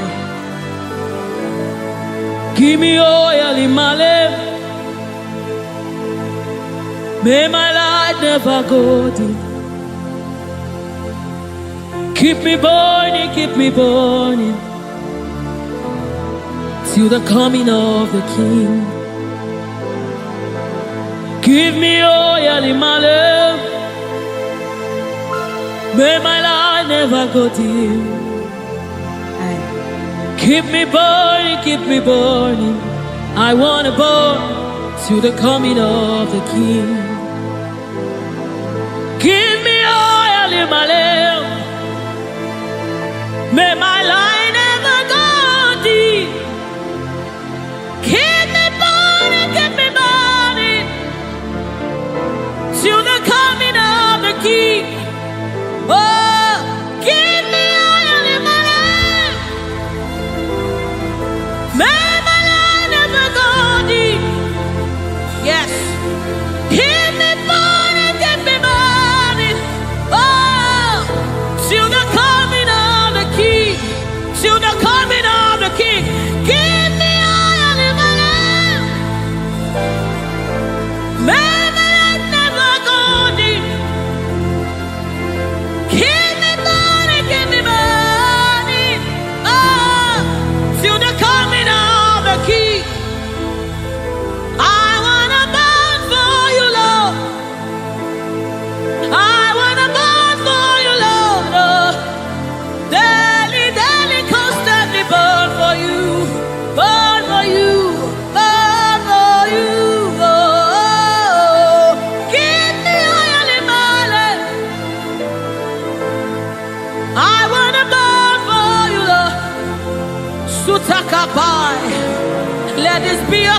give me oil in my lamp. May my light never go dim. Keep me burning, till the coming of the King. Give me oil in my lamp. May my light never go dim. Keep me burning. I wanna burn till the coming of the King. Give me oil in my lamp. May my light never go dim. Keep me burning, till the coming of the King. Oh, give me oil in my lamp. May my light never go dim. Yes. Keep me burning, oh, till the coming of the King. Till the coming of the King. Give me oil in my lamp. May my light never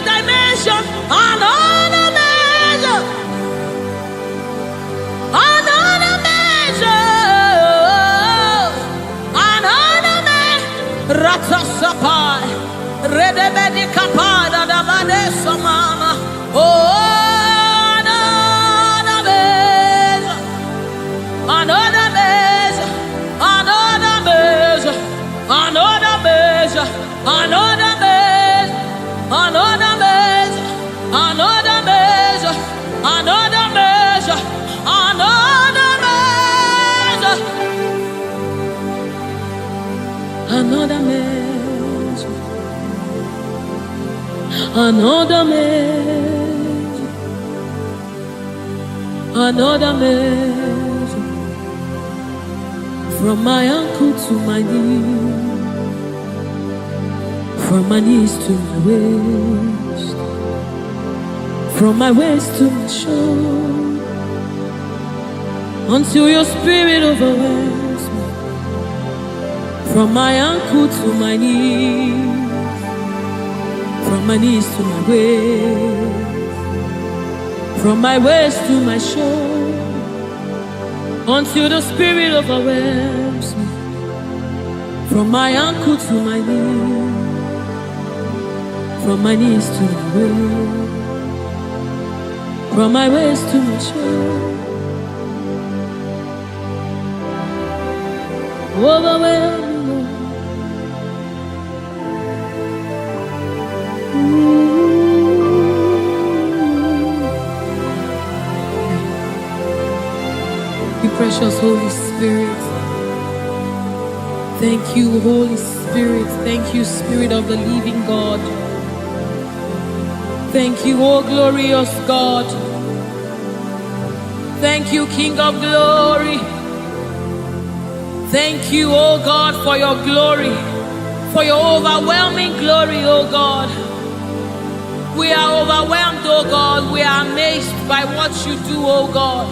dimension, another measure, another measure, another measure. Ratasapai, redebedi kapada da badesa mama. Oh, another measure, another measure, another measure, another measure, another measure, another measure, another measure, another measure, another measure, another measure, another measure, another measure, from my ankle to my knee, from my knees to my waist, from my waist to my shoulder, until your spirit overwhelms me. From my ankle to my knees, from my knees to my waist, from my waist to my shoulder, until the spirit overwhelms me. From my ankle to my knees, from my knees to my waist, from my waist to my shoulder, overwhelm me, Lord. You precious Holy Spirit. Thank you, Holy Spirit. Thank you, Spirit of the living God. Thank you, oh glorious God. Thank you, King of glory. Thank you, oh God, for your glory, for your overwhelming glory, oh God. We are overwhelmed, oh God. We are amazed by what you do, oh God.